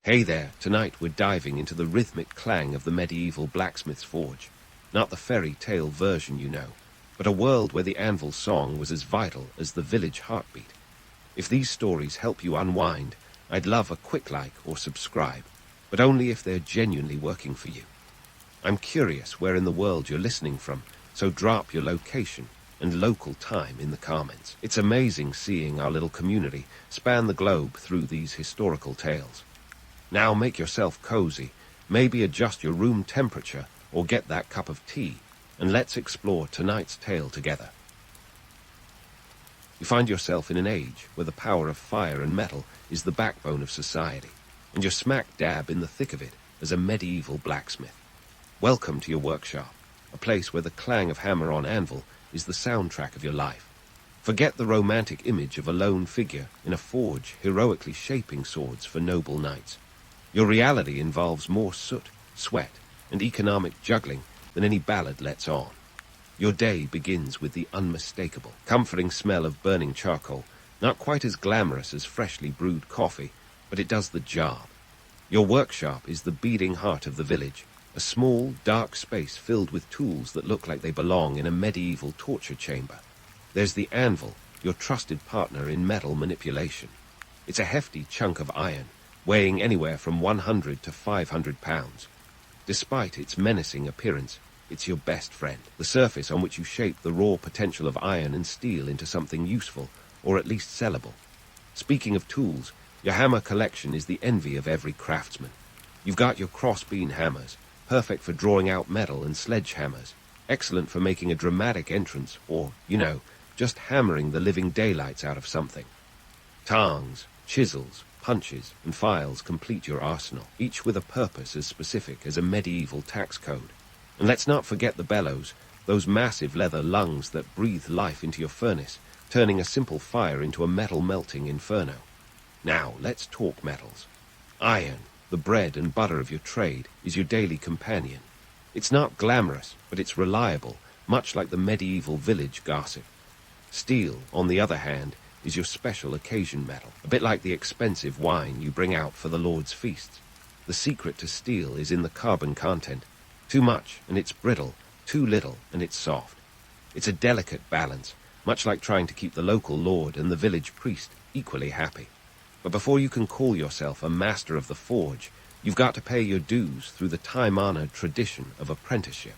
Hey there, tonight we're diving into the rhythmic clang of the medieval blacksmith's forge. Not the fairy tale version you know, but a world where the anvil song was as vital as the village heartbeat. If these stories help you unwind, I'd love a quick like or subscribe, but only if they're genuinely working for you. I'm curious where in the world you're listening from, so drop your location and local time in the comments. It's amazing seeing our little community span the globe through these historical tales. Now make yourself cozy, maybe adjust your room temperature or get that cup of tea, and let's explore tonight's tale together. You find yourself in an age where the power of fire and metal is the backbone of society, and you're smack dab in the thick of it as a medieval blacksmith. Welcome to your workshop, a place where the clang of hammer on anvil is the soundtrack of your life. Forget the romantic image of a lone figure in a forge heroically shaping swords for noble knights. Your reality involves more soot, sweat, and economic juggling than any ballad lets on. Your day begins with the unmistakable, comforting smell of burning charcoal, not quite as glamorous as freshly brewed coffee, but it does the job. Your workshop is the beating heart of the village, a small, dark space filled with tools that look like they belong in a medieval torture chamber. There's the anvil, your trusted partner in metal manipulation. It's a hefty chunk of iron, weighing anywhere from 100 to 500 pounds. Despite its menacing appearance, it's your best friend, the surface on which you shape the raw potential of iron and steel into something useful, or at least sellable. Speaking of tools, your hammer collection is the envy of every craftsman. You've got your crossbeam hammers, perfect for drawing out metal, and sledgehammers, excellent for making a dramatic entrance or, just hammering the living daylights out of something. Tongs, chisels, punches, and files complete your arsenal, each with a purpose as specific as a medieval tax code. And let's not forget the bellows, those massive leather lungs that breathe life into your furnace, turning a simple fire into a metal-melting inferno. Now, let's talk metals. Iron, the bread and butter of your trade, is your daily companion. It's not glamorous, but it's reliable, much like the medieval village gossip. Steel, on the other hand, is your special occasion metal, a bit like the expensive wine you bring out for the Lord's feasts. The secret to steel is in the carbon content. Too much, and it's brittle. Too little, and it's soft. It's a delicate balance, much like trying to keep the local lord and the village priest equally happy. But before you can call yourself a master of the forge, you've got to pay your dues through the time-honored tradition of apprenticeship.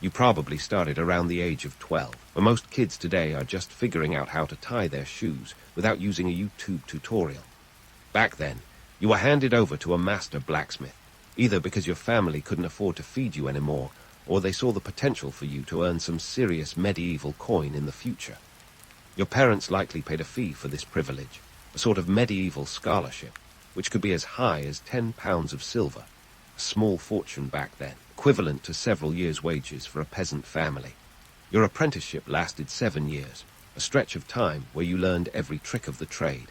You probably started around the age of 12, where most kids today are just figuring out how to tie their shoes without using a YouTube tutorial. Back then, you were handed over to a master blacksmith, either because your family couldn't afford to feed you anymore, or they saw the potential for you to earn some serious medieval coin in the future. Your parents likely paid a fee for this privilege, a sort of medieval scholarship, which could be as high as 10 pounds of silver, a small fortune back then, equivalent to several years' wages for a peasant family. Your apprenticeship lasted 7 years, a stretch of time where you learned every trick of the trade.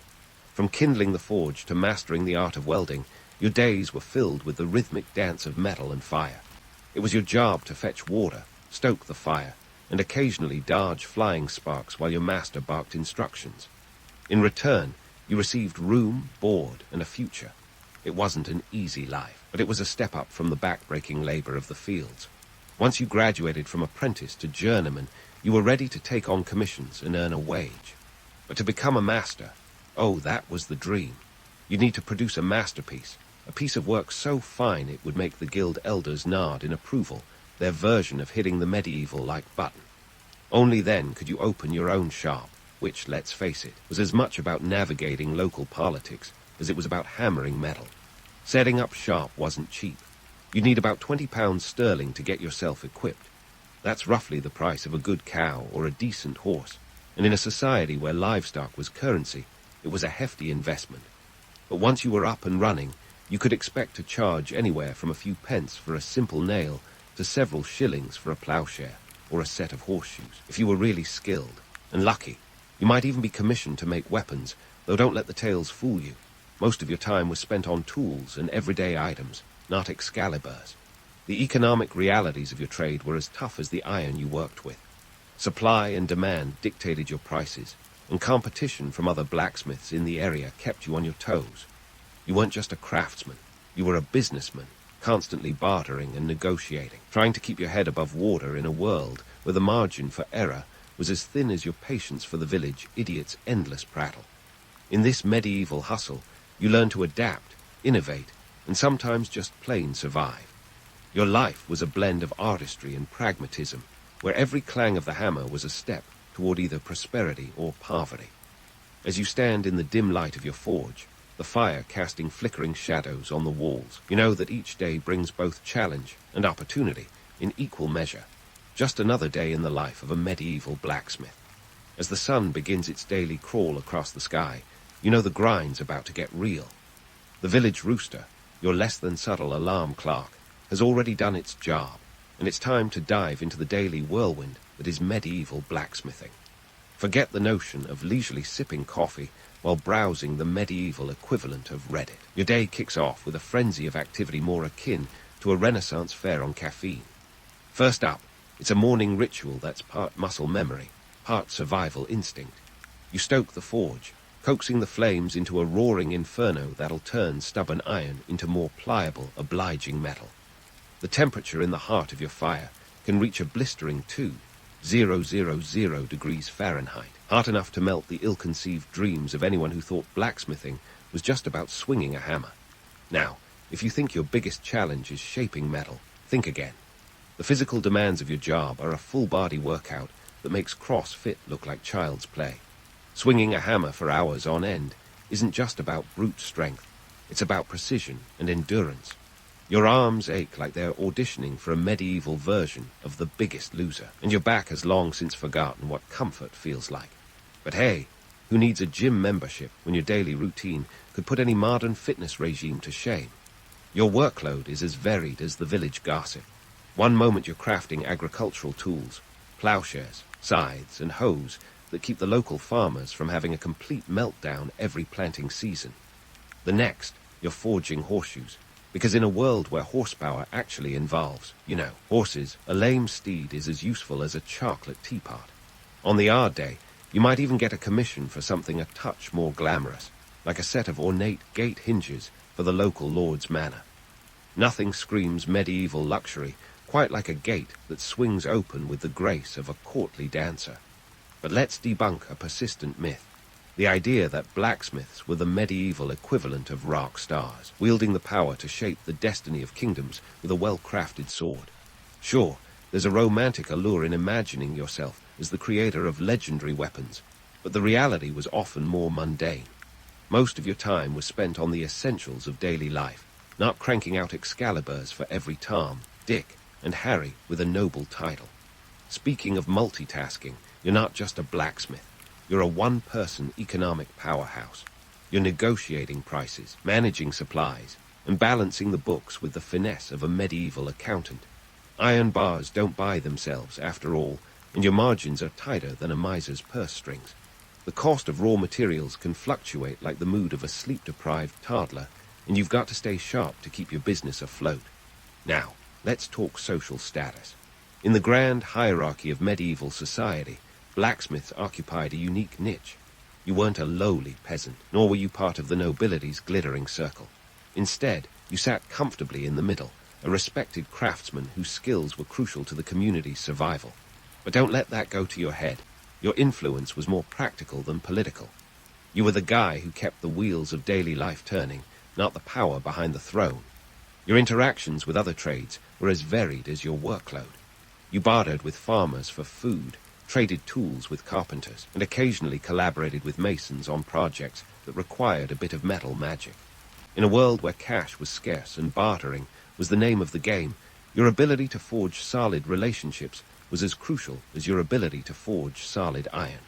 From kindling the forge to mastering the art of welding, your days were filled with the rhythmic dance of metal and fire. It was your job to fetch water, stoke the fire, and occasionally dodge flying sparks while your master barked instructions. In return, you received room, board, and a future. It wasn't an easy life, but it was a step up from the back-breaking labor of the fields. Once you graduated from apprentice to journeyman, you were ready to take on commissions and earn a wage. But to become a master, oh, that was the dream. You'd need to produce a masterpiece, a piece of work so fine it would make the guild elders nod in approval, their version of hitting the medieval-like button. Only then could you open your own shop, which, let's face it, was as much about navigating local politics as it was about hammering metal. Setting up shop wasn't cheap. You'd need about £20 sterling to get yourself equipped. That's roughly the price of a good cow or a decent horse, and in a society where livestock was currency, it was a hefty investment. But once you were up and running, you could expect to charge anywhere from a few pence for a simple nail to several shillings for a ploughshare or a set of horseshoes. If you were really skilled and lucky, you might even be commissioned to make weapons, though don't let the tales fool you. Most of your time was spent on tools and everyday items, not Excaliburs. The economic realities of your trade were as tough as the iron you worked with. Supply and demand dictated your prices, and competition from other blacksmiths in the area kept you on your toes. You weren't just a craftsman. You were a businessman, constantly bartering and negotiating, trying to keep your head above water in a world where the margin for error was as thin as your patience for the village idiot's endless prattle. In this medieval hustle, you learn to adapt, innovate, and sometimes just plain survive. Your life was a blend of artistry and pragmatism, where every clang of the hammer was a step toward either prosperity or poverty. As you stand in the dim light of your forge, the fire casting flickering shadows on the walls, you know that each day brings both challenge and opportunity in equal measure. Just another day in the life of a medieval blacksmith. As the sun begins its daily crawl across the sky, you know the grind's about to get real. The village rooster, your less than subtle alarm clock, has already done its job, and it's time to dive into the daily whirlwind that is medieval blacksmithing. Forget the notion of leisurely sipping coffee while browsing the medieval equivalent of Reddit. Your day kicks off with a frenzy of activity more akin to a Renaissance fair on caffeine. First up, it's a morning ritual that's part muscle memory, part survival instinct. You stoke the forge, coaxing the flames into a roaring inferno that'll turn stubborn iron into more pliable, obliging metal. The temperature in the heart of your fire can reach a blistering 2,000 degrees Fahrenheit, hot enough to melt the ill-conceived dreams of anyone who thought blacksmithing was just about swinging a hammer. Now, if you think your biggest challenge is shaping metal, think again. The physical demands of your job are a full-body workout that makes CrossFit look like child's play. Swinging a hammer for hours on end isn't just about brute strength. It's about precision and endurance. Your arms ache like they're auditioning for a medieval version of The Biggest Loser, and your back has long since forgotten what comfort feels like. But hey, who needs a gym membership when your daily routine could put any modern fitness regime to shame? Your workload is as varied as the village gossip. One moment you're crafting agricultural tools, plowshares, scythes, and hoes that keep the local farmers from having a complete meltdown every planting season. The next, you're forging horseshoes, because in a world where horsepower actually involves, horses, a lame steed is as useful as a chocolate teapot. On the odd day, you might even get a commission for something a touch more glamorous, like a set of ornate gate hinges for the local lord's manor. Nothing screams medieval luxury quite like a gate that swings open with the grace of a courtly dancer. But let's debunk a persistent myth. The idea that blacksmiths were the medieval equivalent of rock stars, wielding the power to shape the destiny of kingdoms with a well-crafted sword. Sure, there's a romantic allure in imagining yourself as the creator of legendary weapons, but the reality was often more mundane. Most of your time was spent on the essentials of daily life, not cranking out Excaliburs for every Tom, Dick, and Harry with a noble title. Speaking of multitasking, you're not just a blacksmith. You're a one-person economic powerhouse. You're negotiating prices, managing supplies, and balancing the books with the finesse of a medieval accountant. Iron bars don't buy themselves, after all, and your margins are tighter than a miser's purse strings. The cost of raw materials can fluctuate like the mood of a sleep-deprived toddler, and you've got to stay sharp to keep your business afloat. Now, let's talk social status. In the grand hierarchy of medieval society, blacksmiths occupied a unique niche. You weren't a lowly peasant, nor were you part of the nobility's glittering circle. Instead, you sat comfortably in the middle, a respected craftsman whose skills were crucial to the community's survival. But don't let that go to your head. Your influence was more practical than political. You were the guy who kept the wheels of daily life turning, not the power behind the throne. Your interactions with other trades were as varied as your workload. You bartered with farmers for food, traded tools with carpenters, and occasionally collaborated with masons on projects that required a bit of metal magic. In a world where cash was scarce and bartering was the name of the game, your ability to forge solid relationships was as crucial as your ability to forge solid iron.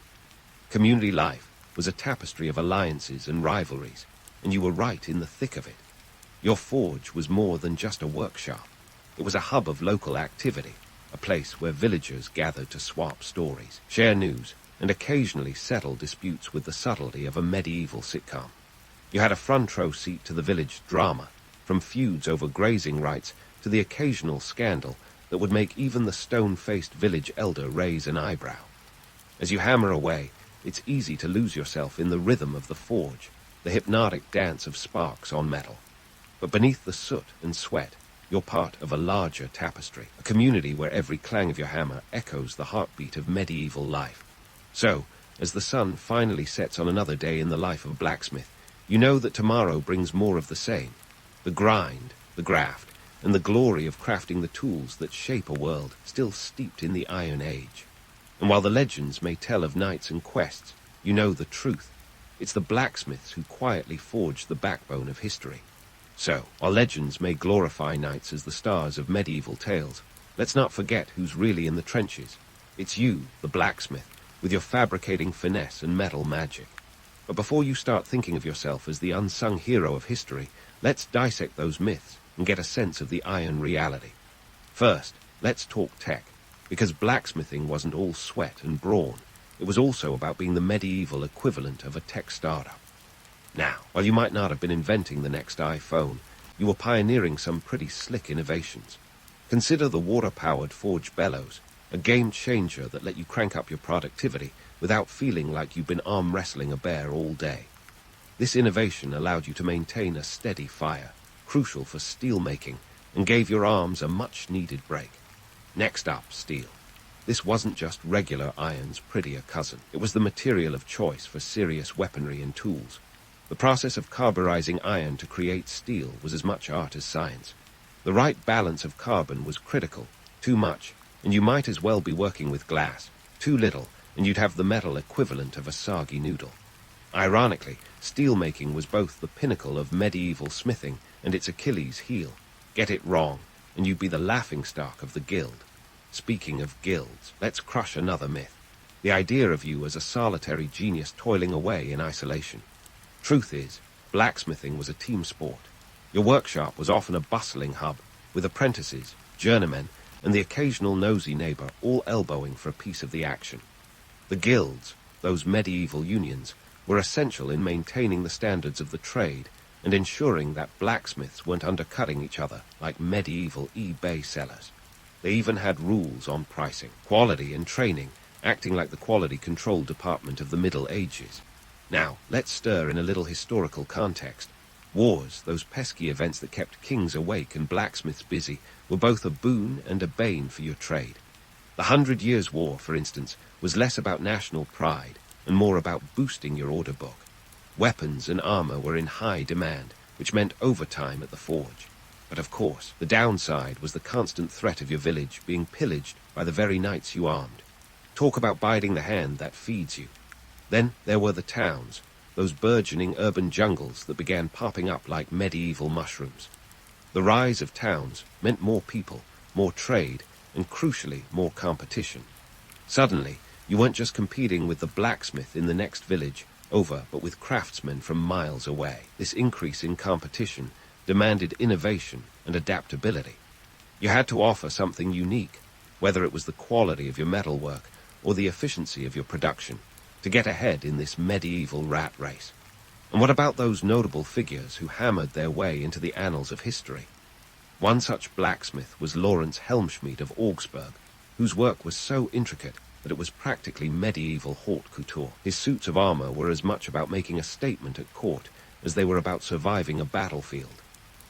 Community life was a tapestry of alliances and rivalries, and you were right in the thick of it. Your forge was more than just a workshop. It was a hub of local activity, a place where villagers gathered to swap stories, share news, and occasionally settle disputes with the subtlety of a medieval sitcom. You had a front-row seat to the village drama, from feuds over grazing rights to the occasional scandal that would make even the stone-faced village elder raise an eyebrow. As you hammer away, it's easy to lose yourself in the rhythm of the forge. the hypnotic dance of sparks on metal. But beneath the soot and sweat, you're part of a larger tapestry, a community where every clang of your hammer echoes the heartbeat of medieval life. So, as the sun finally sets on another day in the life of a blacksmith, you know that tomorrow brings more of the same. The grind, the graft, and the glory of crafting the tools that shape a world still steeped in the Iron Age. And while the legends may tell of knights and quests, you know the truth. It's the blacksmiths who quietly forged the backbone of history. So, while legends may glorify knights as the stars of medieval tales, let's not forget who's really in the trenches. It's you, the blacksmith, with your fabricating finesse and metal magic. But before you start thinking of yourself as the unsung hero of history, let's dissect those myths and get a sense of the iron reality. First, let's talk tech, because blacksmithing wasn't all sweat and brawn. It was also about being the medieval equivalent of a tech startup. Now, while you might not have been inventing the next iPhone, you were pioneering some pretty slick innovations. Consider the water-powered forge bellows, a game-changer that let you crank up your productivity without feeling like you've been arm wrestling a bear all day. This innovation allowed you to maintain a steady fire, crucial for steel making, and gave your arms a much-needed break. Next up, steel. This wasn't just regular iron's prettier cousin. It was the material of choice for serious weaponry and tools. The process of carburizing iron to create steel was as much art as science. The right balance of carbon was critical. Too much, and you might as well be working with glass. Too little, and you'd have the metal equivalent of a soggy noodle. Ironically, steelmaking was both the pinnacle of medieval smithing and its Achilles heel. Get it wrong, and you'd be the laughingstock of the guild. Speaking of guilds, let's crush another myth. The idea of you as a solitary genius toiling away in isolation. Truth is, blacksmithing was a team sport. Your workshop was often a bustling hub, with apprentices, journeymen, and the occasional nosy neighbor all elbowing for a piece of the action. The guilds, those medieval unions, were essential in maintaining the standards of the trade and ensuring that blacksmiths weren't undercutting each other like medieval eBay sellers. They even had rules on pricing, quality, and training, acting like the quality control department of the Middle Ages. Now, let's stir in a little historical context. Wars, those pesky events that kept kings awake and blacksmiths busy, were both a boon and a bane for your trade. The 100 Years' War, for instance, was less about national pride and more about boosting your order book. Weapons and armor were in high demand, which meant overtime at the forge. But of course, the downside was the constant threat of your village being pillaged by the very knights you armed. Talk about biding the hand that feeds you. Then there were the towns, those burgeoning urban jungles that began popping up like medieval mushrooms. The rise of towns meant more people, more trade, and crucially, more competition. Suddenly, you weren't just competing with the blacksmith in the next village over, but with craftsmen from miles away. This increase in competition demanded innovation and adaptability. You had to offer something unique, whether it was the quality of your metalwork or the efficiency of your production, to get ahead in this medieval rat race. And what about those notable figures who hammered their way into the annals of history? One such blacksmith was Lawrence Helmschmidt of Augsburg, whose work was so intricate that it was practically medieval haute couture. His suits of armor were as much about making a statement at court as they were about surviving a battlefield.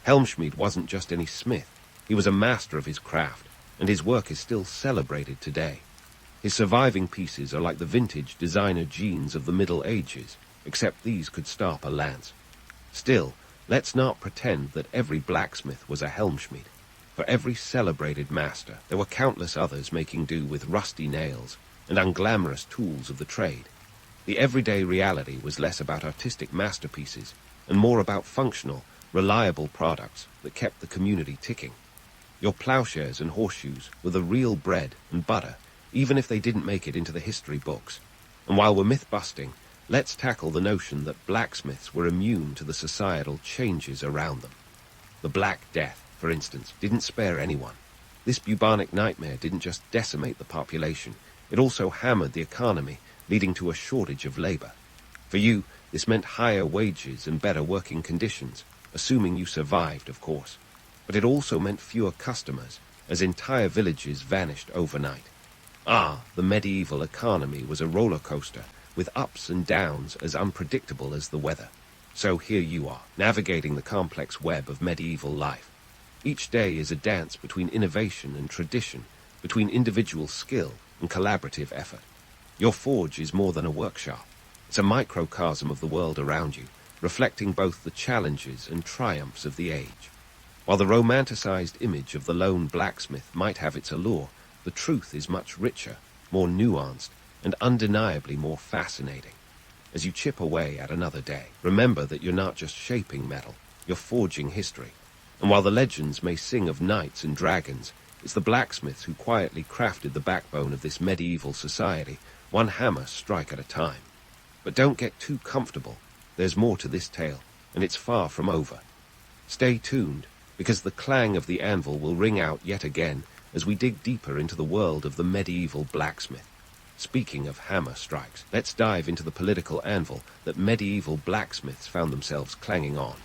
Helmschmidt wasn't just any smith, he was a master of his craft, and his work is still celebrated today. His surviving pieces are like the vintage designer jeans of the Middle Ages, except these could stop a lance. Still, let's not pretend that every blacksmith was a Helmschmidt. For every celebrated master, there were countless others making do with rusty nails and unglamorous tools of the trade. The everyday reality was less about artistic masterpieces and more about functional, reliable products that kept the community ticking. Your plowshares and horseshoes were the real bread and butter, even if they didn't make it into the history books. And while we're myth-busting, let's tackle the notion that blacksmiths were immune to the societal changes around them. The Black Death, for instance, didn't spare anyone. This bubonic nightmare didn't just decimate the population, it also hammered the economy, leading to a shortage of labor. For you, this meant higher wages and better working conditions, assuming you survived, of course. But it also meant fewer customers, as entire villages vanished overnight. The medieval economy was a roller coaster, with ups and downs as unpredictable as the weather. So here you are, navigating the complex web of medieval life. Each day is a dance between innovation and tradition, between individual skill and collaborative effort. Your forge is more than a workshop. It's a microcosm of the world around you, reflecting both the challenges and triumphs of the age. While the romanticized image of the lone blacksmith might have its allure, the truth is much richer, more nuanced, and undeniably more fascinating. As you chip away at another day, remember that you're not just shaping metal, you're forging history. And while the legends may sing of knights and dragons, it's the blacksmiths who quietly crafted the backbone of this medieval society, one hammer strike at a time. But don't get too comfortable. There's more to this tale, and it's far from over. Stay tuned, because the clang of the anvil will ring out yet again as we dig deeper into the world of the medieval blacksmith. Speaking of hammer strikes, let's dive into the political anvil that medieval blacksmiths found themselves clanging on.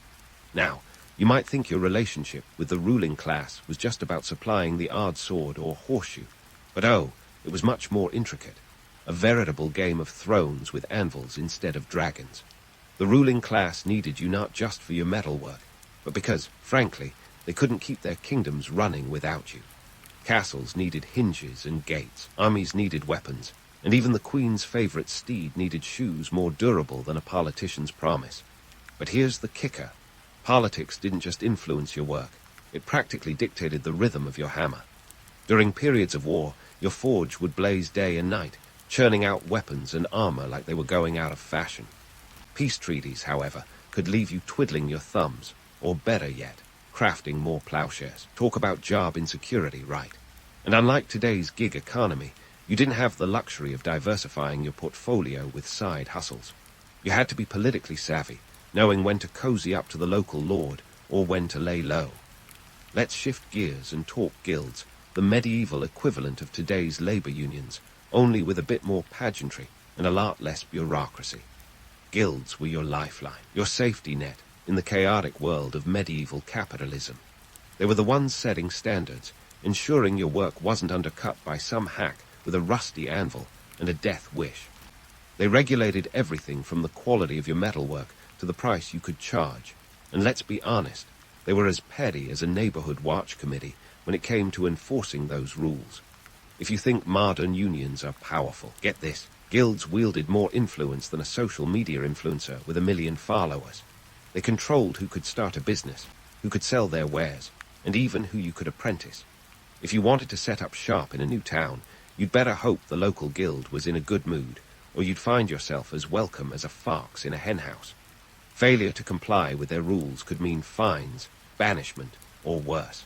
Now, you might think your relationship with the ruling class was just about supplying the odd sword or horseshoe, but oh, it was much more intricate. A veritable game of thrones with anvils instead of dragons. The ruling class needed you not just for your metalwork, but because, frankly, they couldn't keep their kingdoms running without you. Castles needed hinges and gates, armies needed weapons, and even the queen's favorite steed needed shoes more durable than a politician's promise. But here's the kicker. Politics didn't just influence your work, it practically dictated the rhythm of your hammer. During periods of war, your forge would blaze day and night, churning out weapons and armor like they were going out of fashion. Peace treaties, however, could leave you twiddling your thumbs, or better yet, crafting more plowshares. Talk about job insecurity, right? And unlike today's gig economy, you didn't have the luxury of diversifying your portfolio with side hustles. You had to be politically savvy, knowing when to cozy up to the local lord or when to lay low. Let's shift gears and talk guilds, the medieval equivalent of today's labor unions, only with a bit more pageantry and a lot less bureaucracy. Guilds were your lifeline, your safety net in the chaotic world of medieval capitalism. They were the ones setting standards, ensuring your work wasn't undercut by some hack with a rusty anvil and a death wish. They regulated everything from the quality of your metalwork to the price you could charge, and let's be honest, they were as petty as a neighborhood watch committee when it came to enforcing those rules. If you think modern unions are powerful, get this, guilds wielded more influence than a social media influencer with 1 million followers. They controlled who could start a business, who could sell their wares, and even who you could apprentice. If you wanted to set up shop in a new town, you'd better hope the local guild was in a good mood, or you'd find yourself as welcome as a fox in a henhouse. Failure to comply with their rules could mean fines, banishment, or worse.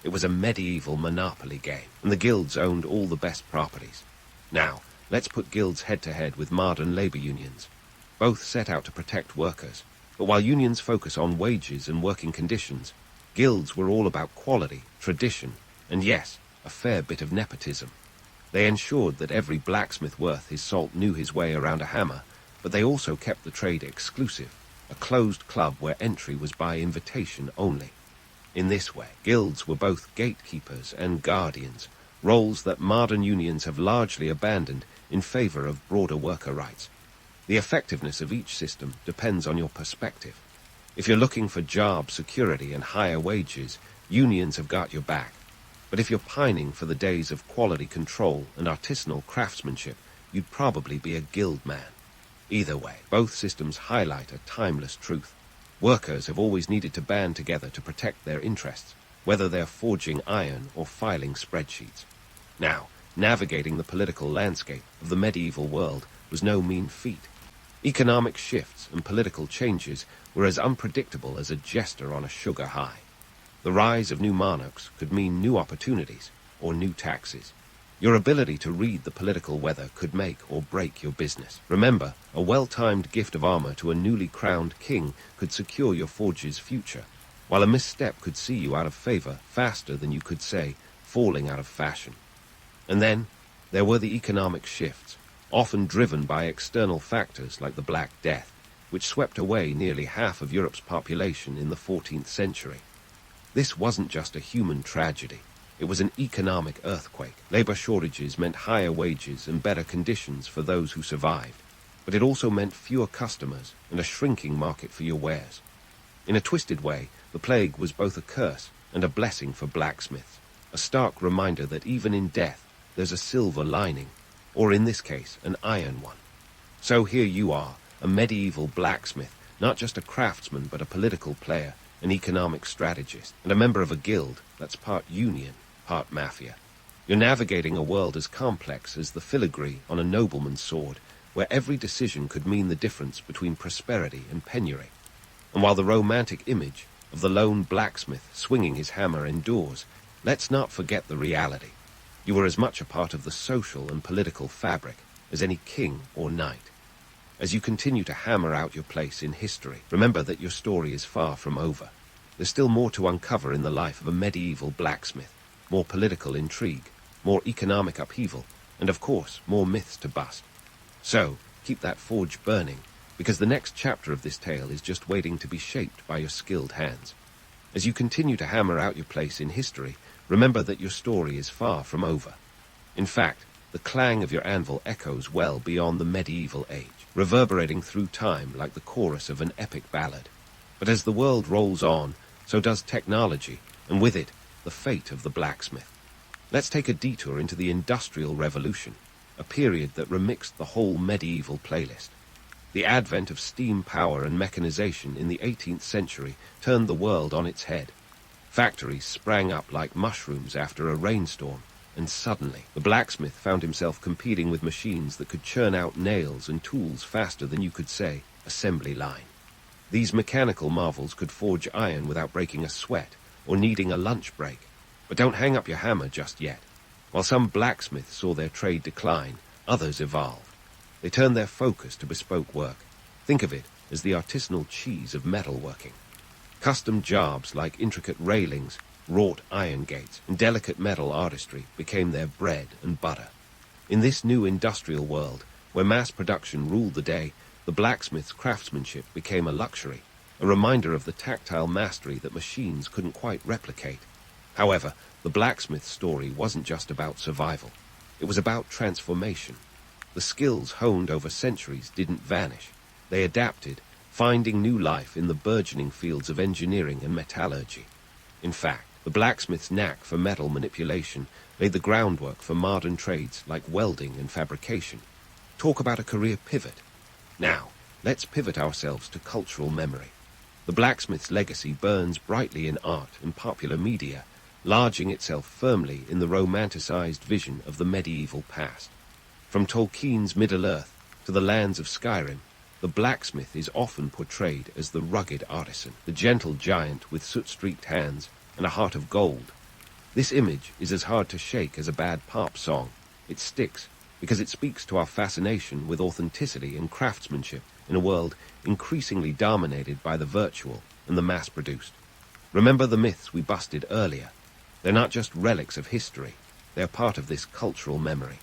It was a medieval monopoly game, and the guilds owned all the best properties. Now, let's put guilds head-to-head with modern labor unions. Both set out to protect workers, but while unions focus on wages and working conditions, guilds were all about quality, tradition, and yes, a fair bit of nepotism. They ensured that every blacksmith worth his salt knew his way around a hammer, but they also kept the trade exclusive, a closed club where entry was by invitation only. In this way, guilds were both gatekeepers and guardians, roles that modern unions have largely abandoned in favor of broader worker rights. The effectiveness of each system depends on your perspective. If you're looking for job security and higher wages, unions have got your back. But if you're pining for the days of quality control and artisanal craftsmanship, you'd probably be a guild man. Either way, both systems highlight a timeless truth. Workers have always needed to band together to protect their interests, whether they're forging iron or filing spreadsheets. Now, navigating the political landscape of the medieval world was no mean feat. Economic shifts and political changes were as unpredictable as a jester on a sugar high. The rise of new monarchs could mean new opportunities or new taxes. Your ability to read the political weather could make or break your business. Remember, a well-timed gift of armor to a newly crowned king could secure your forge's future, while a misstep could see you out of favor faster than you could say, falling out of fashion. And then, there were the economic shifts, often driven by external factors like the Black Death, which swept away nearly half of Europe's population in the 14th century. This wasn't just a human tragedy. It was an economic earthquake. Labor shortages meant higher wages and better conditions for those who survived. but it also meant fewer customers and a shrinking market for your wares. In a twisted way, the plague was both a curse and a blessing for blacksmiths, a stark reminder that even in death there's a silver lining, or in this case, an iron one. So here you are, a medieval blacksmith, not just a craftsman but a political player, an economic strategist, and a member of a guild that's part union, part mafia. You're navigating a world as complex as the filigree on a nobleman's sword, where every decision could mean the difference between prosperity and penury. And while the romantic image of the lone blacksmith swinging his hammer endures, let's not forget the reality. You were as much a part of the social and political fabric as any king or knight. As you continue to hammer out your place in history, remember that your story is far from over. There's still more to uncover in the life of a medieval blacksmith, more political intrigue, more economic upheaval, and of course, more myths to bust. So, keep that forge burning, because the next chapter of this tale is just waiting to be shaped by your skilled hands. As you continue to hammer out your place in history, remember that your story is far from over. In fact, the clang of your anvil echoes well beyond the medieval age, reverberating through time like the chorus of an epic ballad. But as the world rolls on, so does technology, and with it, the fate of the blacksmith. Let's take a detour into the Industrial Revolution, a period that remixed the whole medieval playlist. The advent of steam power and mechanization in the 18th century turned the world on its head. Factories sprang up like mushrooms after a rainstorm, and suddenly the blacksmith found himself competing with machines that could churn out nails and tools faster than you could say, assembly line. These mechanical marvels could forge iron without breaking a sweat or needing a lunch break. But don't hang up your hammer just yet. While some blacksmiths saw their trade decline, others evolved. They turned their focus to bespoke work. Think of it as the artisanal cheese of metalworking. Custom jobs like intricate railings, wrought iron gates, and delicate metal artistry became their bread and butter. In this new industrial world, where mass production ruled the day, the blacksmith's craftsmanship became a luxury, a reminder of the tactile mastery that machines couldn't quite replicate. However, the blacksmith's story wasn't just about survival. It was about transformation. The skills honed over centuries didn't vanish. They adapted, finding new life in the burgeoning fields of engineering and metallurgy. In fact, the blacksmith's knack for metal manipulation laid the groundwork for modern trades like welding and fabrication. Talk about a career pivot. Now, let's pivot ourselves to cultural memory. The blacksmith's legacy burns brightly in art and popular media, lodging itself firmly in the romanticized vision of the medieval past. From Tolkien's Middle-earth to the lands of Skyrim, the blacksmith is often portrayed as the rugged artisan, the gentle giant with soot-streaked hands and a heart of gold. This image is as hard to shake as a bad pop song. It sticks because it speaks to our fascination with authenticity and craftsmanship in a world increasingly dominated by the virtual and the mass-produced. Remember the myths we busted earlier. They're not just relics of history, they're part of this cultural memory.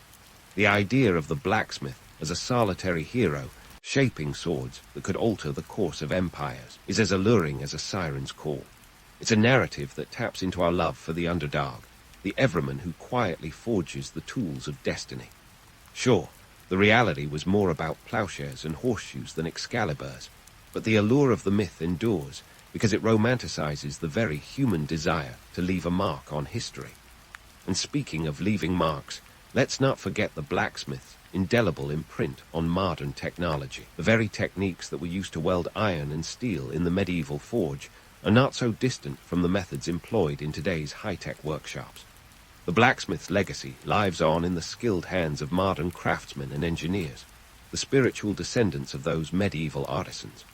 The idea of the blacksmith as a solitary hero, shaping swords that could alter the course of empires, is as alluring as a siren's call. It's a narrative that taps into our love for the underdog, the everyman who quietly forges the tools of destiny. Sure, the reality was more about plowshares and horseshoes than Excaliburs, but the allure of the myth endures because it romanticizes the very human desire to leave a mark on history. And speaking of leaving marks, let's not forget the blacksmith's indelible imprint on modern technology. The very techniques that were used to weld iron and steel in the medieval forge are not so distant from the methods employed in today's high-tech workshops. The blacksmith's legacy lives on in the skilled hands of modern craftsmen and engineers, the spiritual descendants of those medieval artisans.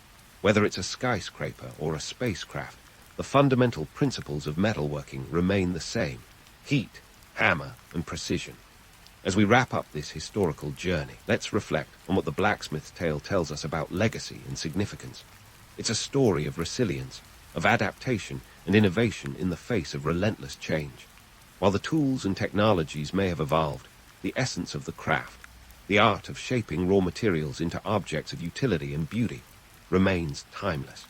Whether it's a skyscraper or a spacecraft, the fundamental principles of metalworking remain the same: heat, hammer, and precision. As we wrap up this historical journey, let's reflect on what the blacksmith's tale tells us about legacy and significance. It's a story of resilience, of adaptation and innovation in the face of relentless change. While the tools and technologies may have evolved, the essence of the craft, the art of shaping raw materials into objects of utility and beauty, remains timeless.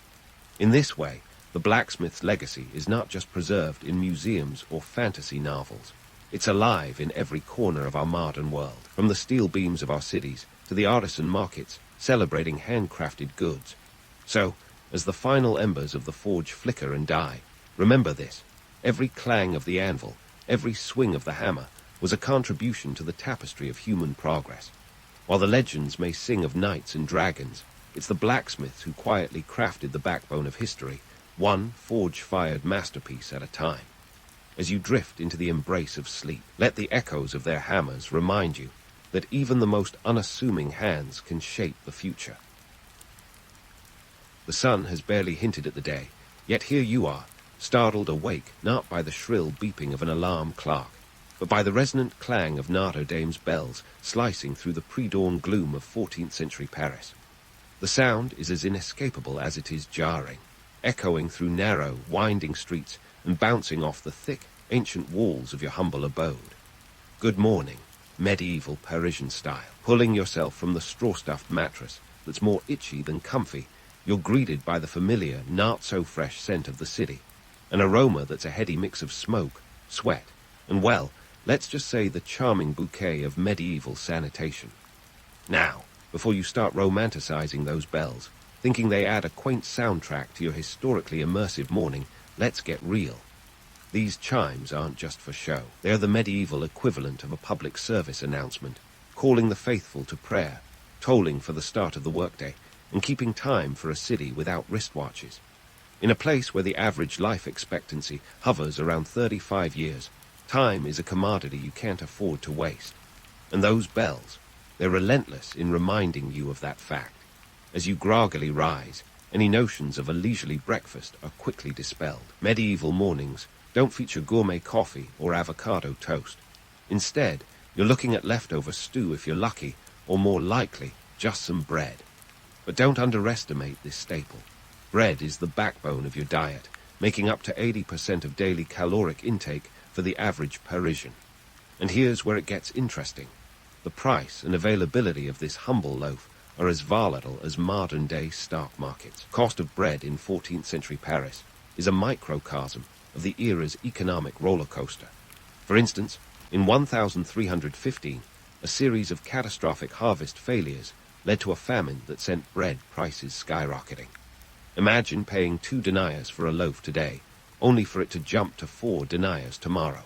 In this way, the blacksmith's legacy is not just preserved in museums or fantasy novels. It's alive in every corner of our modern world, from the steel beams of our cities to the artisan markets celebrating handcrafted goods. So, as the final embers of the forge flicker and die, remember this: every clang of the anvil, every swing of the hammer, was a contribution to the tapestry of human progress. While the legends may sing of knights and dragons, it's the blacksmiths who quietly crafted the backbone of history, one forge-fired masterpiece at a time. As you drift into the embrace of sleep, let the echoes of their hammers remind you that even the most unassuming hands can shape the future. The sun has barely hinted at the day, yet here you are, startled awake not by the shrill beeping of an alarm clock, but by the resonant clang of Notre Dame's bells slicing through the pre-dawn gloom of 14th century Paris. The sound is as inescapable as it is jarring, echoing through narrow, winding streets and bouncing off the thick, ancient walls of your humble abode. Good morning, medieval Parisian style. Pulling yourself from the straw-stuffed mattress that's more itchy than comfy, you're greeted by the familiar, not-so-fresh scent of the city, an aroma that's a heady mix of smoke, sweat, and, well, let's just say the charming bouquet of medieval sanitation. Now, before you start romanticizing those bells, thinking they add a quaint soundtrack to your historically immersive morning, let's get real. These chimes aren't just for show. They're the medieval equivalent of a public service announcement, calling the faithful to prayer, tolling for the start of the workday, and keeping time for a city without wristwatches. In a place where the average life expectancy hovers around 35 years, time is a commodity you can't afford to waste. And those bells, they're relentless in reminding you of that fact. As you groggily rise, any notions of a leisurely breakfast are quickly dispelled. Medieval mornings don't feature gourmet coffee or avocado toast. Instead, you're looking at leftover stew if you're lucky, or more likely, just some bread. But don't underestimate this staple. Bread is the backbone of your diet, making up to 80% of daily caloric intake for the average Parisian. And here's where it gets interesting. The price and availability of this humble loaf are as volatile as modern-day stock markets. Cost of bread in 14th century Paris is a microcosm of the era's economic roller coaster. For instance, in 1315, a series of catastrophic harvest failures led to a famine that sent bread prices skyrocketing. Imagine paying 2 deniers for a loaf today, only for it to jump to 4 deniers tomorrow.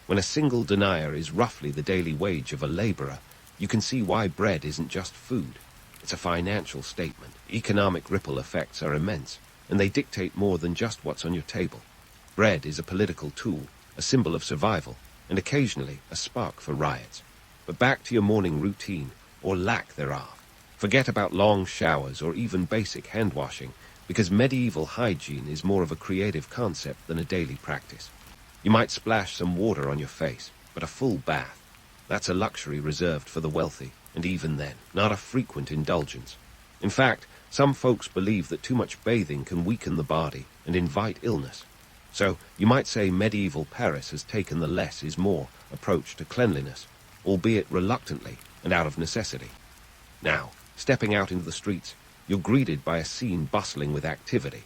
When a single denier is roughly the daily wage of a laborer, you can see why bread isn't just food. It's a financial statement. Economic ripple effects are immense, and they dictate more than just what's on your table. Bread is a political tool, a symbol of survival, and occasionally a spark for riots. But back to your morning routine, or lack thereof. Forget about long showers or even basic hand washing, because medieval hygiene is more of a creative concept than a daily practice. You might splash some water on your face, but a full bath, that's a luxury reserved for the wealthy, and even then, not a frequent indulgence. In fact, some folks believe that too much bathing can weaken the body and invite illness. So, you might say medieval Paris has taken the less is more approach to cleanliness, albeit reluctantly and out of necessity. Now, stepping out into the streets, you're greeted by a scene bustling with activity.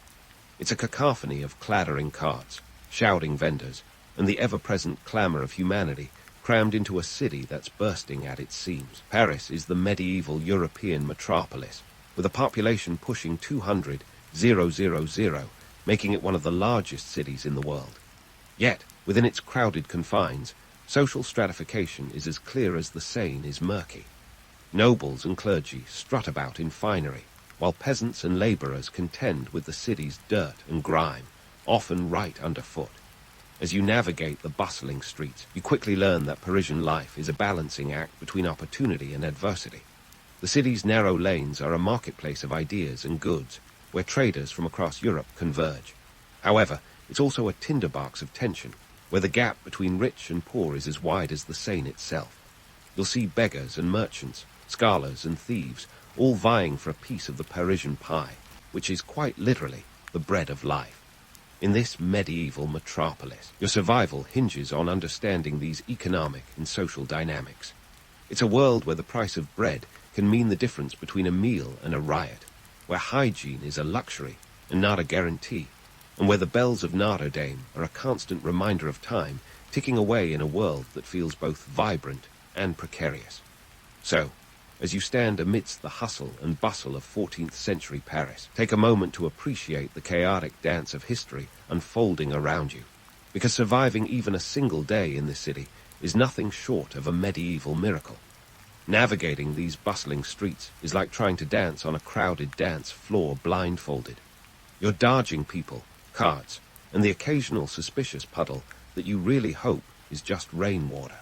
It's a cacophony of clattering carts, shouting vendors, and the ever-present clamor of humanity crammed into a city that's bursting at its seams. Paris is the medieval European metropolis, with a population pushing 200,000, making it one of the largest cities in the world. Yet, within its crowded confines, social stratification is as clear as the Seine is murky. Nobles and clergy strut about in finery, while peasants and laborers contend with the city's dirt and grime, often right underfoot. As you navigate the bustling streets, you quickly learn that Parisian life is a balancing act between opportunity and adversity. The city's narrow lanes are a marketplace of ideas and goods, where traders from across Europe converge. However, it's also a tinderbox of tension, where the gap between rich and poor is as wide as the Seine itself. You'll see beggars and merchants, scholars and thieves, all vying for a piece of the Parisian pie, which is quite literally the bread of life. In this medieval metropolis, your survival hinges on understanding these economic and social dynamics. It's a world where the price of bread can mean the difference between a meal and a riot, where hygiene is a luxury and not a guarantee, and where the bells of Notre Dame are a constant reminder of time ticking away in a world that feels both vibrant and precarious. So, as you stand amidst the hustle and bustle of 14th century Paris, take a moment to appreciate the chaotic dance of history unfolding around you, because surviving even a single day in this city is nothing short of a medieval miracle. Navigating these bustling streets is like trying to dance on a crowded dance floor blindfolded. You're dodging people, carts, and the occasional suspicious puddle that you really hope is just rainwater.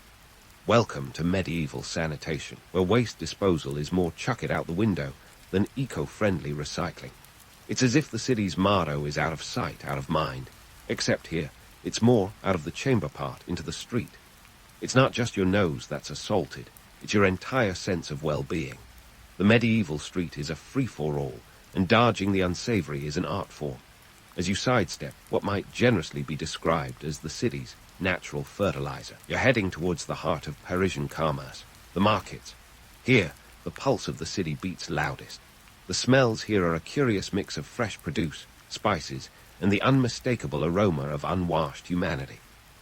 Welcome to medieval sanitation, where waste disposal is more chuck it out the window than eco-friendly recycling. It's as if the city's motto is out of sight, out of mind, except here, it's more out of the chamber part into the street. It's not just your nose that's assaulted, it's your entire sense of well-being. The medieval street is a free-for-all, and dodging the unsavory is an art form. As you sidestep what might generously be described as the city's natural fertilizer, you're heading towards the heart of Parisian commerce, the markets. Here, the pulse of the city beats loudest. The smells here are a curious mix of fresh produce, spices, and the unmistakable aroma of unwashed humanity.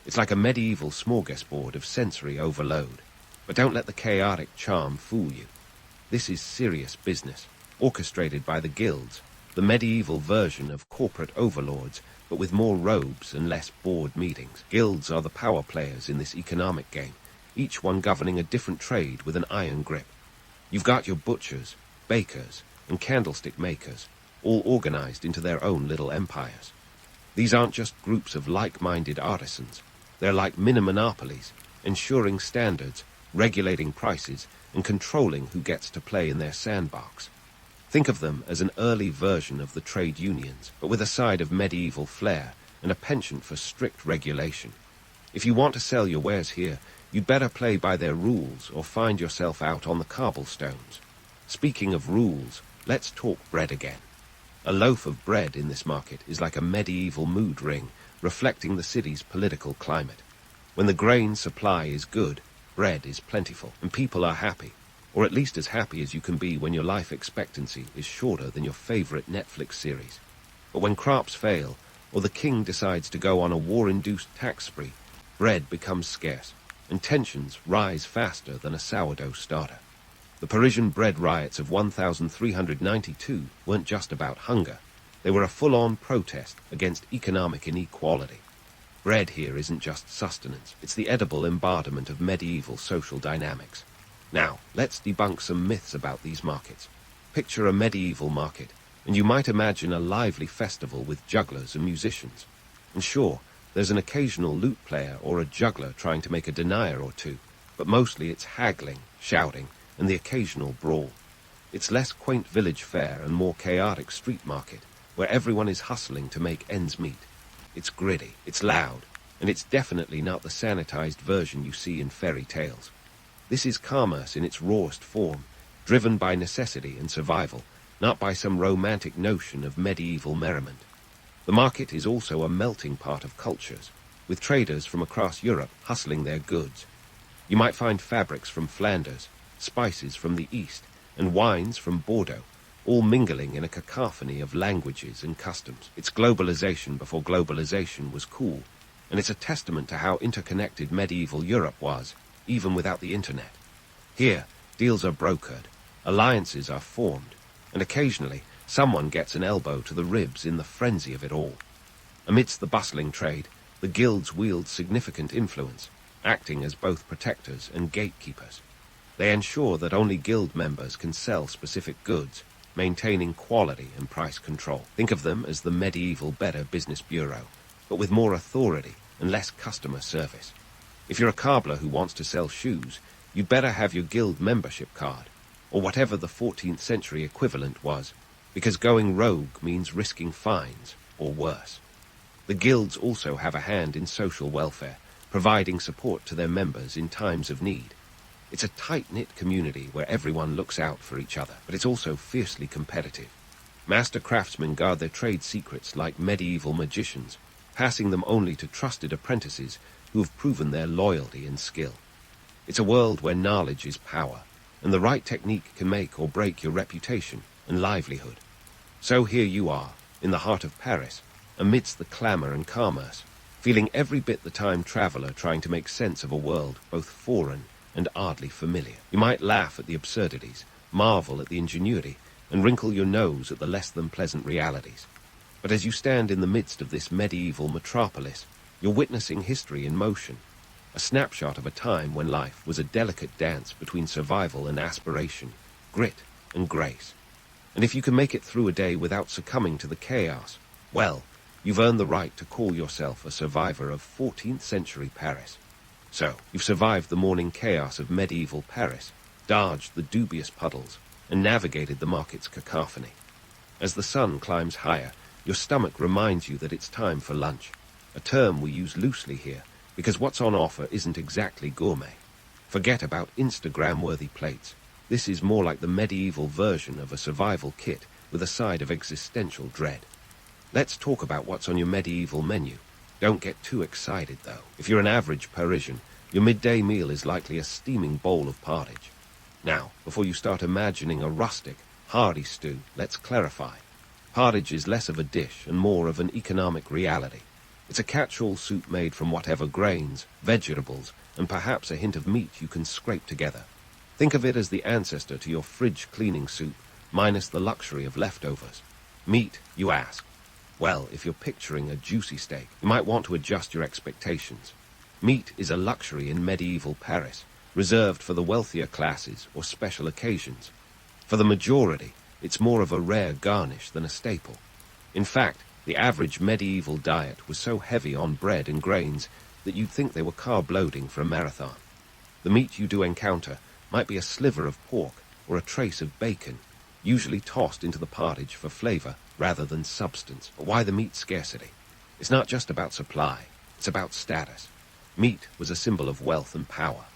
It's like a medieval smorgasbord of sensory overload. But don't let the chaotic charm fool you. This is serious business, orchestrated by the guilds, the medieval version of corporate overlords, but with more robes and less board meetings. Guilds are the power players in this economic game, each one governing a different trade with an iron grip. You've got your butchers, bakers, and candlestick makers, all organized into their own little empires. These aren't just groups of like-minded artisans. They're like mini-monopolies, ensuring standards, regulating prices, and controlling who gets to play in their sandbox. Think of them as an early version of the trade unions, but with a side of medieval flair and a penchant for strict regulation. If you want to sell your wares here, you'd better play by their rules or find yourself out on the cobblestones. Speaking of rules, let's talk bread again. A loaf of bread in this market is like a medieval mood ring, reflecting the city's political climate. When the grain supply is good, bread is plentiful, and people are happy, or at least as happy as you can be when your life expectancy is shorter than your favorite Netflix series. But when crops fail, or the king decides to go on a war-induced tax spree, bread becomes scarce, and tensions rise faster than a sourdough starter. The Parisian bread riots of 1392 weren't just about hunger. They were a full-on protest against economic inequality. Bread here isn't just sustenance, it's the edible embodiment of medieval social dynamics. Now, let's debunk some myths about these markets. Picture a medieval market, and you might imagine a lively festival with jugglers and musicians. And sure, there's an occasional lute player or a juggler trying to make a denier or two, but mostly it's haggling, shouting, and the occasional brawl. It's less quaint village fare and more chaotic street market, where everyone is hustling to make ends meet. It's gritty, it's loud, and it's definitely not the sanitized version you see in fairy tales. This is commerce in its rawest form, driven by necessity and survival, not by some romantic notion of medieval merriment. The market is also a melting pot of cultures, with traders from across Europe hustling their goods. You might find fabrics from Flanders, spices from the East, and wines from Bordeaux, all mingling in a cacophony of languages and customs. It's globalization before globalization was cool, and it's a testament to how interconnected medieval Europe was, even without the internet. Here, deals are brokered, alliances are formed, and occasionally someone gets an elbow to the ribs in the frenzy of it all. Amidst the bustling trade, the guilds wield significant influence, acting as both protectors and gatekeepers. They ensure that only guild members can sell specific goods, maintaining quality and price control. Think of them as the medieval Better Business Bureau, but with more authority and less customer service. If you're a cobbler who wants to sell shoes, you'd better have your guild membership card, or whatever the 14th century equivalent was, because going rogue means risking fines, or worse. The guilds also have a hand in social welfare, providing support to their members in times of need. It's a tight-knit community where everyone looks out for each other, but it's also fiercely competitive. Master craftsmen guard their trade secrets like medieval magicians, passing them only to trusted apprentices who have proven their loyalty and skill. It's a world where knowledge is power, and the right technique can make or break your reputation and livelihood. So here you are, in the heart of Paris, amidst the clamor and commerce, feeling every bit the time traveler trying to make sense of a world both foreign and oddly familiar. You might laugh at the absurdities, marvel at the ingenuity, and wrinkle your nose at the less-than-pleasant realities. But as you stand in the midst of this medieval metropolis, you're witnessing history in motion, a snapshot of a time when life was a delicate dance between survival and aspiration, grit and grace. And if you can make it through a day without succumbing to the chaos, well, you've earned the right to call yourself a survivor of 14th century Paris. So, you've survived the morning chaos of medieval Paris, dodged the dubious puddles, and navigated the market's cacophony. As the sun climbs higher, your stomach reminds you that it's time for lunch, a term we use loosely here because what's on offer isn't exactly gourmet. Forget about Instagram-worthy plates. This is more like the medieval version of a survival kit with a side of existential dread. Let's talk about what's on your medieval menu. Don't get too excited, though. If you're an average Parisian, your midday meal is likely a steaming bowl of pottage. Now, before you start imagining a rustic, hearty stew, let's clarify. Pottage is less of a dish and more of an economic reality. It's a catch-all soup made from whatever grains, vegetables, and perhaps a hint of meat you can scrape together. Think of it as the ancestor to your fridge-cleaning soup, minus the luxury of leftovers. Meat, you ask? Well, if you're picturing a juicy steak, you might want to adjust your expectations. Meat is a luxury in medieval Paris, reserved for the wealthier classes or special occasions. For the majority, it's more of a rare garnish than a staple. In fact, the average medieval diet was so heavy on bread and grains that you'd think they were carb loading for a marathon. The meat you do encounter might be a sliver of pork or a trace of bacon, usually tossed into the pottage for flavor rather than substance. But why the meat scarcity? It's not just about supply, it's about status. Meat was a symbol of wealth and power.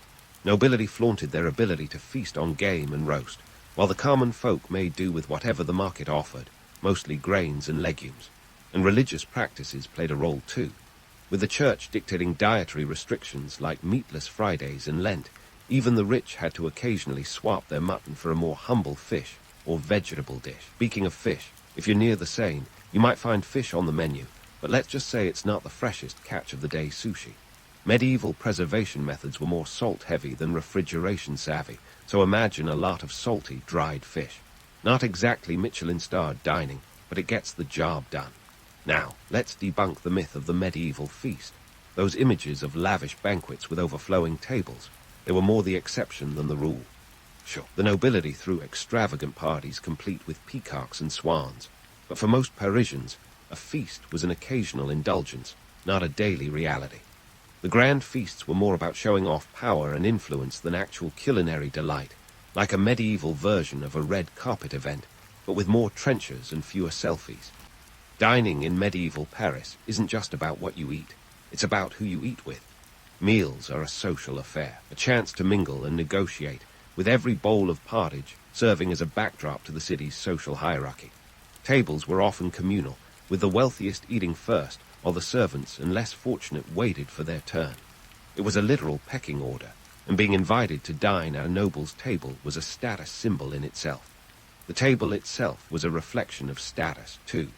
Nobility flaunted their ability to feast on game and roast, while the common folk made do with whatever the market offered, mostly grains and legumes. And religious practices played a role too, with the church dictating dietary restrictions like meatless Fridays and Lent. Even the rich had to occasionally swap their mutton for a more humble fish or vegetable dish. Speaking of fish, if you're near the Seine, you might find fish on the menu, but let's just say it's not the freshest catch of the day sushi. Medieval preservation methods were more salt-heavy than refrigeration-savvy, so imagine a lot of salty, dried fish. Not exactly Michelin-starred dining, but it gets the job done. Now, let's debunk the myth of the medieval feast. Those images of lavish banquets with overflowing tables, they were more the exception than the rule. Sure, the nobility threw extravagant parties complete with peacocks and swans, but for most Parisians, a feast was an occasional indulgence, not a daily reality. The grand feasts were more about showing off power and influence than actual culinary delight, like a medieval version of a red carpet event, but with more trenchers and fewer selfies. Dining in medieval Paris isn't just about what you eat, it's about who you eat with. Meals are a social affair, a chance to mingle and negotiate, with every bowl of pottage serving as a backdrop to the city's social hierarchy. Tables were often communal, with the wealthiest eating first, while the servants and less fortunate waited for their turn. It was a literal pecking order, and being invited to dine at a noble's table was a status symbol in itself. The table itself was a reflection of status, too.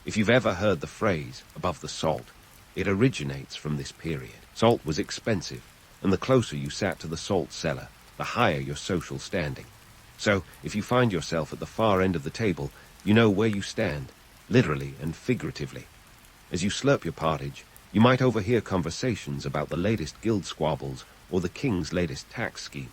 If you've ever heard the phrase, above the salt, it originates from this period. Salt was expensive, and the closer you sat to the salt cellar, the higher your social standing. So, if you find yourself at the far end of the table, you know where you stand, literally and figuratively. As you slurp your pottage, you might overhear conversations about the latest guild squabbles or the king's latest tax scheme.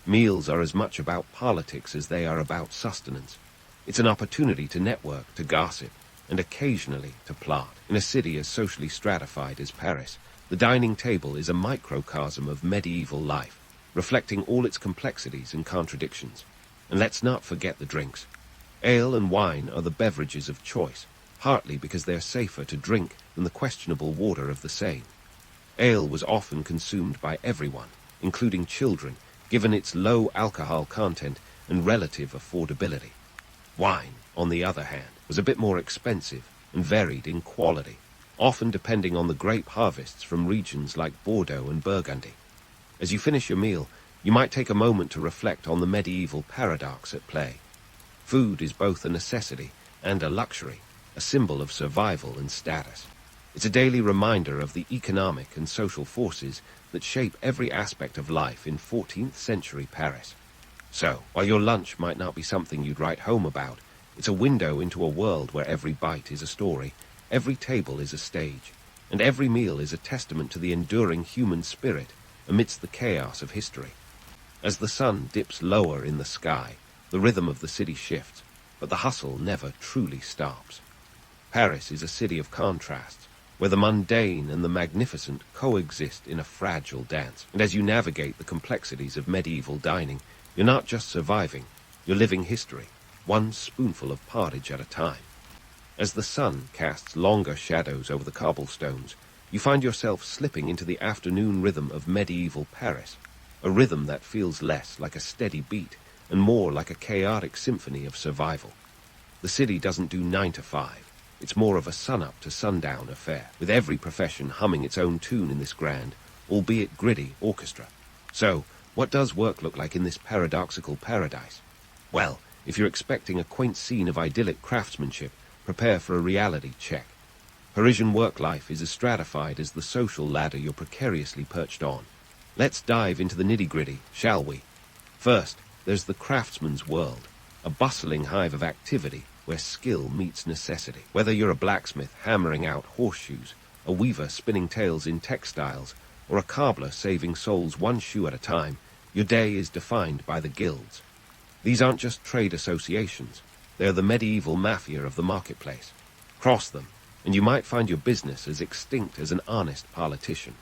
Meals are as much about politics as they are about sustenance. It's an opportunity to network, to gossip, and occasionally to plot. In a city as socially stratified as Paris, the dining table is a microcosm of medieval life, reflecting all its complexities and contradictions. And let's not forget the drinks. Ale and wine are the beverages of choice, partly because they're safer to drink than the questionable water of the Seine. Ale was often consumed by everyone, including children, given its low alcohol content and relative affordability. Wine, on the other hand, was a bit more expensive and varied in quality, often depending on the grape harvests from regions like Bordeaux and Burgundy. As you finish your meal, you might take a moment to reflect on the medieval paradox at play. Food is both a necessity and a luxury, a symbol of survival and status. It's a daily reminder of the economic and social forces that shape every aspect of life in 14th century Paris. So, while your lunch might not be something you'd write home about, it's a window into a world where every bite is a story, every table is a stage, and every meal is a testament to the enduring human spirit amidst the chaos of history. As the sun dips lower in the sky, the rhythm of the city shifts, but the hustle never truly stops. Paris is a city of contrasts, where the mundane and the magnificent coexist in a fragile dance. And as you navigate the complexities of medieval dining, you're not just surviving, you're living history, one spoonful of porridge at a time. As the sun casts longer shadows over the cobblestones, you find yourself slipping into the afternoon rhythm of medieval Paris, a rhythm that feels less like a steady beat and more like a chaotic symphony of survival. The city doesn't do 9 to 5. It's more of a sun-up to sundown affair, with every profession humming its own tune in this grand, albeit gritty, orchestra. So, what does work look like in this paradoxical paradise? Well, if you're expecting a quaint scene of idyllic craftsmanship, prepare for a reality check. Parisian work life is as stratified as the social ladder you're precariously perched on. Let's dive into the nitty-gritty, shall we? First, there's the craftsman's world, a bustling hive of activity where skill meets necessity. Whether you're a blacksmith hammering out horseshoes, a weaver spinning tales in textiles, or a cobbler saving souls one shoe at a time, your day is defined by the guilds. These aren't just trade associations, they're the medieval mafia of the marketplace. Cross them, and you might find your business as extinct as an honest politician.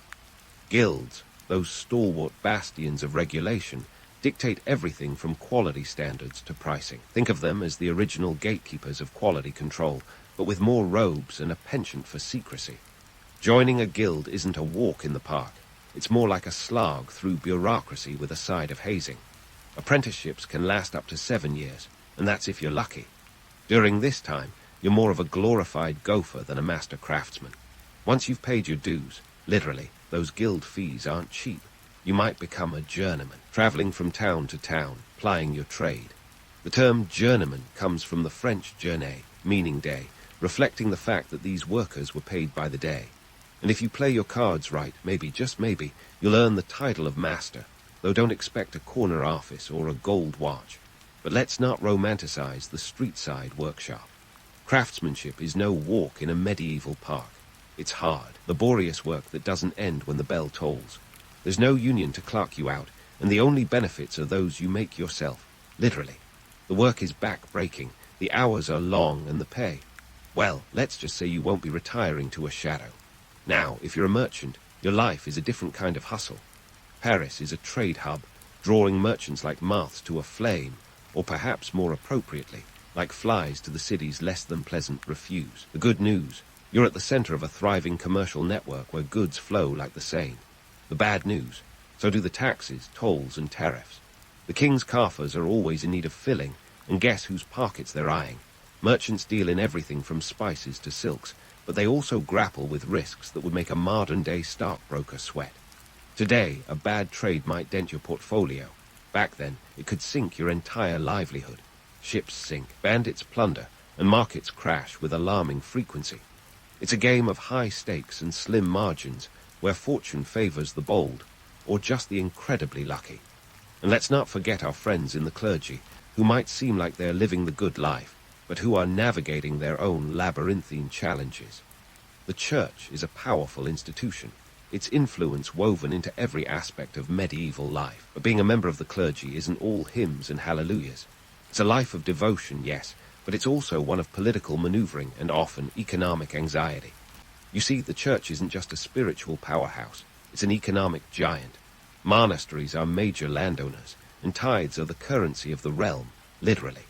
Guilds, those stalwart bastions of regulation, dictate everything from quality standards to pricing. Think of them as the original gatekeepers of quality control, but with more robes and a penchant for secrecy. Joining a guild isn't a walk in the park. It's more like a slog through bureaucracy with a side of hazing. Apprenticeships can last up to 7 years, and that's if you're lucky. During this time, you're more of a glorified gopher than a master craftsman. Once you've paid your dues, literally, those guild fees aren't cheap. You might become a journeyman, traveling from town to town, plying your trade. The term journeyman comes from the French journée, meaning day, reflecting the fact that these workers were paid by the day. And if you play your cards right, maybe, just maybe, you'll earn the title of master, though don't expect a corner office or a gold watch. But let's not romanticize the street-side workshop. Craftsmanship is no walk in a medieval park. It's hard, laborious work that doesn't end when the bell tolls. There's no union to clock you out, and the only benefits are those you make yourself, literally. The work is back-breaking, the hours are long, and the pay, well, let's just say you won't be retiring to a shadow. Now, if you're a merchant, your life is a different kind of hustle. Paris is a trade hub, drawing merchants like moths to a flame, or perhaps more appropriately, like flies to the city's less-than-pleasant refuse. The good news, you're at the center of a thriving commercial network where goods flow like the Seine. The bad news, so do the taxes, tolls, and tariffs. The king's coffers are always in need of filling, and guess whose pockets they're eyeing? Merchants deal in everything from spices to silks, but they also grapple with risks that would make a modern-day stockbroker sweat. Today, a bad trade might dent your portfolio. Back then, it could sink your entire livelihood. Ships sink, bandits plunder, and markets crash with alarming frequency. It's a game of high stakes and slim margins, where fortune favors the bold, or just the incredibly lucky. And let's not forget our friends in the clergy, who might seem like they're living the good life, but who are navigating their own labyrinthine challenges. The church is a powerful institution, its influence woven into every aspect of medieval life. But being a member of the clergy isn't all hymns and hallelujahs. It's a life of devotion, yes, but it's also one of political maneuvering and often economic anxiety. You see, the church isn't just a spiritual powerhouse, it's an economic giant. Monasteries are major landowners, and tithes are the currency of the realm, literally.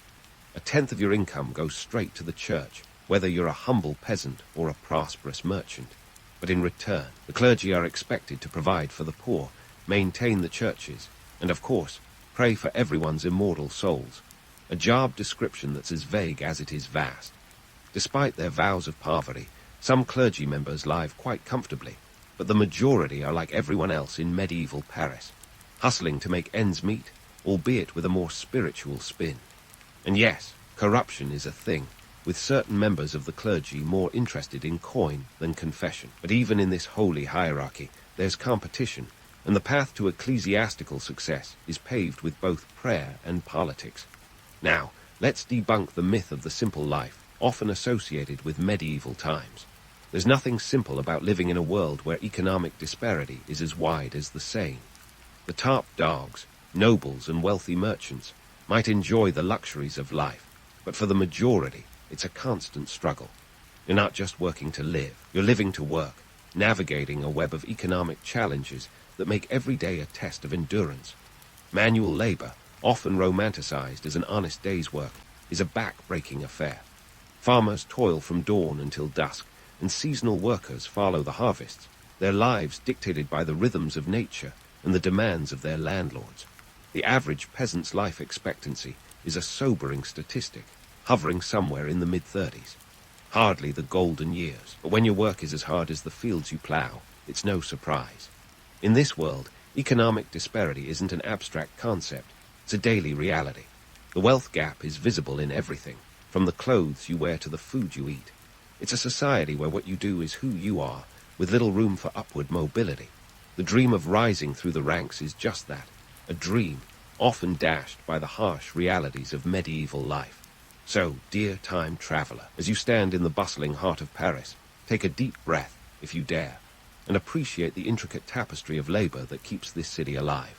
1/10 of your income goes straight to the church, whether you're a humble peasant or a prosperous merchant. But in return, the clergy are expected to provide for the poor, maintain the churches, and of course, pray for everyone's immortal souls. A job description that's as vague as it is vast. Despite their vows of poverty, some clergy members live quite comfortably, but the majority are like everyone else in medieval Paris, hustling to make ends meet, albeit with a more spiritual spin. And yes, corruption is a thing, with certain members of the clergy more interested in coin than confession. But even in this holy hierarchy, there's competition, and the path to ecclesiastical success is paved with both prayer and politics. Now, let's debunk the myth of the simple life, often associated with medieval times. There's nothing simple about living in a world where economic disparity is as wide as the Seine. The top dogs, nobles and wealthy merchants might enjoy the luxuries of life, but for the majority, it's a constant struggle. You're not just working to live, you're living to work, navigating a web of economic challenges that make every day a test of endurance. Manual labor, often romanticized as an honest day's work, is a back-breaking affair. Farmers toil from dawn until dusk, and seasonal workers follow the harvests, their lives dictated by the rhythms of nature and the demands of their landlords. The average peasant's life expectancy is a sobering statistic, hovering somewhere in the mid-30s. Hardly the golden years, but when your work is as hard as the fields you plow, it's no surprise. In this world, economic disparity isn't an abstract concept, it's a daily reality. The wealth gap is visible in everything, from the clothes you wear to the food you eat. It's a society where what you do is who you are, with little room for upward mobility. The dream of rising through the ranks is just that, a dream, often dashed by the harsh realities of medieval life. So, dear time traveler, as you stand in the bustling heart of Paris, take a deep breath, if you dare, and appreciate the intricate tapestry of labor that keeps this city alive.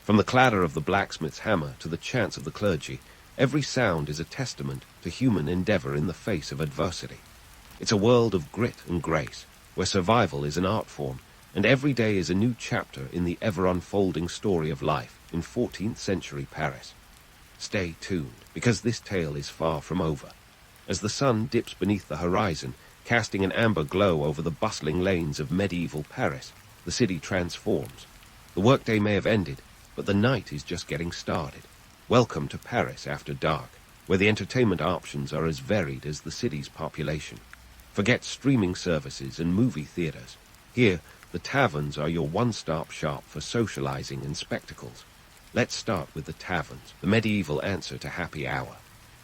From the clatter of the blacksmith's hammer to the chants of the clergy, every sound is a testament to human endeavor in the face of adversity. It's a world of grit and grace, where survival is an art form, and every day is a new chapter in the ever-unfolding story of life in 14th century Paris. Stay tuned, because this tale is far from over. As the sun dips beneath the horizon, casting an amber glow over the bustling lanes of medieval Paris, the city transforms. The workday may have ended, but the night is just getting started. Welcome to Paris After Dark, where the entertainment options are as varied as the city's population. Forget streaming services and movie theaters. Here, the taverns are your one-stop shop for socializing and spectacles. Let's start with the taverns, the medieval answer to happy hour.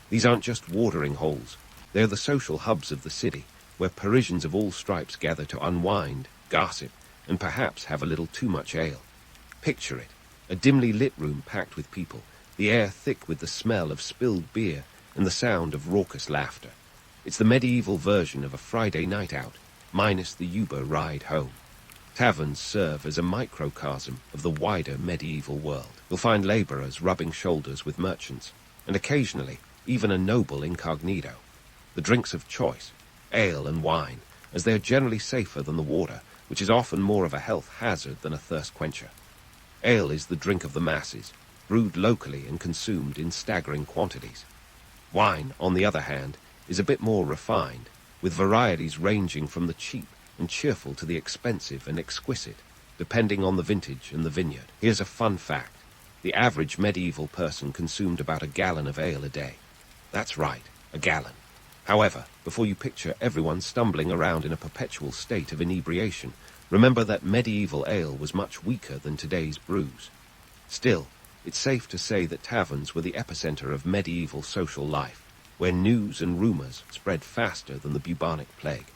These aren't just watering holes. They're the social hubs of the city, where Parisians of all stripes gather to unwind, gossip, and perhaps have a little too much ale. Picture it, a dimly lit room packed with people, the air thick with the smell of spilled beer and the sound of raucous laughter. It's the medieval version of a Friday night out, minus the Uber ride home. Taverns serve as a microcosm of the wider medieval world. You'll find laborers rubbing shoulders with merchants, and occasionally even a noble incognito. The drinks of choice, ale and wine, as they are generally safer than the water, which is often more of a health hazard than a thirst quencher. Ale is the drink of the masses, brewed locally and consumed in staggering quantities. Wine, on the other hand, is a bit more refined, with varieties ranging from the cheap and cheerful to the expensive and exquisite, depending on the vintage and the vineyard. Here's a fun fact. The average medieval person consumed about a gallon of ale a day. That's right, a gallon. However, before you picture everyone stumbling around in a perpetual state of inebriation, remember that medieval ale was much weaker than today's brews. Still, it's safe to say that taverns were the epicenter of medieval social life, where news and rumors spread faster than the bubonic plague.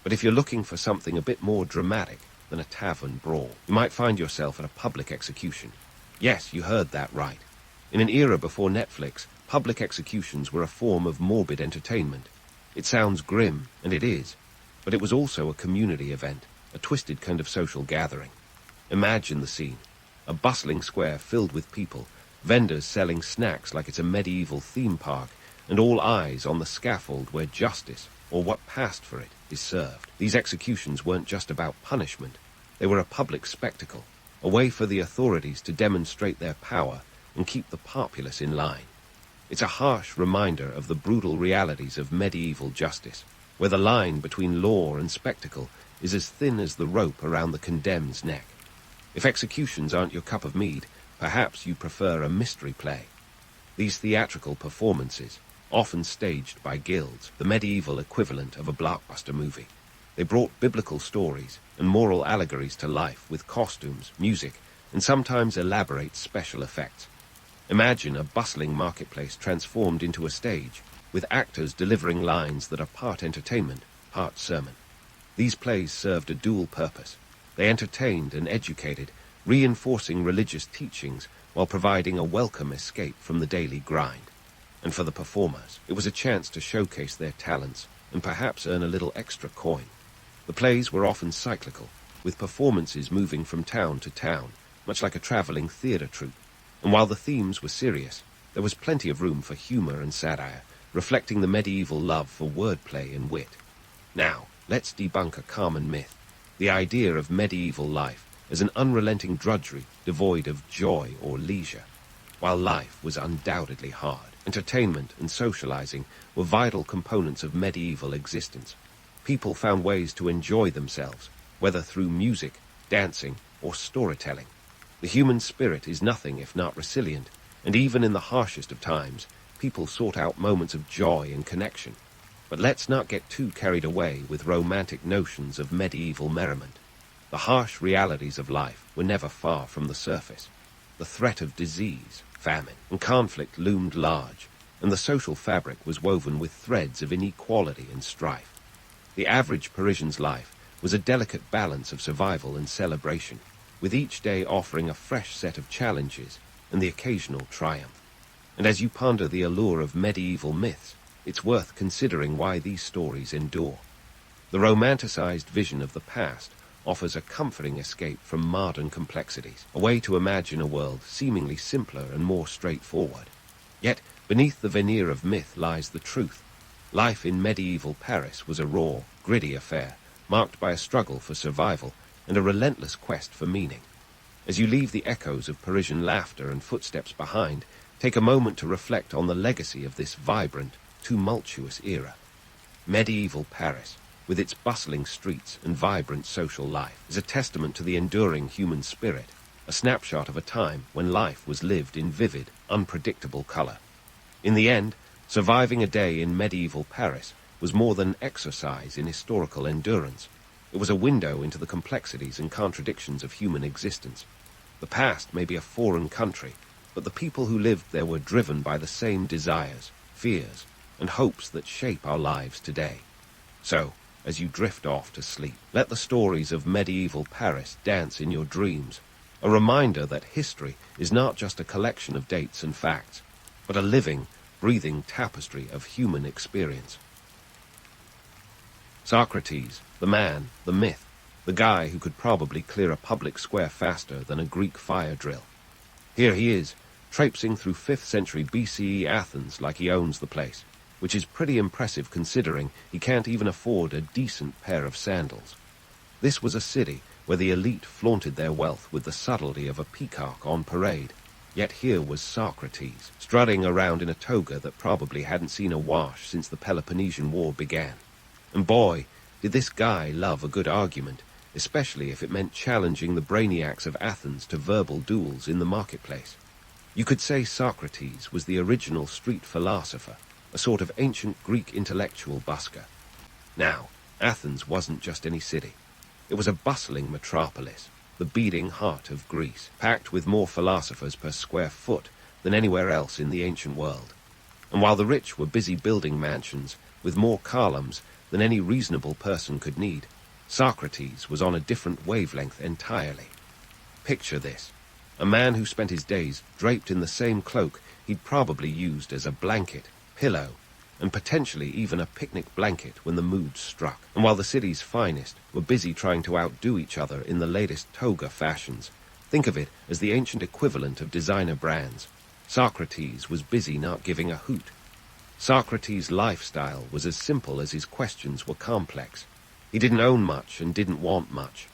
But if you're looking for something a bit more dramatic than a tavern brawl, you might find yourself at a public execution. Yes, you heard that right. In an era before Netflix, public executions were a form of morbid entertainment. It sounds grim, and it is, but it was also a community event, a twisted kind of social gathering. Imagine the scene. A bustling square filled with people, vendors selling snacks like it's a medieval theme park, and all eyes on the scaffold where justice, or what passed for it, is served. These executions weren't just about punishment. They were a public spectacle, a way for the authorities to demonstrate their power and keep the populace in line. It's a harsh reminder of the brutal realities of medieval justice, where the line between law and spectacle is as thin as the rope around the condemned's neck. If executions aren't your cup of mead, perhaps you prefer a mystery play. These theatrical performances, often staged by guilds, the medieval equivalent of a blockbuster movie. They brought biblical stories and moral allegories to life with costumes, music, and sometimes elaborate special effects. Imagine a bustling marketplace transformed into a stage, with actors delivering lines that are part entertainment, part sermon. These plays served a dual purpose. They entertained and educated, reinforcing religious teachings while providing a welcome escape from the daily grind. And for the performers, it was a chance to showcase their talents and perhaps earn a little extra coin. The plays were often cyclical, with performances moving from town to town, much like a traveling theatre troupe. And while the themes were serious, there was plenty of room for humor and satire, reflecting the medieval love for wordplay and wit. Now, let's debunk a common myth, the idea of medieval life as an unrelenting drudgery devoid of joy or leisure. While life was undoubtedly hard, entertainment and socializing were vital components of medieval existence. People found ways to enjoy themselves, whether through music, dancing, or storytelling. The human spirit is nothing if not resilient, and even in the harshest of times, people sought out moments of joy and connection. But let's not get too carried away with romantic notions of medieval merriment. The harsh realities of life were never far from the surface. The threat of disease, famine, and conflict loomed large, and the social fabric was woven with threads of inequality and strife. The average Parisian's life was a delicate balance of survival and celebration, with each day offering a fresh set of challenges and the occasional triumph. And as you ponder the allure of medieval myths, it's worth considering why these stories endure. The romanticized vision of the past offers a comforting escape from modern complexities, a way to imagine a world seemingly simpler and more straightforward. Yet, beneath the veneer of myth lies the truth. Life in medieval Paris was a raw, gritty affair, marked by a struggle for survival and a relentless quest for meaning. As you leave the echoes of Parisian laughter and footsteps behind, take a moment to reflect on the legacy of this vibrant, tumultuous era. Medieval Paris, with its bustling streets and vibrant social life, is a testament to the enduring human spirit, a snapshot of a time when life was lived in vivid, unpredictable color. In the end, surviving a day in medieval Paris was more than exercise in historical endurance. It was a window into the complexities and contradictions of human existence. The past may be a foreign country, but the people who lived there were driven by the same desires, fears, and hopes that shape our lives today. So, as you drift off to sleep, let the stories of medieval Paris dance in your dreams, a reminder that history is not just a collection of dates and facts, but a living, breathing tapestry of human experience. Socrates, the man, the myth, the guy who could probably clear a public square faster than a Greek fire drill. Here he is, traipsing through 5th century BCE Athens like he owns the place, which is pretty impressive considering he can't even afford a decent pair of sandals. This was a city where the elite flaunted their wealth with the subtlety of a peacock on parade. Yet here was Socrates, strutting around in a toga that probably hadn't seen a wash since the Peloponnesian War began. And boy, did this guy love a good argument, especially if it meant challenging the brainiacs of Athens to verbal duels in the marketplace. You could say Socrates was the original street philosopher, a sort of ancient Greek intellectual busker. Now, Athens wasn't just any city. It was a bustling metropolis, the beating heart of Greece, packed with more philosophers per square foot than anywhere else in the ancient world. And while the rich were busy building mansions with more columns than any reasonable person could need, Socrates was on a different wavelength entirely. Picture this: a man who spent his days draped in the same cloak he'd probably used as a blanket, pillow, and potentially even a picnic blanket when the mood struck. And while the city's finest were busy trying to outdo each other in the latest toga fashions, think of it as the ancient equivalent of designer brands, Socrates was busy not giving a hoot. Socrates' lifestyle was as simple as his questions were complex. He didn't own much and didn't want much.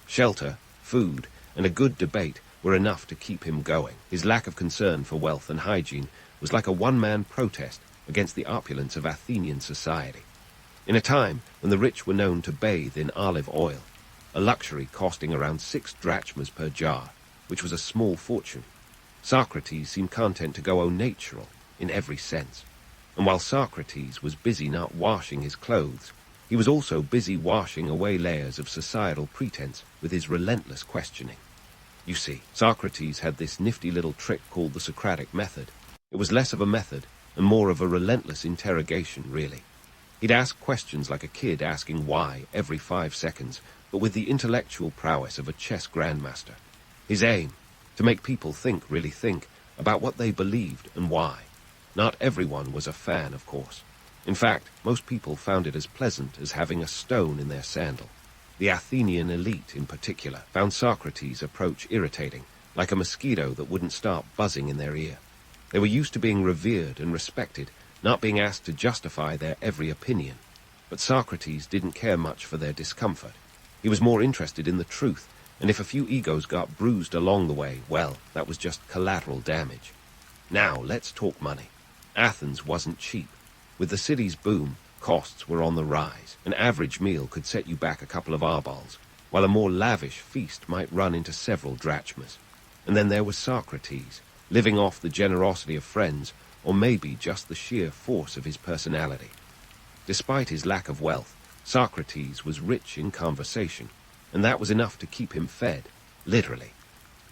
Shelter, food, and a good debate were enough to keep him going. His lack of concern for wealth and hygiene was like a one-man protest against the opulence of Athenian society. In a time when the rich were known to bathe in olive oil, a luxury costing around 6 drachmas per jar, which was a small fortune, Socrates seemed content to go au natural in every sense. And while Socrates was busy not washing his clothes, he was also busy washing away layers of societal pretense with his relentless questioning. You see, Socrates had this nifty little trick called the Socratic method. It was less of a method and more of a relentless interrogation, really. He'd ask questions like a kid asking why every 5 seconds, but with the intellectual prowess of a chess grandmaster. His aim, to make people think, really think, about what they believed and why. Not everyone was a fan, of course. In fact, most people found it as pleasant as having a stone in their sandal. The Athenian elite, in particular, found Socrates' approach irritating, like a mosquito that wouldn't stop buzzing in their ear. They were used to being revered and respected, not being asked to justify their every opinion. But Socrates didn't care much for their discomfort. He was more interested in the truth, and if a few egos got bruised along the way, well, that was just collateral damage. Now, let's talk money. Athens wasn't cheap. With the city's boom, costs were on the rise. An average meal could set you back a couple of arballs, while a more lavish feast might run into several drachmas. And then there was Socrates, living off the generosity of friends, or maybe just the sheer force of his personality. Despite his lack of wealth, Socrates was rich in conversation, and that was enough to keep him fed, literally.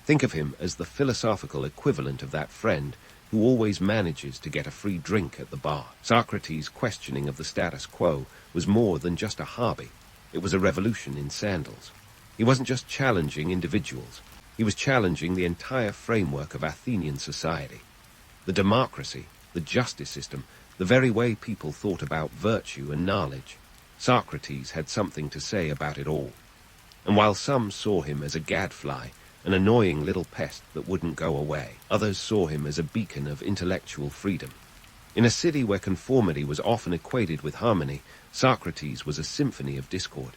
Think of him as the philosophical equivalent of that friend who always manages to get a free drink at the bar. Socrates' questioning of the status quo was more than just a hobby. It was a revolution in sandals. He wasn't just challenging individuals. He was challenging the entire framework of Athenian society. The democracy, the justice system, the very way people thought about virtue and knowledge. Socrates had something to say about it all. And while some saw him as a gadfly, an annoying little pest that wouldn't go away, others saw him as a beacon of intellectual freedom. In a city where conformity was often equated with harmony, Socrates was a symphony of discord.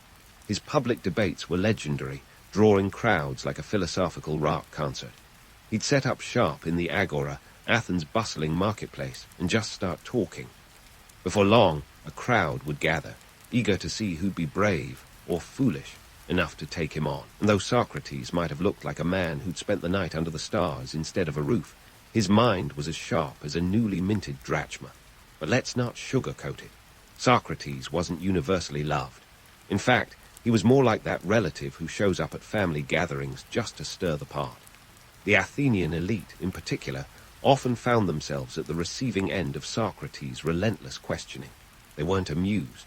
His public debates were legendary, drawing crowds like a philosophical rock concert. He'd set up shop in the Agora, Athens' bustling marketplace, and just start talking. Before long, a crowd would gather, eager to see who'd be brave, or foolish, enough to take him on. And though Socrates might have looked like a man who'd spent the night under the stars instead of a roof, his mind was as sharp as a newly minted drachma. But let's not sugarcoat it. Socrates wasn't universally loved. In fact, he was more like that relative who shows up at family gatherings just to stir the pot. The Athenian elite, in particular, often found themselves at the receiving end of Socrates' relentless questioning. They weren't amused.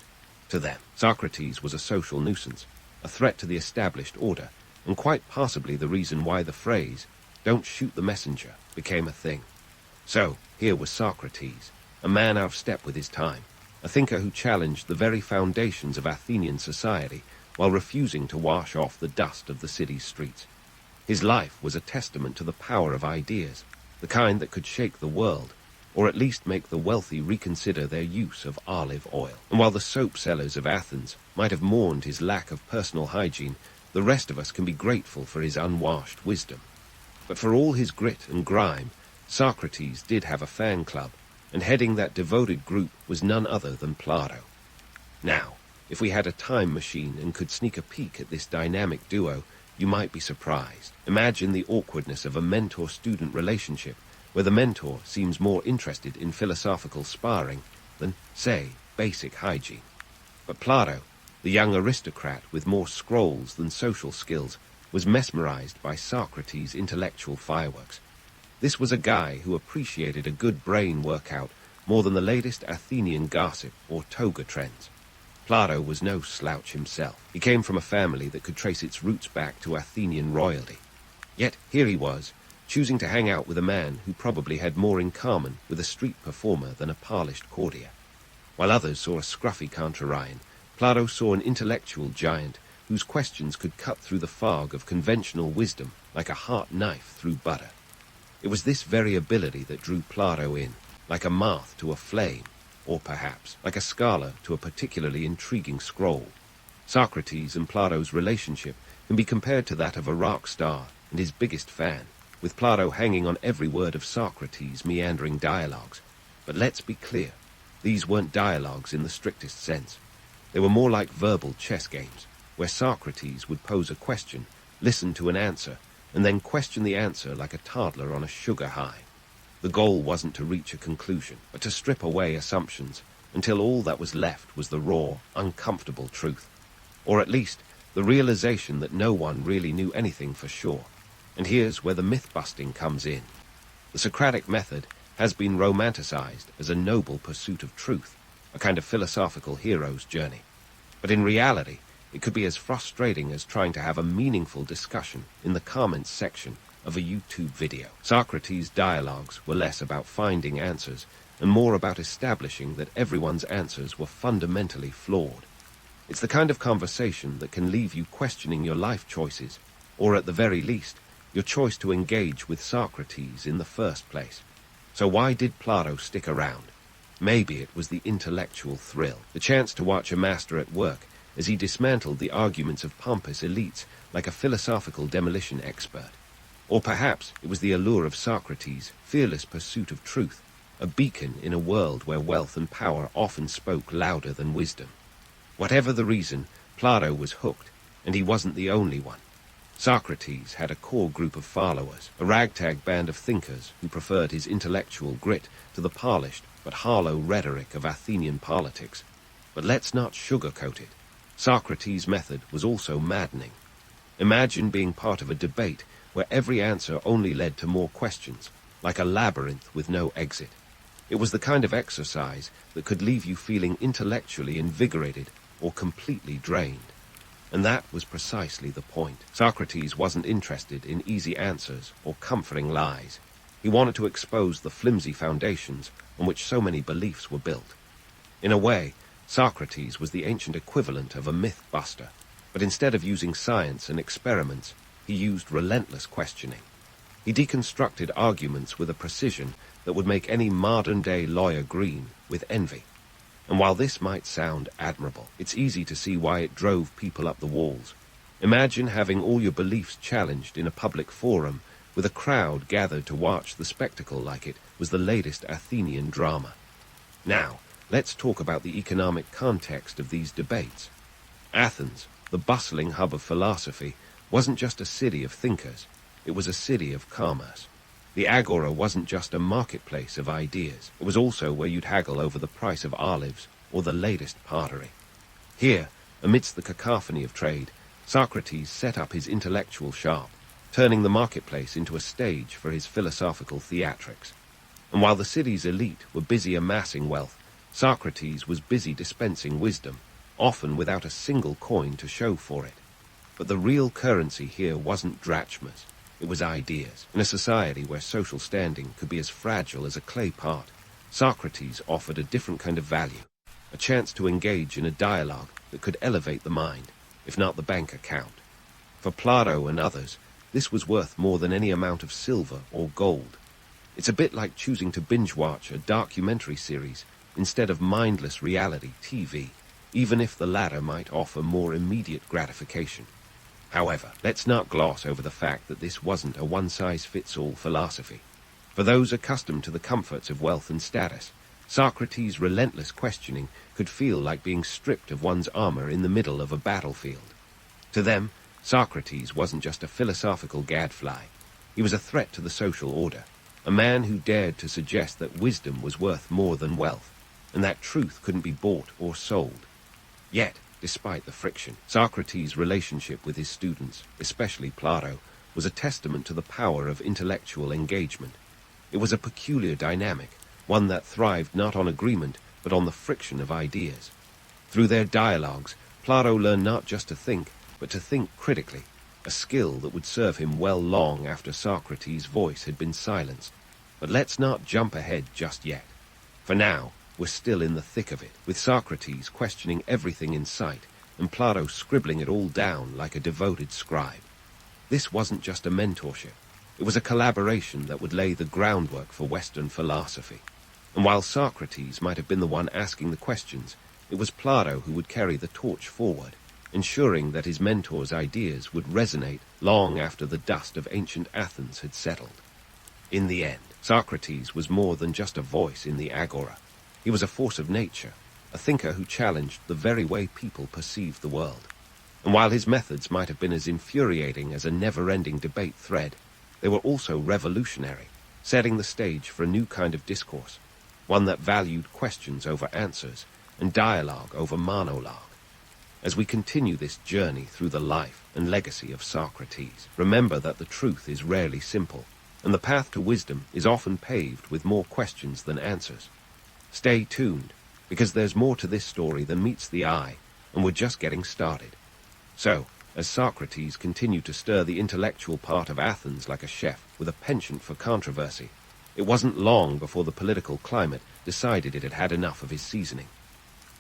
To them, Socrates was a social nuisance, a threat to the established order, and quite possibly the reason why the phrase, "Don't shoot the messenger," became a thing. So, here was Socrates, a man out of step with his time, a thinker who challenged the very foundations of Athenian society while refusing to wash off the dust of the city's streets. His life was a testament to the power of ideas, the kind that could shake the world, or at least make the wealthy reconsider their use of olive oil. And while the soap sellers of Athens might have mourned his lack of personal hygiene, the rest of us can be grateful for his unwashed wisdom. But for all his grit and grime, Socrates did have a fan club, and heading that devoted group was none other than Plato. Now, if we had a time machine and could sneak a peek at this dynamic duo, you might be surprised. Imagine the awkwardness of a mentor-student relationship, where the mentor seems more interested in philosophical sparring than, say, basic hygiene. But Plato, the young aristocrat with more scrolls than social skills, was mesmerized by Socrates' intellectual fireworks. This was a guy who appreciated a good brain workout more than the latest Athenian gossip or toga trends. Plato was no slouch himself. He came from a family that could trace its roots back to Athenian royalty. Yet here he was, choosing to hang out with a man who probably had more in common with a street performer than a polished courtier. While others saw a scruffy contrarian, Plato saw an intellectual giant whose questions could cut through the fog of conventional wisdom like a hot knife through butter. It was this very ability that drew Plato in, like a moth to a flame, or perhaps like a scholar to a particularly intriguing scroll. Socrates and Plato's relationship can be compared to that of a rock star and his biggest fan, with Plato hanging on every word of Socrates' meandering dialogues. But let's be clear, these weren't dialogues in the strictest sense. They were more like verbal chess games, where Socrates would pose a question, listen to an answer, and then question the answer like a toddler on a sugar high. The goal wasn't to reach a conclusion, but to strip away assumptions until all that was left was the raw, uncomfortable truth. Or at least, the realization that no one really knew anything for sure. And here's where the myth-busting comes in. The Socratic method has been romanticized as a noble pursuit of truth, a kind of philosophical hero's journey. But in reality, it could be as frustrating as trying to have a meaningful discussion in the comments section of a YouTube video. Socrates' dialogues were less about finding answers and more about establishing that everyone's answers were fundamentally flawed. It's the kind of conversation that can leave you questioning your life choices, or at the very least, your choice to engage with Socrates in the first place. So why did Plato stick around? Maybe it was the intellectual thrill, the chance to watch a master at work as he dismantled the arguments of pompous elites like a philosophical demolition expert. Or perhaps it was the allure of Socrates' fearless pursuit of truth, a beacon in a world where wealth and power often spoke louder than wisdom. Whatever the reason, Plato was hooked, and he wasn't the only one. Socrates had a core group of followers, a ragtag band of thinkers who preferred his intellectual grit to the polished but hollow rhetoric of Athenian politics. But let's not sugarcoat it. Socrates' method was also maddening. Imagine being part of a debate where every answer only led to more questions, like a labyrinth with no exit. It was the kind of exercise that could leave you feeling intellectually invigorated or completely drained. And that was precisely the point. Socrates wasn't interested in easy answers or comforting lies. He wanted to expose the flimsy foundations on which so many beliefs were built. In a way, Socrates was the ancient equivalent of a myth-buster, but instead of using science and experiments, he used relentless questioning. He deconstructed arguments with a precision that would make any modern-day lawyer green with envy. And while this might sound admirable, it's easy to see why it drove people up the walls. Imagine having all your beliefs challenged in a public forum, with a crowd gathered to watch the spectacle like it was the latest Athenian drama. Now, let's talk about the economic context of these debates. Athens, the bustling hub of philosophy, wasn't just a city of thinkers, it was a city of commerce. The agora wasn't just a marketplace of ideas, it was also where you'd haggle over the price of olives or the latest pottery. Here, amidst the cacophony of trade, Socrates set up his intellectual shop, turning the marketplace into a stage for his philosophical theatrics. And while the city's elite were busy amassing wealth, Socrates was busy dispensing wisdom, often without a single coin to show for it. But the real currency here wasn't drachmas, it was ideas. In a society where social standing could be as fragile as a clay pot, Socrates offered a different kind of value, a chance to engage in a dialogue that could elevate the mind, if not the bank account. For Plato and others, this was worth more than any amount of silver or gold. It's a bit like choosing to binge-watch a documentary series instead of mindless reality TV, even if the latter might offer more immediate gratification. However, let's not gloss over the fact that this wasn't a one-size-fits-all philosophy. For those accustomed to the comforts of wealth and status, Socrates' relentless questioning could feel like being stripped of one's armor in the middle of a battlefield. To them, Socrates wasn't just a philosophical gadfly. He was a threat to the social order, a man who dared to suggest that wisdom was worth more than wealth, and that truth couldn't be bought or sold. Yet, despite the friction, Socrates' relationship with his students, especially Plato, was a testament to the power of intellectual engagement. It was a peculiar dynamic, one that thrived not on agreement, but on the friction of ideas. Through their dialogues, Plato learned not just to think, but to think critically, a skill that would serve him well long after Socrates' voice had been silenced. But let's not jump ahead just yet. For now, we're still in the thick of it, with Socrates questioning everything in sight, and Plato scribbling it all down like a devoted scribe. This wasn't just a mentorship. It was a collaboration that would lay the groundwork for Western philosophy. And while Socrates might have been the one asking the questions, it was Plato who would carry the torch forward, ensuring that his mentor's ideas would resonate long after the dust of ancient Athens had settled. In the end, Socrates was more than just a voice in the agora. He was a force of nature, a thinker who challenged the very way people perceived the world. And while his methods might have been as infuriating as a never-ending debate thread, they were also revolutionary, setting the stage for a new kind of discourse, one that valued questions over answers and dialogue over monologue. As we continue this journey through the life and legacy of Socrates, remember that the truth is rarely simple. and the path to wisdom is often paved with more questions than answers. Stay tuned, because there's more to this story than meets the eye, and we're just getting started. So, as Socrates continued to stir the intellectual part of Athens like a chef with a penchant for controversy, it wasn't long before the political climate decided it had had enough of his seasoning.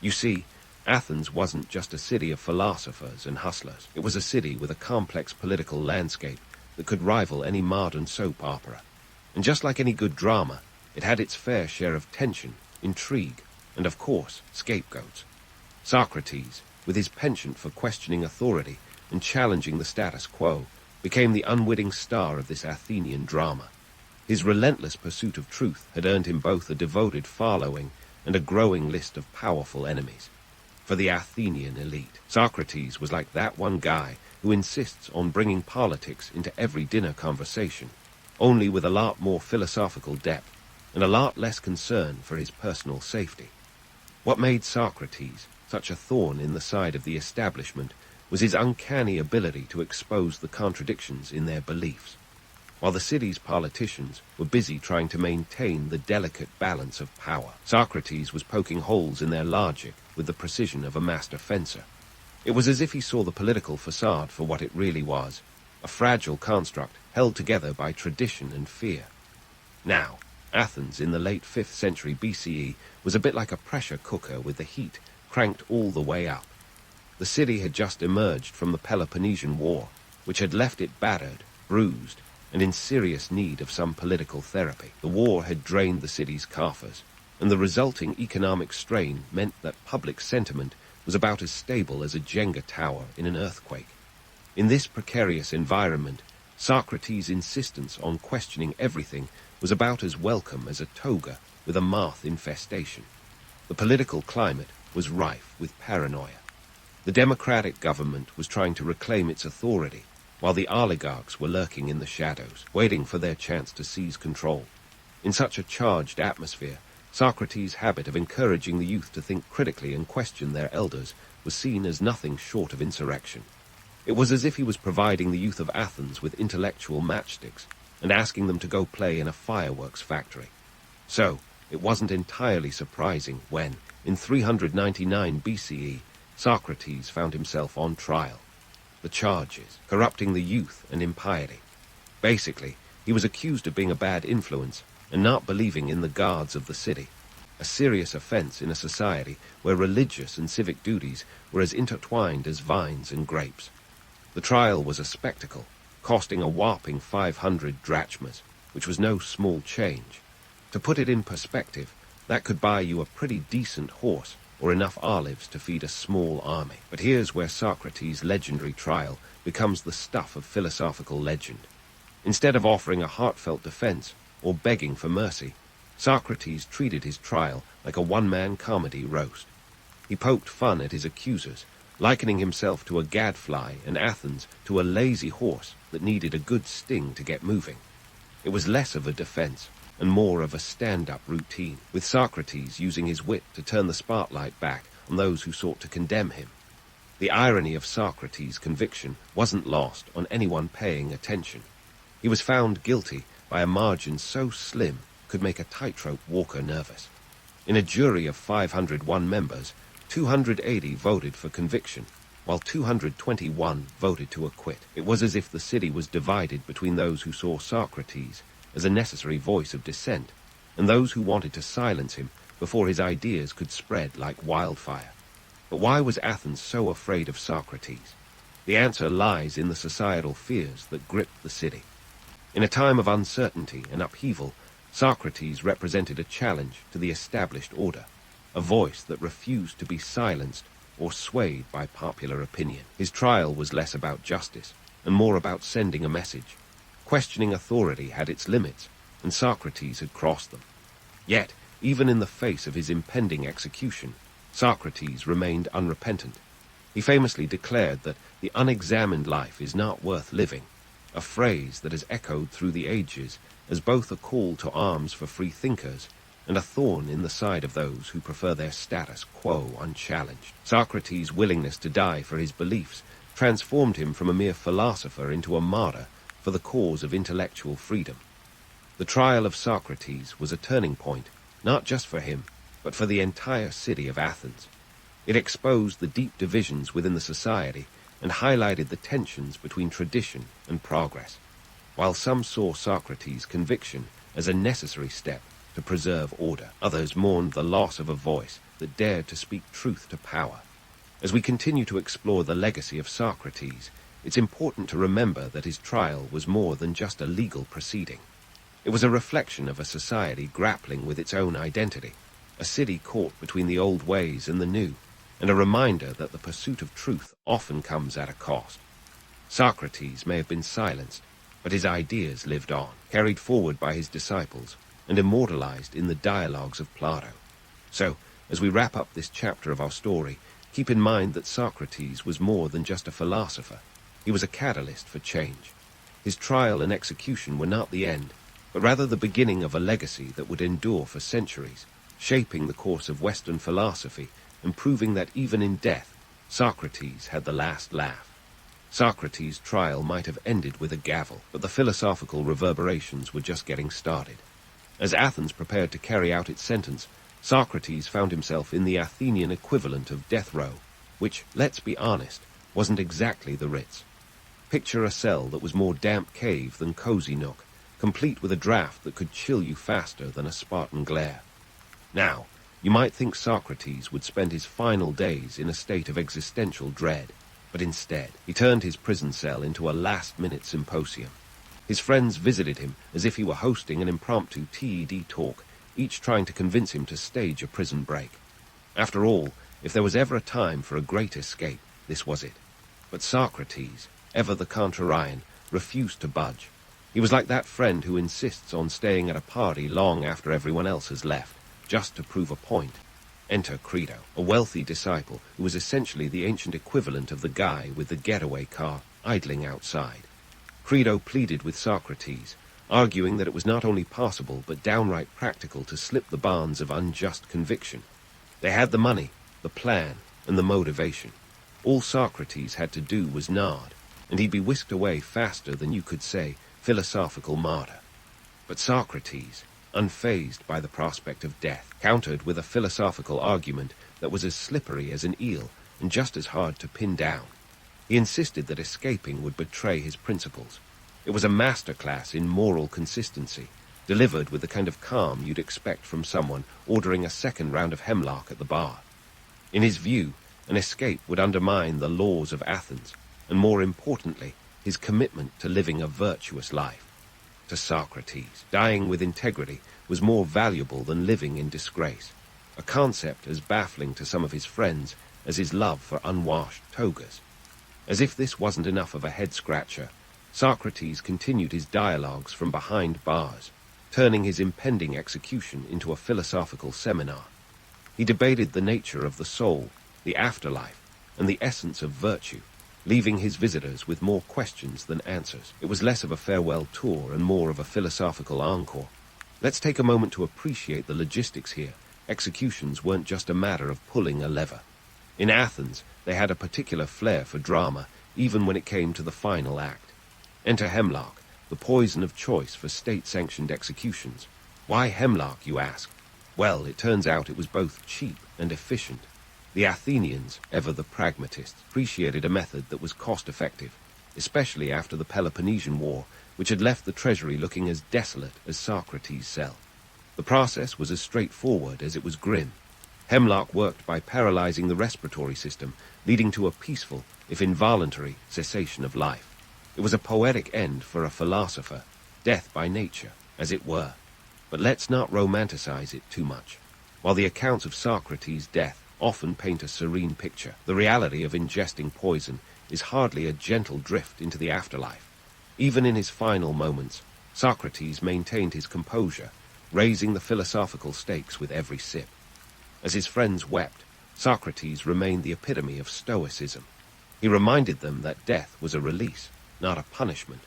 You see, Athens wasn't just a city of philosophers and hustlers. It was a city with a complex political landscape that could rival any modern soap opera. And just like any good drama, it had its fair share of tension, intrigue, and of course, scapegoats. Socrates, with his penchant for questioning authority and challenging the status quo, became the unwitting star of this Athenian drama. His relentless pursuit of truth had earned him both a devoted following and a growing list of powerful enemies. For the Athenian elite, Socrates was like that one guy who insists on bringing politics into every dinner conversation, only with a lot more philosophical depth and a lot less concern for his personal safety. What made Socrates such a thorn in the side of the establishment was his uncanny ability to expose the contradictions in their beliefs. While the city's politicians were busy trying to maintain the delicate balance of power, Socrates was poking holes in their logic with the precision of a master fencer. It was as if he saw the political facade for what it really was, a fragile construct held together by tradition and fear. Now, Athens in the late 5th century BCE was a bit like a pressure cooker with the heat cranked all the way up. The city had just emerged from the Peloponnesian War, which had left it battered, bruised, and in serious need of some political therapy. The war had drained the city's coffers, and the resulting economic strain meant that public sentiment was about as stable as a Jenga tower in an earthquake. In this precarious environment, Socrates' insistence on questioning everything was about as welcome as a toga with a moth infestation. The political climate was rife with paranoia. The democratic government was trying to reclaim its authority, while the oligarchs were lurking in the shadows, waiting for their chance to seize control. In such a charged atmosphere, Socrates' habit of encouraging the youth to think critically and question their elders was seen as nothing short of insurrection. It was as if he was providing the youth of Athens with intellectual matchsticks and asking them to go play in a fireworks factory. So, it wasn't entirely surprising when, in 399 BCE, Socrates found himself on trial. The charges, corrupting the youth and impiety. Basically, he was accused of being a bad influence and not believing in the gods of the city, a serious offense in a society where religious and civic duties were as intertwined as vines and grapes. The trial was a spectacle, costing a whopping 500 drachmas, which was no small change. To put it in perspective, that could buy you a pretty decent horse or enough olives to feed a small army. But here's where Socrates' legendary trial becomes the stuff of philosophical legend. Instead of offering a heartfelt defense or begging for mercy, Socrates treated his trial like a one-man comedy roast. He poked fun at his accusers, likening himself to a gadfly and Athens to a lazy horse that needed a good sting to get moving. It was less of a defense and more of a stand-up routine, with Socrates using his wit to turn the spotlight back on those who sought to condemn him. The irony of Socrates' conviction wasn't lost on anyone paying attention. He was found guilty by a margin so slim could make a tightrope walker nervous. In a jury of 501 members, 280 voted for conviction, while 221 voted to acquit. It was as if the city was divided between those who saw Socrates as a necessary voice of dissent, and those who wanted to silence him before his ideas could spread like wildfire. But why was Athens so afraid of Socrates? The answer lies in the societal fears that gripped the city. In a time of uncertainty and upheaval, Socrates represented a challenge to the established order, a voice that refused to be silenced or swayed by popular opinion. His trial was less about justice and more about sending a message. Questioning authority had its limits, and Socrates had crossed them. Yet, even in the face of his impending execution, Socrates remained unrepentant. He famously declared that the unexamined life is not worth living, a phrase that has echoed through the ages as both a call to arms for free thinkers and a thorn in the side of those who prefer their status quo unchallenged. Socrates' willingness to die for his beliefs transformed him from a mere philosopher into a martyr for the cause of intellectual freedom. The trial of Socrates was a turning point, not just for him, but for the entire city of Athens. It exposed the deep divisions within the society and highlighted the tensions between tradition and progress. While some saw Socrates' conviction as a necessary step to preserve order, others mourned the loss of a voice that dared to speak truth to power. As we continue to explore the legacy of Socrates, it's important to remember that his trial was more than just a legal proceeding. It was a reflection of a society grappling with its own identity, a city caught between the old ways and the new, and a reminder that the pursuit of truth often comes at a cost. Socrates may have been silenced, but his ideas lived on, carried forward by his disciples, and immortalized in the dialogues of Plato. So, as we wrap up this chapter of our story, keep in mind that Socrates was more than just a philosopher. He was a catalyst for change. His trial and execution were not the end, but rather the beginning of a legacy that would endure for centuries, shaping the course of Western philosophy and proving that even in death, Socrates had the last laugh. Socrates' trial might have ended with a gavel, but the philosophical reverberations were just getting started. As Athens prepared to carry out its sentence, Socrates found himself in the Athenian equivalent of death row, which, let's be honest, wasn't exactly the Ritz. Picture a cell that was more damp cave than cozy nook, complete with a draft that could chill you faster than a Spartan glare. Now, you might think Socrates would spend his final days in a state of existential dread, but instead, he turned his prison cell into a last-minute symposium. His friends visited him as if he were hosting an impromptu TED talk, each trying to convince him to stage a prison break. After all, if there was ever a time for a great escape, this was it. But Socrates, ever the contrarian, refused to budge. He was like that friend who insists on staying at a party long after everyone else has left, just to prove a point. Enter Crito, a wealthy disciple who was essentially the ancient equivalent of the guy with the getaway car idling outside. Crito pleaded with Socrates, arguing that it was not only possible but downright practical to slip the bonds of unjust conviction. They had the money, the plan, and the motivation. All Socrates had to do was nod, and he'd be whisked away faster than you could say, philosophical martyr. But Socrates, unfazed by the prospect of death, countered with a philosophical argument that was as slippery as an eel and just as hard to pin down. He insisted that escaping would betray his principles. It was a masterclass in moral consistency, delivered with the kind of calm you'd expect from someone ordering a second round of hemlock at the bar. In his view, an escape would undermine the laws of Athens, and more importantly, his commitment to living a virtuous life. To Socrates, dying with integrity was more valuable than living in disgrace, a concept as baffling to some of his friends as his love for unwashed togas. As if this wasn't enough of a head-scratcher, Socrates continued his dialogues from behind bars, turning his impending execution into a philosophical seminar. He debated the nature of the soul, the afterlife, and the essence of virtue, leaving his visitors with more questions than answers. It was less of a farewell tour and more of a philosophical encore. Let's take a moment to appreciate the logistics here. Executions weren't just a matter of pulling a lever. In Athens, they had a particular flair for drama, even when it came to the final act. Enter hemlock, the poison of choice for state-sanctioned executions. Why hemlock, you ask? Well, it turns out it was both cheap and efficient. The Athenians, ever the pragmatists, appreciated a method that was cost-effective, especially after the Peloponnesian War, which had left the treasury looking as desolate as Socrates' cell. The process was as straightforward as it was grim. Hemlock worked by paralyzing the respiratory system, leading to a peaceful, if involuntary, cessation of life. It was a poetic end for a philosopher, death by nature, as it were. But let's not romanticize it too much. While the accounts of Socrates' death often paint a serene picture, the reality of ingesting poison is hardly a gentle drift into the afterlife. Even in his final moments, Socrates maintained his composure, raising the philosophical stakes with every sip. As his friends wept, Socrates remained the epitome of stoicism. He reminded them that death was a release, not a punishment.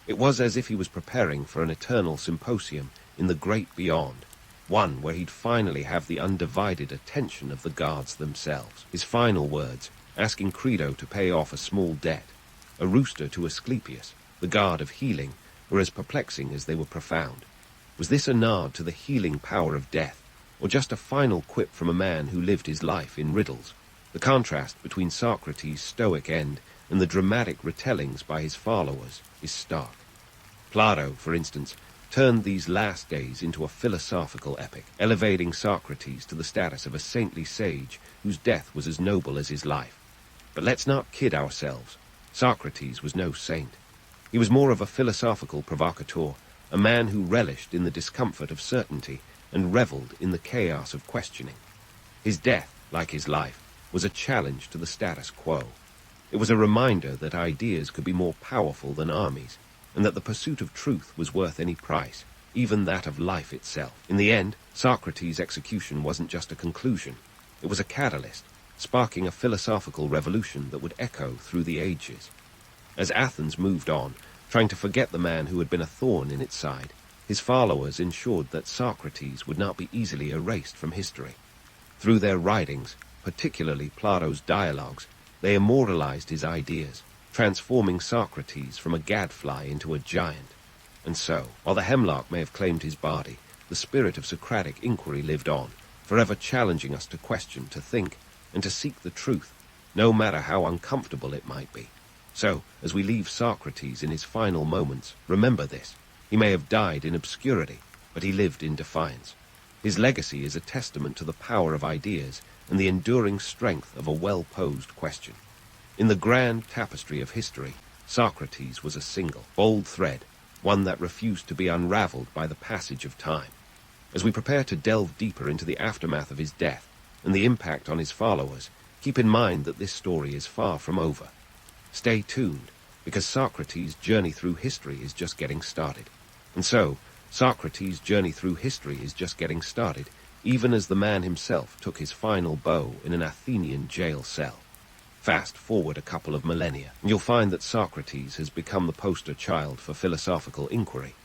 It was as if he was preparing for an eternal symposium in the great beyond, one where he'd finally have the undivided attention of the gods themselves. His final words, asking Crito to pay off a small debt, a rooster to Asclepius, the god of healing, were as perplexing as they were profound. Was this a nod to the healing power of death, or just a final quip from a man who lived his life in riddles? The contrast between Socrates' stoic end and the dramatic retellings by his followers is stark. Plato, for instance, turned these last days into a philosophical epic, elevating Socrates to the status of a saintly sage whose death was as noble as his life. But let's not kid ourselves. Socrates was no saint. He was more of a philosophical provocateur, a man who relished in the discomfort of certainty and reveled in the chaos of questioning. His death, like his life, was a challenge to the status quo. It was a reminder that ideas could be more powerful than armies, and that the pursuit of truth was worth any price, even that of life itself. In the end, Socrates' execution wasn't just a conclusion. It was a catalyst, sparking a philosophical revolution that would echo through the ages. As Athens moved on, trying to forget the man who had been a thorn in its side, his followers ensured that Socrates would not be easily erased from history. Through their writings, particularly Plato's dialogues, they immortalized his ideas, transforming Socrates from a gadfly into a giant. And so, while the hemlock may have claimed his body, the spirit of Socratic inquiry lived on, forever challenging us to question, to think, and to seek the truth, no matter how uncomfortable it might be. So, as we leave Socrates in his final moments, remember this. He may have died in obscurity, but he lived in defiance. His legacy is a testament to the power of ideas and the enduring strength of a well-posed question. In the grand tapestry of history, Socrates was a single, bold thread, one that refused to be unraveled by the passage of time. As we prepare to delve deeper into the aftermath of his death and the impact on his followers, keep in mind that this story is far from over. Stay tuned, because Socrates' journey through history is just getting started. And so, Socrates' journey through history is just getting started, even as the man himself took his final bow in an Athenian jail cell. Fast forward a couple of millennia, and you'll find that Socrates has become the poster child for philosophical inquiry.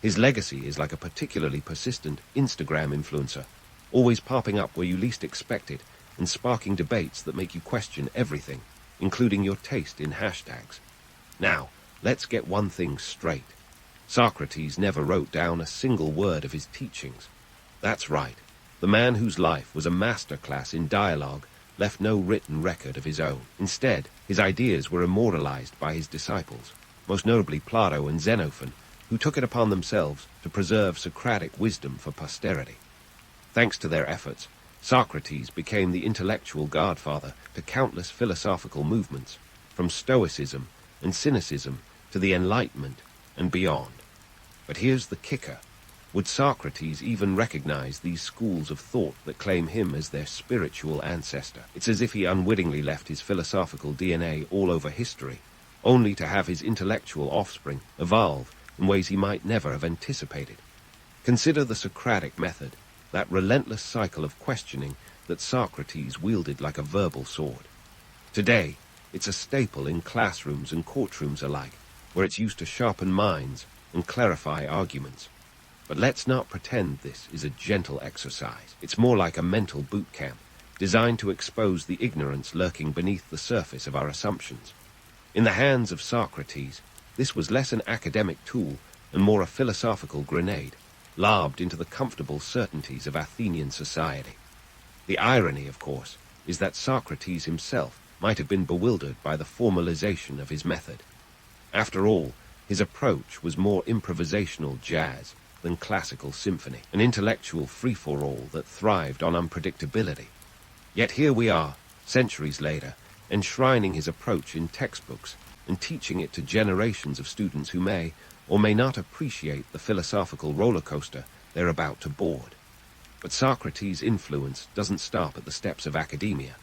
His legacy is like a particularly persistent Instagram influencer, always popping up where you least expect it and sparking debates that make you question everything, including your taste in hashtags. Now, let's get one thing straight. Socrates never wrote down a single word of his teachings. That's right. The man whose life was a masterclass in dialogue left no written record of his own. Instead, his ideas were immortalized by his disciples, most notably Plato and Xenophon, who took it upon themselves to preserve Socratic wisdom for posterity. Thanks to their efforts, Socrates became the intellectual godfather to countless philosophical movements, from Stoicism and Cynicism to the Enlightenment and beyond. But here's the kicker. Would Socrates even recognize these schools of thought that claim him as their spiritual ancestor? It's as if he unwittingly left his philosophical DNA all over history, only to have his intellectual offspring evolve in ways he might never have anticipated. Consider the Socratic method, that relentless cycle of questioning that Socrates wielded like a verbal sword. Today, it's a staple in classrooms and courtrooms alike, where it's used to sharpen minds and clarify arguments. But let's not pretend this is a gentle exercise. It's more like a mental boot camp, designed to expose the ignorance lurking beneath the surface of our assumptions. In the hands of Socrates, this was less an academic tool and more a philosophical grenade, lobbed into the comfortable certainties of Athenian society. The irony, of course, is that Socrates himself might have been bewildered by the formalization of his method. After all, his approach was more improvisational jazz than classical symphony, an intellectual free-for-all that thrived on unpredictability. Yet here we are, centuries later, enshrining his approach in textbooks and teaching it to generations of students who may or may not appreciate the philosophical roller coaster they're about to board. But Socrates' influence doesn't stop at the steps of academia.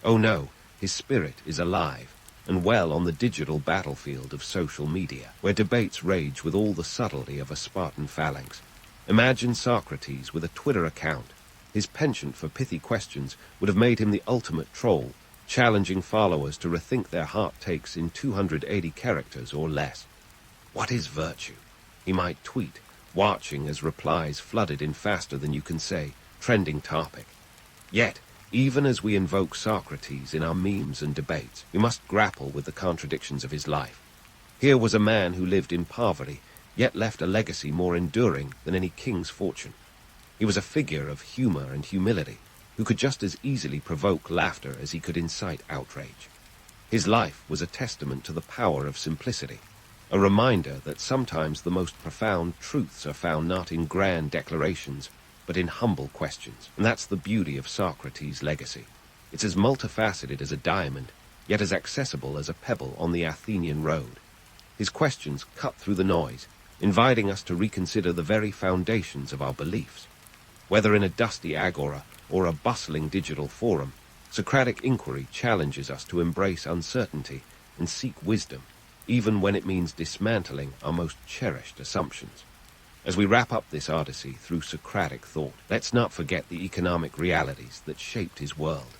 Oh no, his spirit is alive and well on the digital battlefield of social media, where debates rage with all the subtlety of a Spartan phalanx. Imagine Socrates with a Twitter account. His penchant for pithy questions would have made him the ultimate troll, challenging followers to rethink their hot takes in 280 characters or less. What is virtue? He might tweet, watching as replies flooded in faster than you can say, trending topic. Yet, even as we invoke Socrates in our memes and debates, we must grapple with the contradictions of his life. Here was a man who lived in poverty, yet left a legacy more enduring than any king's fortune. He was a figure of humor and humility, who could just as easily provoke laughter as he could incite outrage. His life was a testament to the power of simplicity, a reminder that sometimes the most profound truths are found not in grand declarations, but in humble questions. And that's the beauty of Socrates' legacy. It's as multifaceted as a diamond, yet as accessible as a pebble on the Athenian road. His questions cut through the noise, inviting us to reconsider the very foundations of our beliefs. Whether in a dusty agora or a bustling digital forum, Socratic inquiry challenges us to embrace uncertainty and seek wisdom, even when it means dismantling our most cherished assumptions. As we wrap up this odyssey through Socratic thought, let's not forget the economic realities that shaped his world.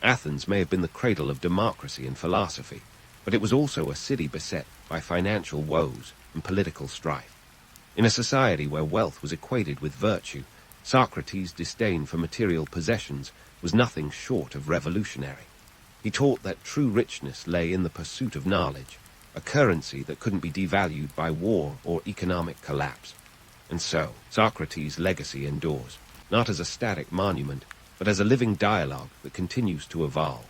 Athens may have been the cradle of democracy and philosophy, but it was also a city beset by financial woes and political strife. In a society where wealth was equated with virtue, Socrates' disdain for material possessions was nothing short of revolutionary. He taught that true richness lay in the pursuit of knowledge, a currency that couldn't be devalued by war or economic collapse. And so, Socrates' legacy endures, not as a static monument, but as a living dialogue that continues to evolve.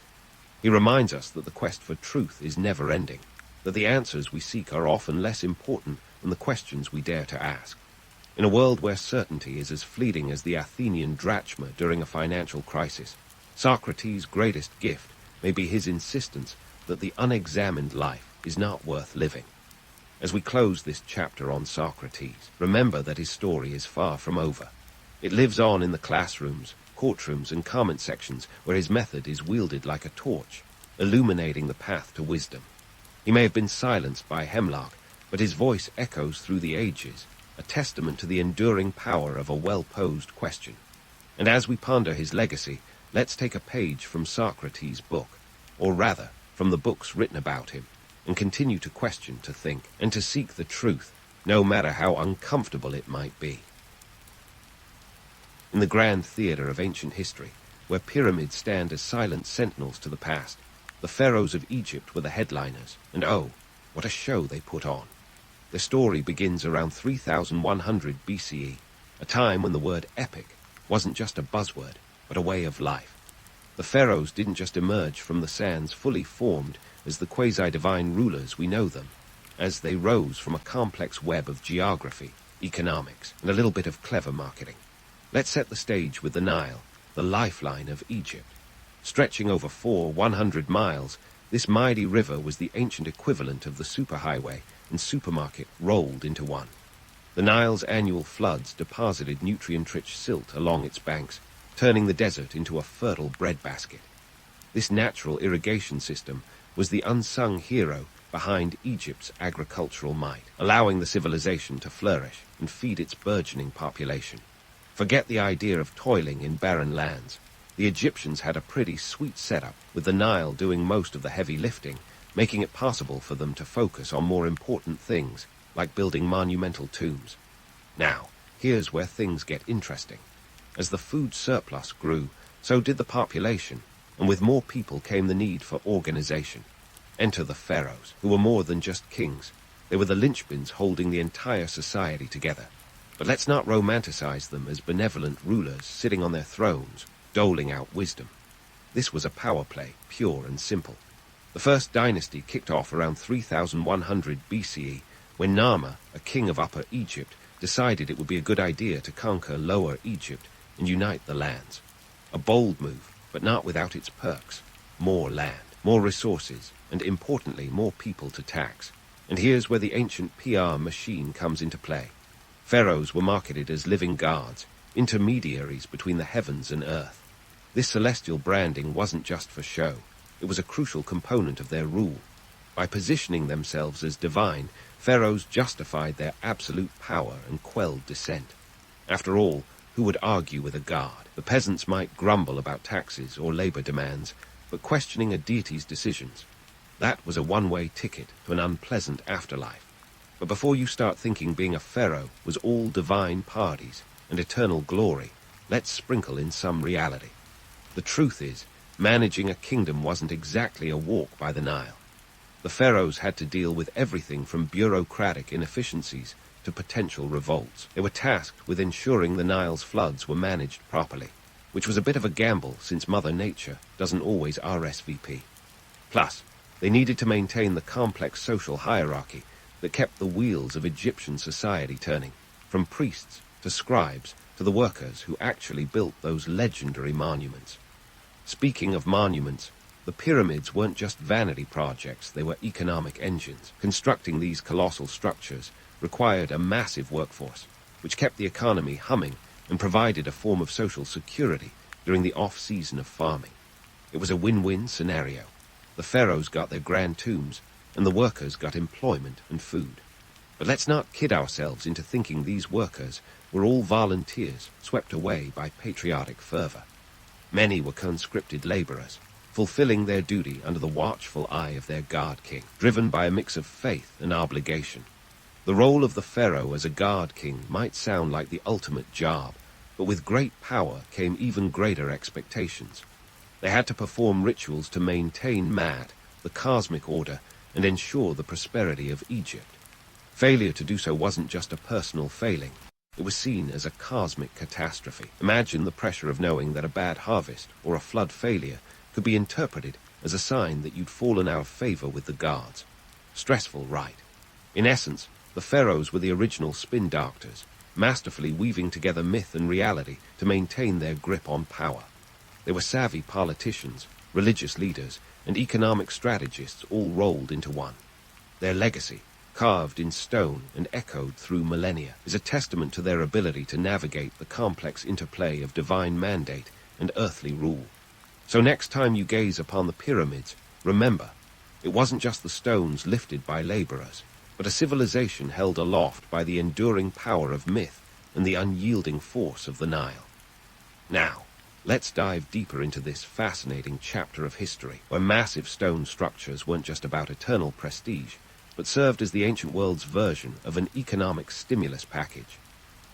He reminds us that the quest for truth is never-ending, that the answers we seek are often less important than the questions we dare to ask. In a world where certainty is as fleeting as the Athenian drachma during a financial crisis, Socrates' greatest gift may be his insistence that the unexamined life is not worth living. As we close this chapter on Socrates, remember that his story is far from over. It lives on in the classrooms, courtrooms, and comment sections where his method is wielded like a torch, illuminating the path to wisdom. He may have been silenced by hemlock, but his voice echoes through the ages, a testament to the enduring power of a well-posed question. And as we ponder his legacy, let's take a page from Socrates' book, or rather, from the books written about him, and continue to question, to think, and to seek the truth, no matter how uncomfortable it might be. In the grand theater of ancient history, where pyramids stand as silent sentinels to the past, the pharaohs of Egypt were the headliners, and oh, what a show they put on. The story begins around 3100 BCE, a time when the word epic wasn't just a buzzword, but a way of life. The pharaohs didn't just emerge from the sands fully formed as the quasi-divine rulers we know them, as they rose from a complex web of geography, economics, and a little bit of clever marketing. Let's set the stage with the Nile, the lifeline of Egypt. Stretching over 100 miles, this mighty river was the ancient equivalent of the superhighway and supermarket rolled into one. The Nile's annual floods deposited nutrient-rich silt along its banks, turning the desert into a fertile breadbasket. This natural irrigation system was the unsung hero behind Egypt's agricultural might, allowing the civilization to flourish and feed its burgeoning population. Forget the idea of toiling in barren lands. The Egyptians had a pretty sweet setup, with the Nile doing most of the heavy lifting, making it possible for them to focus on more important things, like building monumental tombs. Now, here's where things get interesting. As the food surplus grew, so did the population, and with more people came the need for organization. Enter the pharaohs, who were more than just kings. They were the linchpins holding the entire society together. But let's not romanticize them as benevolent rulers sitting on their thrones, doling out wisdom. This was a power play, pure and simple. The first dynasty kicked off around 3100 BCE, when Nama, a king of Upper Egypt, decided it would be a good idea to conquer Lower Egypt and unite the lands. A bold move, but not without its perks. More land, more resources, and importantly, more people to tax. And here's where the ancient PR machine comes into play. Pharaohs were marketed as living guards, intermediaries between the heavens and earth. This celestial branding wasn't just for show. It was a crucial component of their rule. By positioning themselves as divine, pharaohs justified their absolute power and quelled dissent. After all, who would argue with a god? The peasants might grumble about taxes or labor demands, but questioning a deity's decisions, that was a one-way ticket to an unpleasant afterlife. But before you start thinking being a pharaoh was all divine parties and eternal glory, let's sprinkle in some reality. The truth is, managing a kingdom wasn't exactly a walk by the Nile. The pharaohs had to deal with everything from bureaucratic inefficiencies to potential revolts. They were tasked with ensuring the Nile's floods were managed properly, which was a bit of a gamble since Mother Nature doesn't always RSVP. Plus, they needed to maintain the complex social hierarchy that kept the wheels of Egyptian society turning, from priests to scribes to the workers who actually built those legendary monuments. Speaking of monuments, the pyramids weren't just vanity projects, they were economic engines. Constructing these colossal structures required a massive workforce, which kept the economy humming and provided a form of social security during the off-season of farming. It was a win-win scenario. The pharaohs got their grand tombs, and the workers got employment and food. But let's not kid ourselves into thinking these workers were all volunteers swept away by patriotic fervor. Many were conscripted laborers, fulfilling their duty under the watchful eye of their god king, driven by a mix of faith and obligation. The role of the pharaoh as a god king might sound like the ultimate job, but with great power came even greater expectations. They had to perform rituals to maintain Mad, the cosmic order, and ensure the prosperity of Egypt. Failure to do so wasn't just a personal failing. It was seen as a cosmic catastrophe. Imagine the pressure of knowing that a bad harvest or a flood failure could be interpreted as a sign that you'd fallen out of favor with the gods. Stressful, right? In essence, the pharaohs were the original spin doctors, masterfully weaving together myth and reality to maintain their grip on power. They were savvy politicians, religious leaders, and economic strategists all rolled into one. Their legacy, carved in stone and echoed through millennia, is a testament to their ability to navigate the complex interplay of divine mandate and earthly rule. So next time you gaze upon the pyramids, remember, it wasn't just the stones lifted by laborers, but a civilization held aloft by the enduring power of myth and the unyielding force of the Nile. Now, let's dive deeper into this fascinating chapter of history, where massive stone structures weren't just about eternal prestige, but served as the ancient world's version of an economic stimulus package.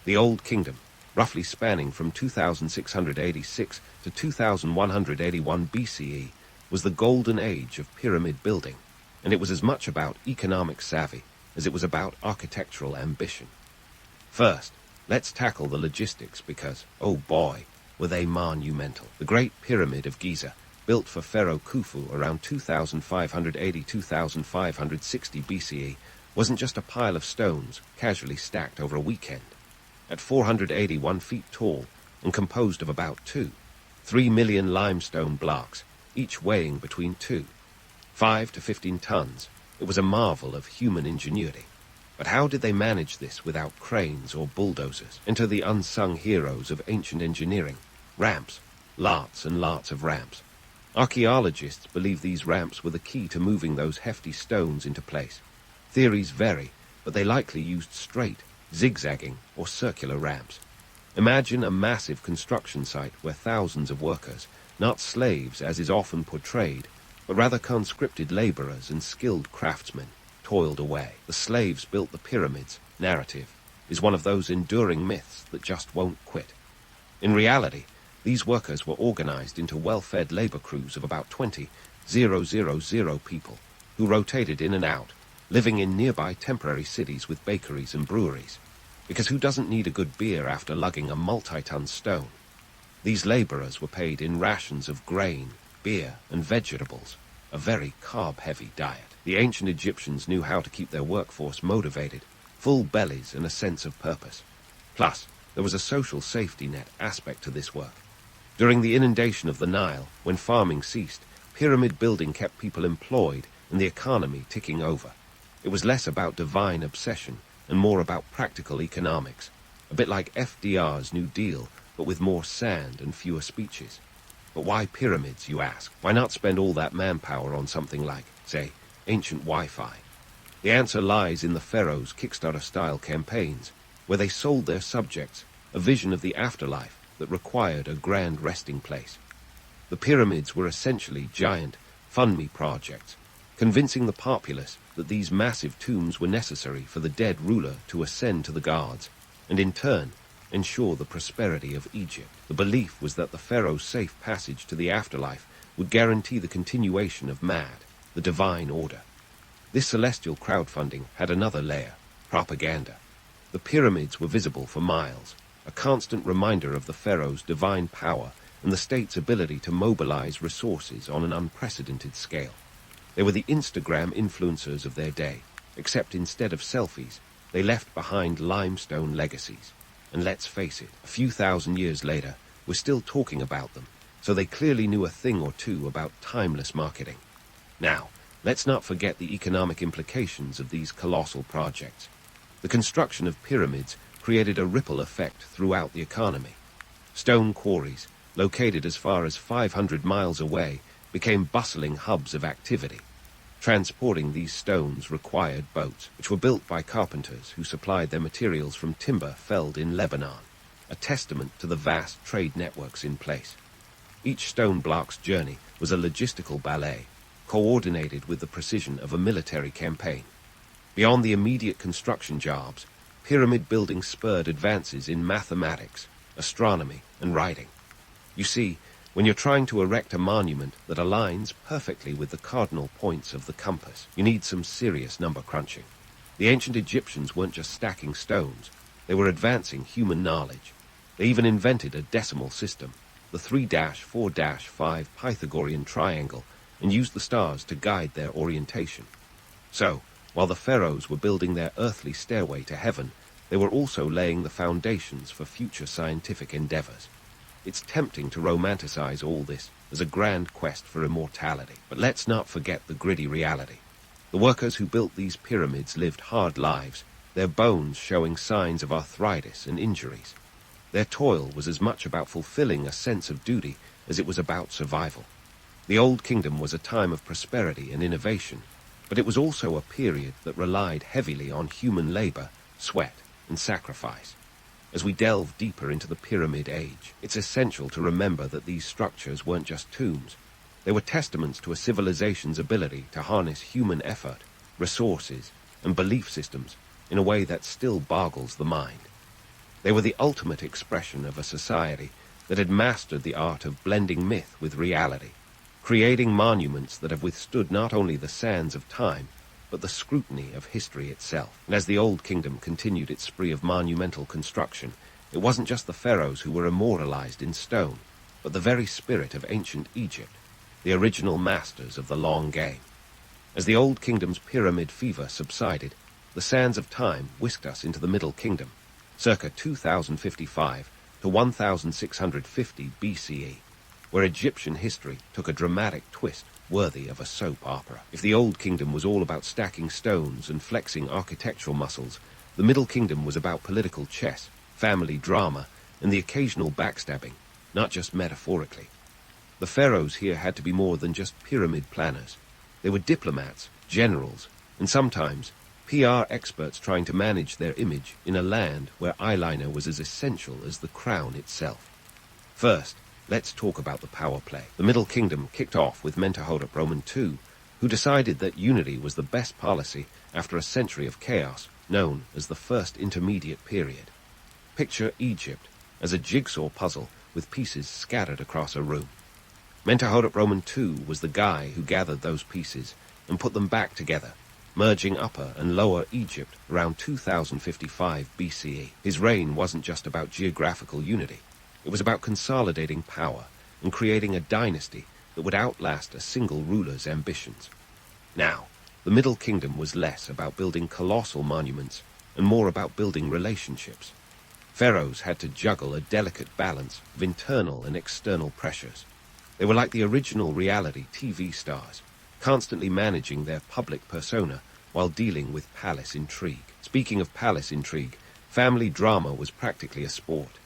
The Old Kingdom, roughly spanning from 2686 to 2181 BCE, was the golden age of pyramid building, and it was as much about economic savvy as it was about architectural ambition. First, let's tackle the logistics because, oh boy, were they monumental. The Great Pyramid of Giza, built for Pharaoh Khufu around 2580-2560 BCE, wasn't just a pile of stones casually stacked over a weekend. At 481 feet tall and composed of about 3 million limestone blocks, each weighing between 5 to 15 tons, it was a marvel of human ingenuity. But how did they manage this without cranes or bulldozers? Enter the unsung heroes of ancient engineering: ramps. Lots and lots of ramps. Archaeologists believe these ramps were the key to moving those hefty stones into place. Theories vary, but they likely used straight, zigzagging, or circular ramps. Imagine a massive construction site where thousands of workers, not slaves as is often portrayed, but rather conscripted laborers and skilled craftsmen, toiled away. The slaves built the pyramids narrative is one of those enduring myths that just won't quit. In reality, these workers were organized into well-fed labor crews of about 20,000 people, who rotated in and out, living in nearby temporary cities with bakeries and breweries. Because who doesn't need a good beer after lugging a multi-ton stone? These laborers were paid in rations of grain, beer, and vegetables, a very carb-heavy diet. The ancient Egyptians knew how to keep their workforce motivated, full bellies and a sense of purpose. Plus, there was a social safety net aspect to this work. During the inundation of the Nile, when farming ceased, pyramid building kept people employed and the economy ticking over. It was less about divine obsession and more about practical economics, a bit like FDR's New Deal, but with more sand and fewer speeches. But why pyramids, you ask? Why not spend all that manpower on something like, say, ancient Wi-Fi? The answer lies in the pharaohs' Kickstarter-style campaigns, where they sold their subjects a vision of the afterlife that required a grand resting place. The pyramids were essentially giant fund-me projects, convincing the populace that these massive tombs were necessary for the dead ruler to ascend to the gods, and in turn ensure the prosperity of Egypt. The belief was that the pharaoh's safe passage to the afterlife would guarantee the continuation of Mad, the divine order. This celestial crowdfunding had another layer: propaganda. The pyramids were visible for miles, a constant reminder of the pharaoh's divine power and the state's ability to mobilize resources on an unprecedented scale. They were the Instagram influencers of their day, except instead of selfies, they left behind limestone legacies. And let's face it, a few thousand years later, we're still talking about them, so they clearly knew a thing or two about timeless marketing. Now, let's not forget the economic implications of these colossal projects. The construction of pyramids created a ripple effect throughout the economy. Stone quarries, located as far as 500 miles away, became bustling hubs of activity. Transporting these stones required boats, which were built by carpenters who supplied their materials from timber felled in Lebanon, a testament to the vast trade networks in place. Each stone block's journey was a logistical ballet, coordinated with the precision of a military campaign. Beyond the immediate construction jobs, pyramid building spurred advances in mathematics, astronomy, and writing. You see, when you're trying to erect a monument that aligns perfectly with the cardinal points of the compass, you need some serious number crunching. The ancient Egyptians weren't just stacking stones, they were advancing human knowledge. They even invented a decimal system, the 3-4-5 Pythagorean triangle, and used the stars to guide their orientation. So, while the pharaohs were building their earthly stairway to heaven, they were also laying the foundations for future scientific endeavors. It's tempting to romanticize all this as a grand quest for immortality, but let's not forget the gritty reality. The workers who built these pyramids lived hard lives, their bones showing signs of arthritis and injuries. Their toil was as much about fulfilling a sense of duty as it was about survival. The Old Kingdom was a time of prosperity and innovation, but it was also a period that relied heavily on human labor, sweat, and sacrifice. As we delve deeper into the Pyramid Age, it's essential to remember that these structures weren't just tombs. They were testaments to a civilization's ability to harness human effort, resources, and belief systems in a way that still boggles the mind. They were the ultimate expression of a society that had mastered the art of blending myth with reality, creating monuments that have withstood not only the sands of time, but the scrutiny of history itself. And as the Old Kingdom continued its spree of monumental construction, it wasn't just the pharaohs who were immortalized in stone, but the very spirit of ancient Egypt, the original masters of the long game. As the Old Kingdom's pyramid fever subsided, the sands of time whisked us into the Middle Kingdom, circa 2055 to 1650 BCE, where Egyptian history took a dramatic twist worthy of a soap opera. If the Old Kingdom was all about stacking stones and flexing architectural muscles, the Middle Kingdom was about political chess, family drama, and the occasional backstabbing, not just metaphorically. The pharaohs here had to be more than just pyramid planners. They were diplomats, generals, and sometimes PR experts trying to manage their image in a land where eyeliner was as essential as the crown itself. First, let's talk about the power play. The Middle Kingdom kicked off with Mentuhotep II, who decided that unity was the best policy after a century of chaos, known as the First Intermediate Period. Picture Egypt as a jigsaw puzzle with pieces scattered across a room. Mentuhotep II was the guy who gathered those pieces and put them back together, merging Upper and Lower Egypt around 2055 BCE. His reign wasn't just about geographical unity. It was about consolidating power and creating a dynasty that would outlast a single ruler's ambitions. Now, the Middle Kingdom was less about building colossal monuments and more about building relationships. Pharaohs had to juggle a delicate balance of internal and external pressures. They were like the original reality TV stars, constantly managing their public persona while dealing with palace intrigue. Speaking of palace intrigue, family drama was practically a sport.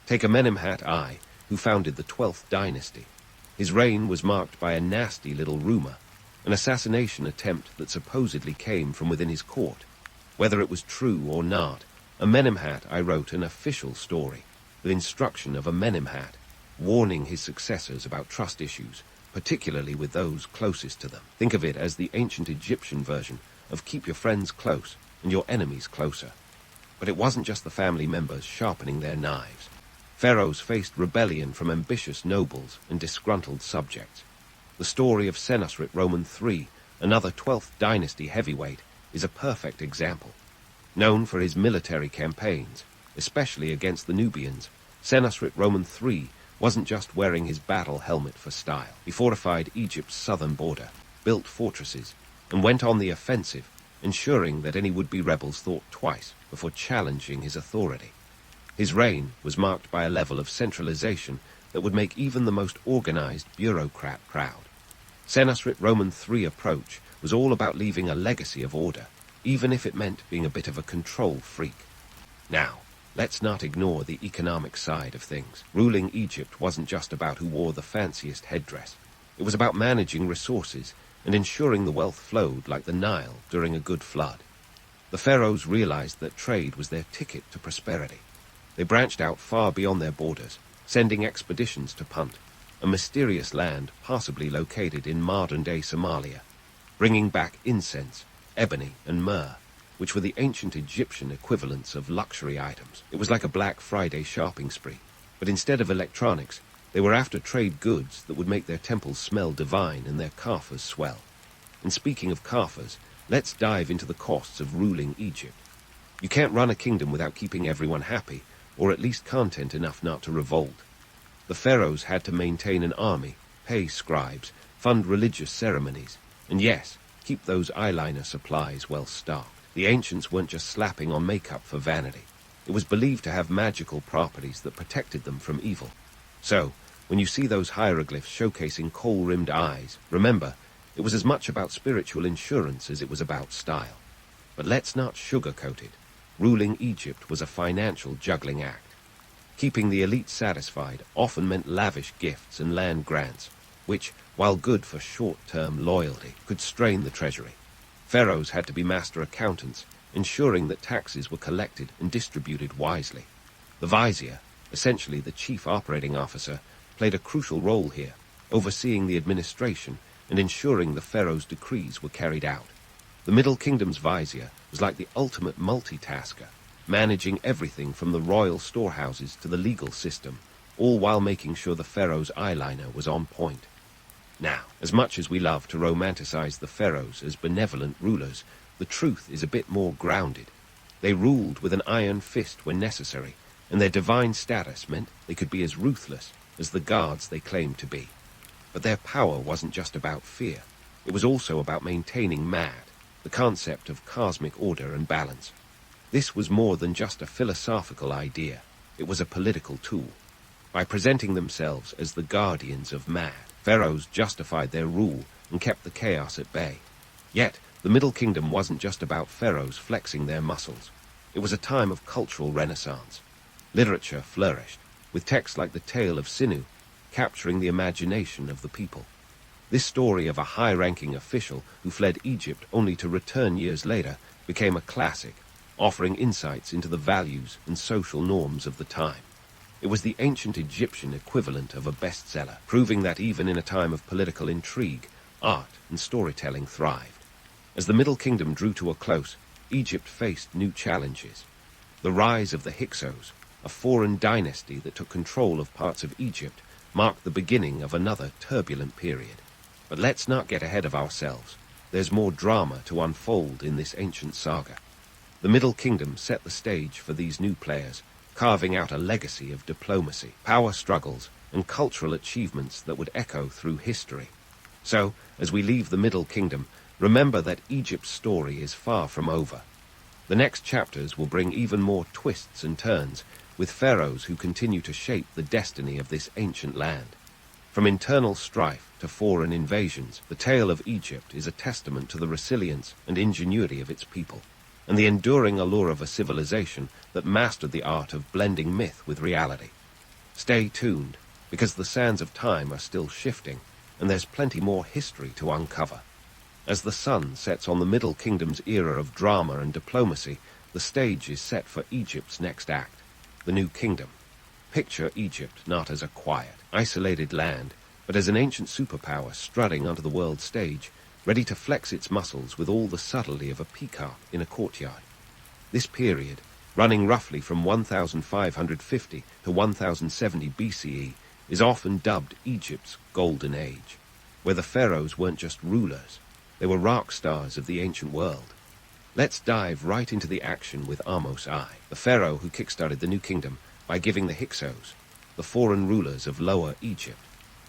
Take Amenemhat I, who founded the 12th dynasty. His reign was marked by a nasty little rumor, an assassination attempt that supposedly came from within his court. Whether it was true or not, Amenemhat I wrote an official story, the instruction of Amenemhat, warning his successors about trust issues, particularly with those closest to them. Think of it as the ancient Egyptian version of keep your friends close and your enemies closer. But it wasn't just the family members sharpening their knives. Pharaohs faced rebellion from ambitious nobles and disgruntled subjects. The story of Senusrit III another 12th dynasty heavyweight, is a perfect example. Known for his military campaigns, especially against the Nubians, Senusrit Roman III wasn't just wearing his battle helmet for style. He fortified Egypt's southern border, built fortresses, and went on the offensive, ensuring that any would-be rebels thought twice before challenging his authority. His reign was marked by a level of centralization that would make even the most organized bureaucrat proud. Senusrit Roman III approach was all about leaving a legacy of order, even if it meant being a bit of a control freak. Now, let's not ignore the economic side of things. Ruling Egypt wasn't just about who wore the fanciest headdress. It was about managing resources and ensuring the wealth flowed like the Nile during a good flood. The pharaohs realized that trade was their ticket to prosperity. They branched out far beyond their borders, sending expeditions to Punt, a mysterious land possibly located in modern-day Somalia, bringing back incense, ebony, and myrrh, which were the ancient Egyptian equivalents of luxury items. It was like a Black Friday shopping spree, but instead of electronics, they were after trade goods that would make their temples smell divine and their coffers swell. And speaking of coffers, let's dive into the costs of ruling Egypt. You can't run a kingdom without keeping everyone happy, or at least content enough not to revolt. The pharaohs had to maintain an army, pay scribes, fund religious ceremonies, and yes, keep those eyeliner supplies well stocked. The ancients weren't just slapping on makeup for vanity. It was believed to have magical properties that protected them from evil. So, when you see those hieroglyphs showcasing kohl-rimmed eyes, remember, it was as much about spiritual insurance as it was about style. But let's not sugarcoat it. Ruling Egypt was a financial juggling act. Keeping the elite satisfied often meant lavish gifts and land grants, which, while good for short-term loyalty, could strain the treasury. Pharaohs had to be master accountants, ensuring that taxes were collected and distributed wisely. The vizier, essentially the chief operating officer, played a crucial role here, overseeing the administration and ensuring the pharaoh's decrees were carried out. The Middle Kingdom's vizier was like the ultimate multitasker, managing everything from the royal storehouses to the legal system, all while making sure the pharaoh's eyeliner was on point. Now, as much as we love to romanticize the pharaohs as benevolent rulers, the truth is a bit more grounded. They ruled with an iron fist when necessary, and their divine status meant they could be as ruthless as the gods they claimed to be. But their power wasn't just about fear. It was also about maintaining mad, the concept of cosmic order and balance. This was more than just a philosophical idea. It was a political tool. By presenting themselves as the guardians of mad, pharaohs justified their rule and kept the chaos at bay. Yet, the Middle Kingdom wasn't just about pharaohs flexing their muscles. It was a time of cultural renaissance. Literature flourished, with texts like the Tale of Sinu capturing the imagination of the people. This story of a high-ranking official who fled Egypt only to return years later became a classic, offering insights into the values and social norms of the time. It was the ancient Egyptian equivalent of a bestseller, proving that even in a time of political intrigue, art and storytelling thrived. As the Middle Kingdom drew to a close, Egypt faced new challenges. The rise of the Hyksos, a foreign dynasty that took control of parts of Egypt, marked the beginning of another turbulent period. But let's not get ahead of ourselves. There's more drama to unfold in this ancient saga. The Middle Kingdom set the stage for these new players, carving out a legacy of diplomacy, power struggles, and cultural achievements that would echo through history. So, as we leave the Middle Kingdom, remember that Egypt's story is far from over. The next chapters will bring even more twists and turns, with pharaohs who continue to shape the destiny of this ancient land. From internal strife to foreign invasions, the tale of Egypt is a testament to the resilience and ingenuity of its people, and the enduring allure of a civilization that mastered the art of blending myth with reality. Stay tuned, because the sands of time are still shifting, and there's plenty more history to uncover. As the sun sets on the Middle Kingdom's era of drama and diplomacy, the stage is set for Egypt's next act, the New Kingdom. Picture Egypt not as a quiet, isolated land, but as an ancient superpower strutting onto the world stage, ready to flex its muscles with all the subtlety of a peacock in a courtyard. This period, running roughly from 1550 to 1070 BCE, is often dubbed Egypt's Golden Age, where the pharaohs weren't just rulers, They were rock stars of the ancient world. Let's dive right into the action with Amos I, the pharaoh who kickstarted the New Kingdom by giving the Hyksos, the foreign rulers of Lower Egypt,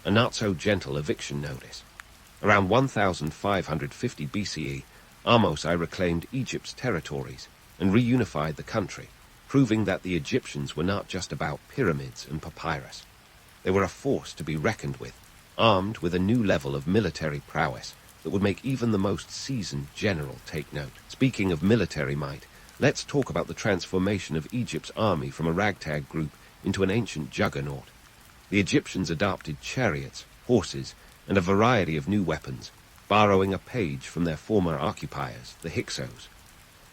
a not-so-gentle eviction notice. Around 1550 BCE, Amos I reclaimed Egypt's territories and reunified the country, proving that the Egyptians were not just about pyramids and papyrus. They were a force to be reckoned with, armed with a new level of military prowess that would make even the most seasoned general take note. Speaking of military might, let's talk about the transformation of Egypt's army from a ragtag group into an ancient juggernaut. The Egyptians adopted chariots, horses, and a variety of new weapons, borrowing a page from their former occupiers, the Hyksos.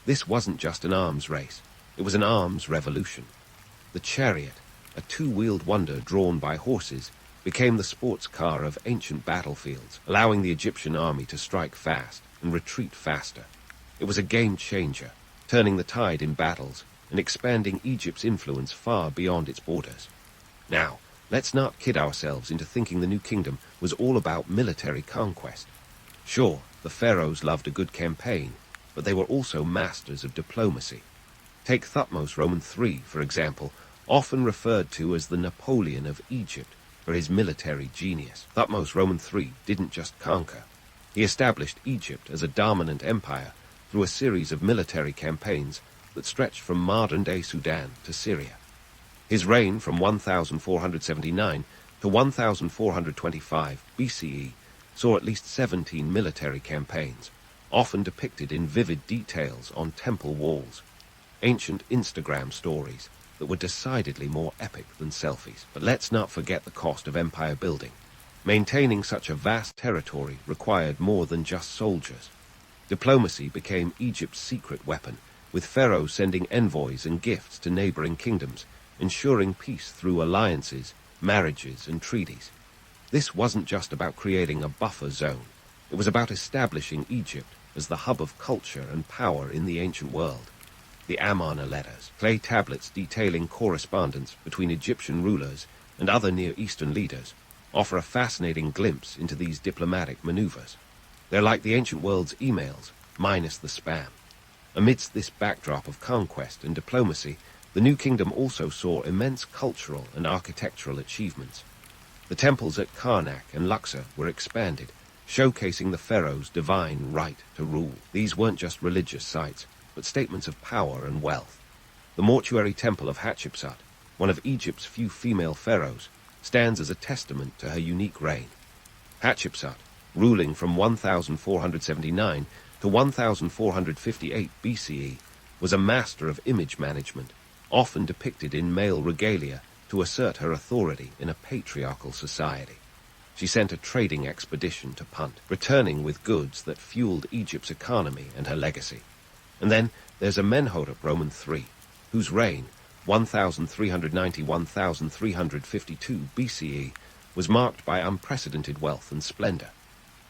This wasn't just an arms race, it was an arms revolution. The chariot, a two-wheeled wonder drawn by horses, became the sports car of ancient battlefields, allowing the Egyptian army to strike fast and retreat faster. It was a game-changer, turning the tide in battles and expanding Egypt's influence far beyond its borders. Now, let's not kid ourselves into thinking the New Kingdom was all about military conquest. Sure, the pharaohs loved a good campaign, but they were also masters of diplomacy. Take Thutmose Roman III, for example, often referred to as the Napoleon of Egypt for his military genius. Thutmose Roman III didn't just conquer. He established Egypt as a dominant empire through a series of military campaigns that stretched from modern-day Sudan to Syria. His reign from 1479 to 1425 BCE saw at least 17 military campaigns, often depicted in vivid details on temple walls. Ancient Instagram stories that were decidedly more epic than selfies. But let's not forget the cost of empire building. Maintaining such a vast territory required more than just soldiers. Diplomacy became Egypt's secret weapon, with pharaohs sending envoys and gifts to neighboring kingdoms, ensuring peace through alliances, marriages, and treaties. This wasn't just about creating a buffer zone. It was about establishing Egypt as the hub of culture and power in the ancient world. The Amarna letters, clay tablets detailing correspondence between Egyptian rulers and other Near Eastern leaders, offer a fascinating glimpse into these diplomatic maneuvers. They're like the ancient world's emails, minus the spam. Amidst this backdrop of conquest and diplomacy, the New Kingdom also saw immense cultural and architectural achievements. The temples at Karnak and Luxor were expanded, showcasing the pharaoh's divine right to rule. These weren't just religious sites, but statements of power and wealth. The mortuary temple of Hatshepsut, one of Egypt's few female pharaohs, stands as a testament to her unique reign. Hatshepsut, ruling from 1479 to 1458 BCE, was a master of image management, often depicted in male regalia to assert her authority in a patriarchal society. She sent a trading expedition to Punt, returning with goods that fueled Egypt's economy and her legacy. And then there's Amenhotep Roman III, whose reign, 1390-1352 BCE, was marked by unprecedented wealth and splendor.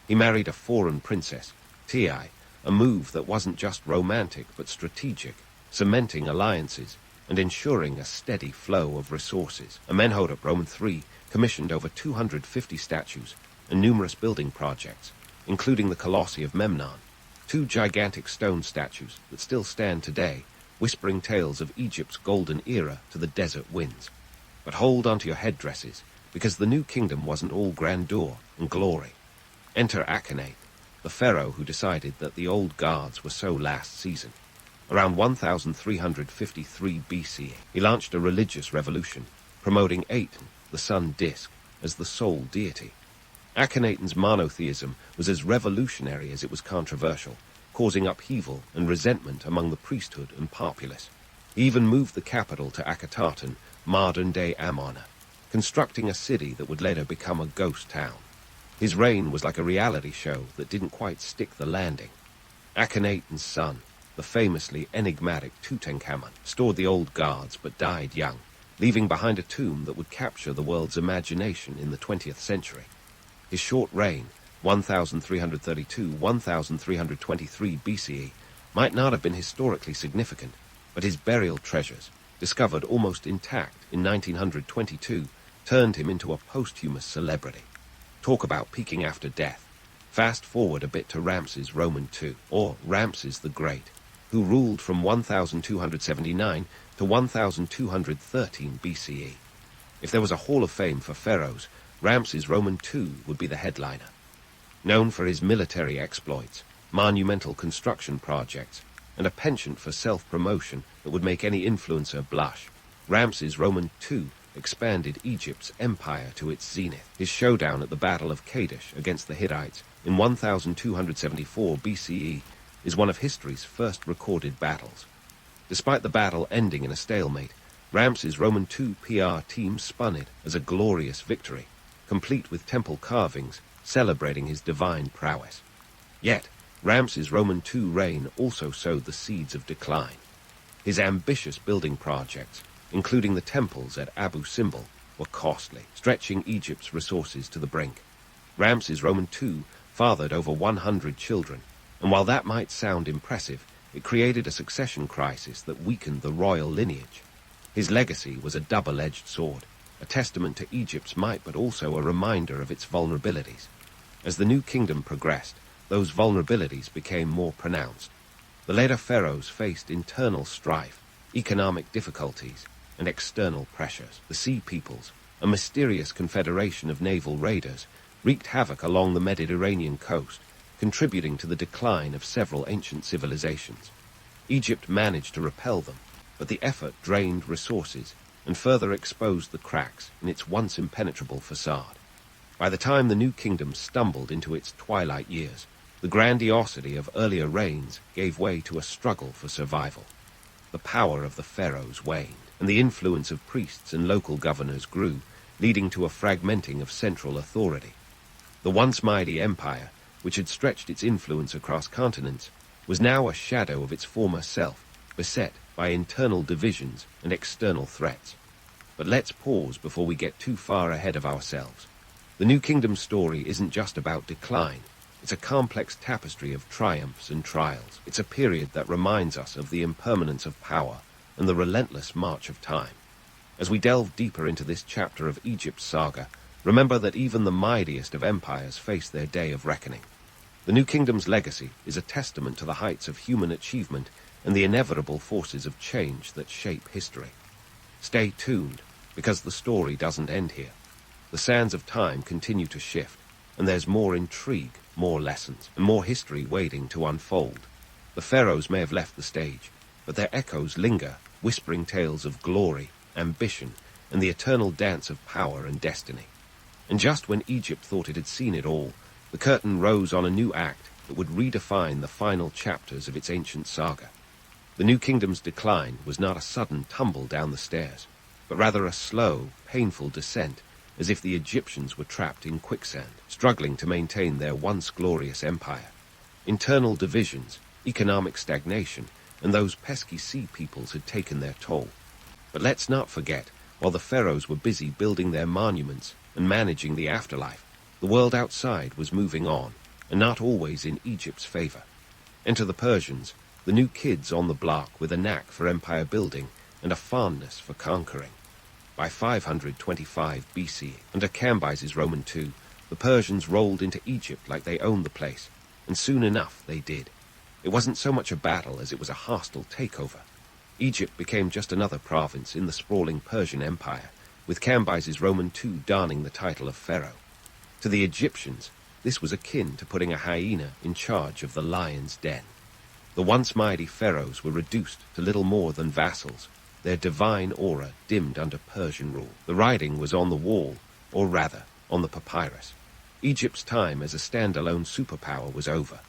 He married a foreign princess, Tiai, a move that wasn't just romantic but strategic, cementing alliances and ensuring a steady flow of resources. Amenhotep Roman III commissioned over 250 statues and numerous building projects, including the Colossi of Memnon, two gigantic stone statues that still stand today, whispering tales of Egypt's golden era to the desert winds. But hold onto your headdresses, because the New Kingdom wasn't all grandeur and glory. Enter Akhenaten, the pharaoh who decided that the old gods were so last season. Around 1353 BCE, he launched a religious revolution, promoting Aten, the sun disk, as the sole deity. Akhenaten's monotheism was as revolutionary as it was controversial, causing upheaval and resentment among the priesthood and populace. He even moved the capital to Akhetaten, modern-day Amarna, constructing a city that would later become a ghost town. His reign was like a reality show that didn't quite stick the landing. Akhenaten's son, the famously enigmatic Tutankhamun, stored the old gods but died young, leaving behind a tomb that would capture the world's imagination in the 20th century. His short reign, 1332-1323 BCE, might not have been historically significant, but his burial treasures, discovered almost intact in 1922, turned him into a posthumous celebrity. Talk about peaking after death. Fast forward a bit to Ramses Roman II, or Ramses the Great, who ruled from 1279 to 1213 BCE. If there was a Hall of Fame for pharaohs, Ramses Roman II would be the headliner. Known for his military exploits, monumental construction projects, and a penchant for self-promotion that would make any influencer blush, Ramses Roman II expanded Egypt's empire to its zenith. His showdown at the Battle of Kadesh against the Hittites in 1274 BCE is one of history's first recorded battles. Despite the battle ending in a stalemate, Ramses Roman II PR team spun it as a glorious victory, complete with temple carvings celebrating his divine prowess. Yet, Ramses Roman II's reign also sowed the seeds of decline. His ambitious building projects, including the temples at Abu Simbel, were costly, stretching Egypt's resources to the brink. Ramses Roman II fathered over 100 children, and while that might sound impressive, it created a succession crisis that weakened the royal lineage. His legacy was a double-edged sword, a testament to Egypt's might but also a reminder of its vulnerabilities. As the new kingdom progressed, those vulnerabilities became more pronounced. The later pharaohs faced internal strife, economic difficulties, and external pressures. The Sea Peoples, a mysterious confederation of naval raiders, wreaked havoc along the Mediterranean coast, contributing to the decline of several ancient civilizations. Egypt managed to repel them, but the effort drained resources and further exposed the cracks in its once impenetrable facade. By the time the new kingdom stumbled into its twilight years, the grandiosity of earlier reigns gave way to a struggle for survival. The power of the pharaohs waned, and the influence of priests and local governors grew, leading to a fragmenting of central authority. The once mighty empire, which had stretched its influence across continents, was now a shadow of its former self, beset by internal divisions and external threats. But let's pause before we get too far ahead of ourselves. The New Kingdom's story isn't just about decline. It's a complex tapestry of triumphs and trials. It's a period that reminds us of the impermanence of power and the relentless march of time. As we delve deeper into this chapter of Egypt's saga, remember that even the mightiest of empires face their day of reckoning. The New Kingdom's legacy is a testament to the heights of human achievement and the inevitable forces of change that shape history. Stay tuned, because the story doesn't end here. The sands of time continue to shift, and there's more intrigue, more lessons, and more history waiting to unfold. The pharaohs may have left the stage, but their echoes linger, whispering tales of glory, ambition, and the eternal dance of power and destiny. And just when Egypt thought it had seen it all, the curtain rose on a new act that would redefine the final chapters of its ancient saga. The New Kingdom's decline was not a sudden tumble down the stairs, but rather a slow, painful descent, as if the Egyptians were trapped in quicksand, struggling to maintain their once glorious empire. Internal divisions, economic stagnation, and those pesky sea peoples had taken their toll. But let's not forget, while the pharaohs were busy building their monuments and managing the afterlife, the world outside was moving on, and not always in Egypt's favor. Enter the Persians, the new kids on the block with a knack for empire building and a fondness for conquering. By 525 BC, under Cambyses Roman II, the Persians rolled into Egypt like they owned the place, and soon enough they did. It wasn't so much a battle as it was a hostile takeover. Egypt became just another province in the sprawling Persian Empire, with Cambyses Roman II donning the title of pharaoh. To the Egyptians, this was akin to putting a hyena in charge of the lion's den. The once mighty pharaohs were reduced to little more than vassals, their divine aura dimmed under Persian rule. The writing was on the wall, or rather, on the papyrus. Egypt's time as a standalone superpower was over.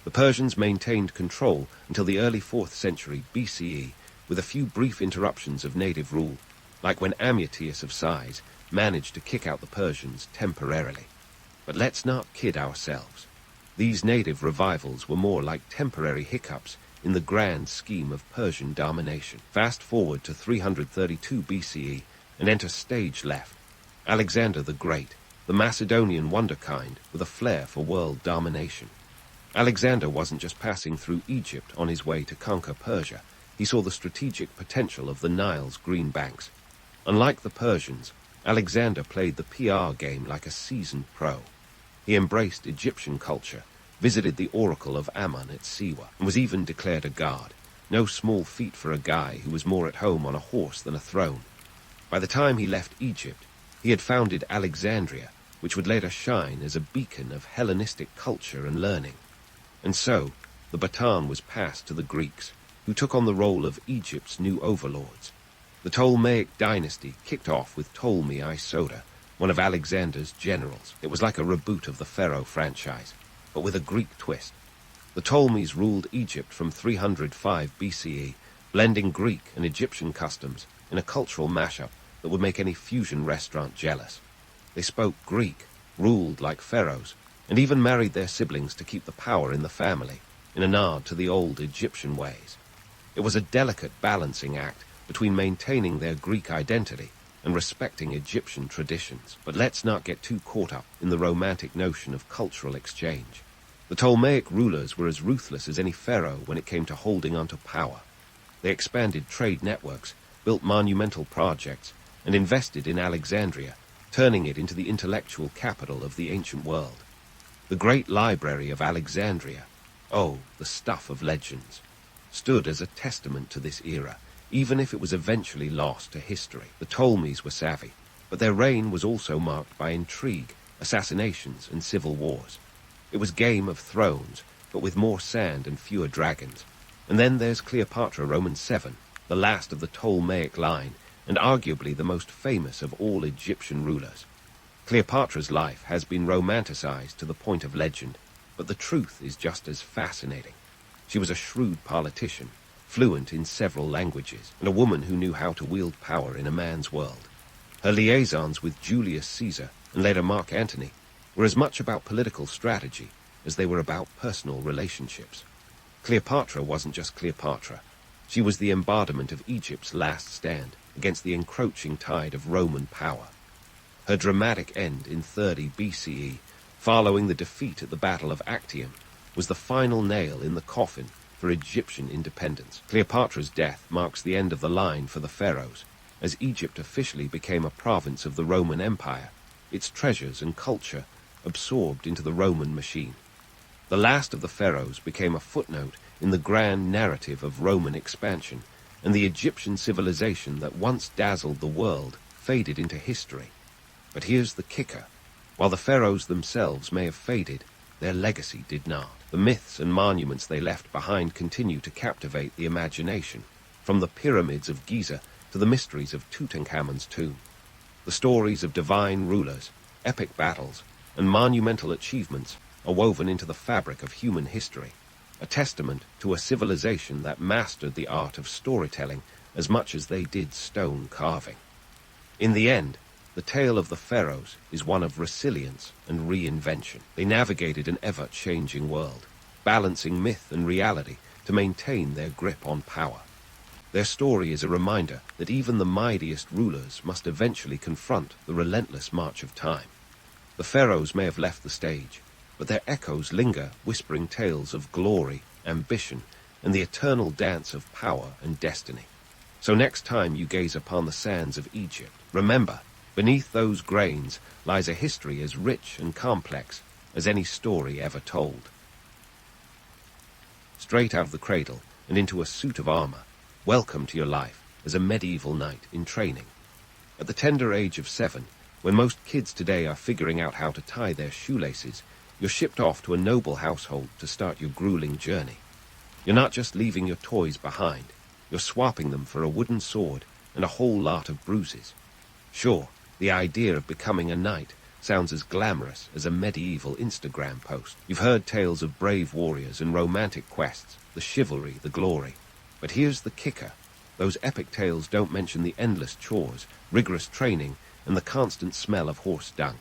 The Persians maintained control until the early 4th century BCE, with a few brief interruptions of native rule, like when Amytius of Sais managed to kick out the Persians temporarily. But let's not kid ourselves. These native revivals were more like temporary hiccups in the grand scheme of Persian domination. Fast forward to 332 BCE and enter stage left. Alexander the Great, the Macedonian wonderkind with a flair for world domination. Alexander wasn't just passing through Egypt on his way to conquer Persia. He saw the strategic potential of the Nile's green banks. Unlike the Persians, Alexander played the PR game like a seasoned pro. He embraced Egyptian culture, visited the oracle of Ammon at Siwa, and was even declared a god. No small feat for a guy who was more at home on a horse than a throne. By the time he left Egypt, he had founded Alexandria, which would later shine as a beacon of Hellenistic culture and learning. And so, the baton was passed to the Greeks, who took on the role of Egypt's new overlords. The Ptolemaic dynasty kicked off with Ptolemy I Soter, one of Alexander's generals. It was like a reboot of the Pharaoh franchise, but with a Greek twist. The Ptolemies ruled Egypt from 305 BCE, blending Greek and Egyptian customs in a cultural mashup that would make any fusion restaurant jealous. They spoke Greek, ruled like pharaohs, and even married their siblings to keep the power in the family, in a nod to the old Egyptian ways. It was a delicate balancing act between maintaining their Greek identity and respecting Egyptian traditions. But let's not get too caught up in the romantic notion of cultural exchange. The Ptolemaic rulers were as ruthless as any pharaoh when it came to holding onto power. They expanded trade networks, built monumental projects, and invested in Alexandria, turning it into the intellectual capital of the ancient world. The great library of Alexandria, oh, the stuff of legends, stood as a testament to this era, even if it was eventually lost to history. The Ptolemies were savvy, but their reign was also marked by intrigue, assassinations, and civil wars. It was Game of Thrones, but with more sand and fewer dragons. And then there's Cleopatra Roman 7, the last of the Ptolemaic line, and arguably the most famous of all Egyptian rulers. Cleopatra's life has been romanticized to the point of legend, but the truth is just as fascinating. She was a shrewd politician, fluent in several languages, and a woman who knew how to wield power in a man's world. Her liaisons with Julius Caesar, and later Mark Antony, were as much about political strategy as they were about personal relationships. Cleopatra wasn't just Cleopatra. She was the embodiment of Egypt's last stand against the encroaching tide of Roman power. Her dramatic end in 30 BCE, following the defeat at the Battle of Actium, was the final nail in the coffin for Egyptian independence. Cleopatra's death marks the end of the line for the Pharaohs, as Egypt officially became a province of the Roman Empire, its treasures and culture absorbed into the Roman machine. The last of the Pharaohs became a footnote in the grand narrative of Roman expansion, and the Egyptian civilization that once dazzled the world faded into history. But here's the kicker. While the pharaohs themselves may have faded, their legacy did not. The myths and monuments they left behind continue to captivate the imagination, from the pyramids of Giza to the mysteries of Tutankhamun's tomb. The stories of divine rulers, epic battles, and monumental achievements are woven into the fabric of human history, a testament to a civilization that mastered the art of storytelling as much as they did stone carving. In the end, the tale of the pharaohs is one of resilience and reinvention. They navigated an ever-changing world, balancing myth and reality to maintain their grip on power. Their story is a reminder that even the mightiest rulers must eventually confront the relentless march of time. The pharaohs may have left the stage, but their echoes linger, whispering tales of glory, ambition, and the eternal dance of power and destiny. So next time you gaze upon the sands of Egypt, remember, beneath those grains lies a history as rich and complex as any story ever told. Straight out of the cradle and into a suit of armor, welcome to your life as a medieval knight in training. At the tender age of 7, when most kids today are figuring out how to tie their shoelaces, you're shipped off to a noble household to start your grueling journey. You're not just leaving your toys behind, you're swapping them for a wooden sword and a whole lot of bruises. Sure, the idea of becoming a knight sounds as glamorous as a medieval Instagram post. You've heard tales of brave warriors and romantic quests, the chivalry, the glory. But here's the kicker. Those epic tales don't mention the endless chores, rigorous training, and the constant smell of horse dung.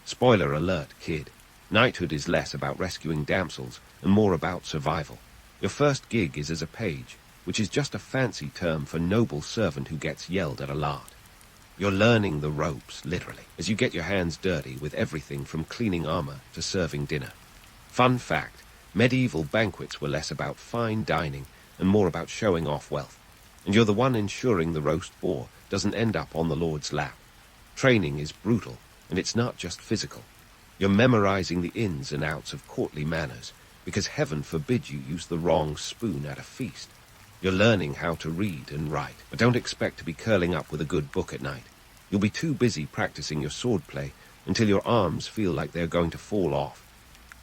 Spoiler alert, kid. Knighthood is less about rescuing damsels and more about survival. Your first gig is as a page, which is just a fancy term for noble servant who gets yelled at a lot. You're learning the ropes, literally, as you get your hands dirty with everything from cleaning armor to serving dinner. Fun fact, medieval banquets were less about fine dining and more about showing off wealth. And you're the one ensuring the roast boar doesn't end up on the Lord's lap. Training is brutal, and it's not just physical. You're memorizing the ins and outs of courtly manners, because heaven forbid you use the wrong spoon at a feast. You're learning how to read and write, but don't expect to be curling up with a good book at night. You'll be too busy practicing your swordplay until your arms feel like they're going to fall off.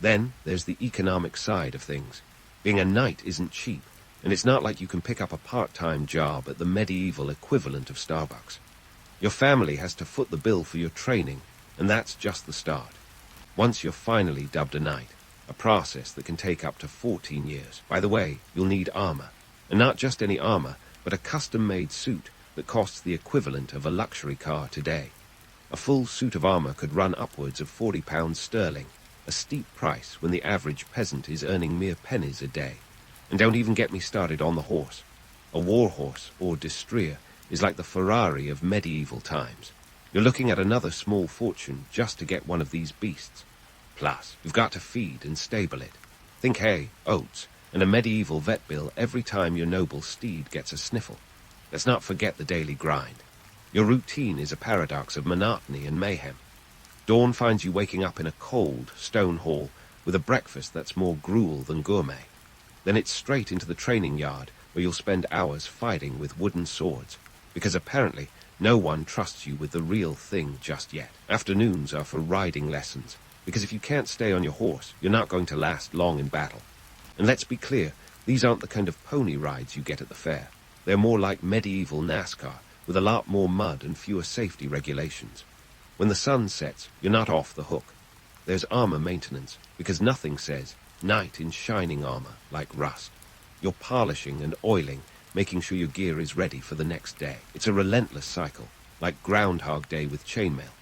Then there's the economic side of things. Being a knight isn't cheap, and it's not like you can pick up a part-time job at the medieval equivalent of Starbucks. Your family has to foot the bill for your training, and that's just the start. Once you're finally dubbed a knight, a process that can take up to 14 years. By the way, you'll need armor, and not just any armor, but a custom-made suit that costs the equivalent of a luxury car today. A full suit of armor could run upwards of £40 sterling, a steep price when the average peasant is earning mere pennies a day. And don't even get me started on the horse. A warhorse, or destrier, is like the Ferrari of medieval times. You're looking at another small fortune just to get one of these beasts. Plus, you've got to feed and stable it. Think hay, oats, and a medieval vet bill every time your noble steed gets a sniffle. Let's not forget the daily grind. Your routine is a paradox of monotony and mayhem. Dawn finds you waking up in a cold stone hall with a breakfast that's more gruel than gourmet. Then it's straight into the training yard where you'll spend hours fighting with wooden swords, because apparently no one trusts you with the real thing just yet. Afternoons are for riding lessons, because if you can't stay on your horse, you're not going to last long in battle. And let's be clear, these aren't the kind of pony rides you get at the fair. They're more like medieval NASCAR, with a lot more mud and fewer safety regulations. When the sun sets, you're not off the hook. There's armor maintenance, because nothing says knight in shining armor like rust. You're polishing and oiling, making sure your gear is ready for the next day. It's a relentless cycle, like Groundhog Day with Chainmail.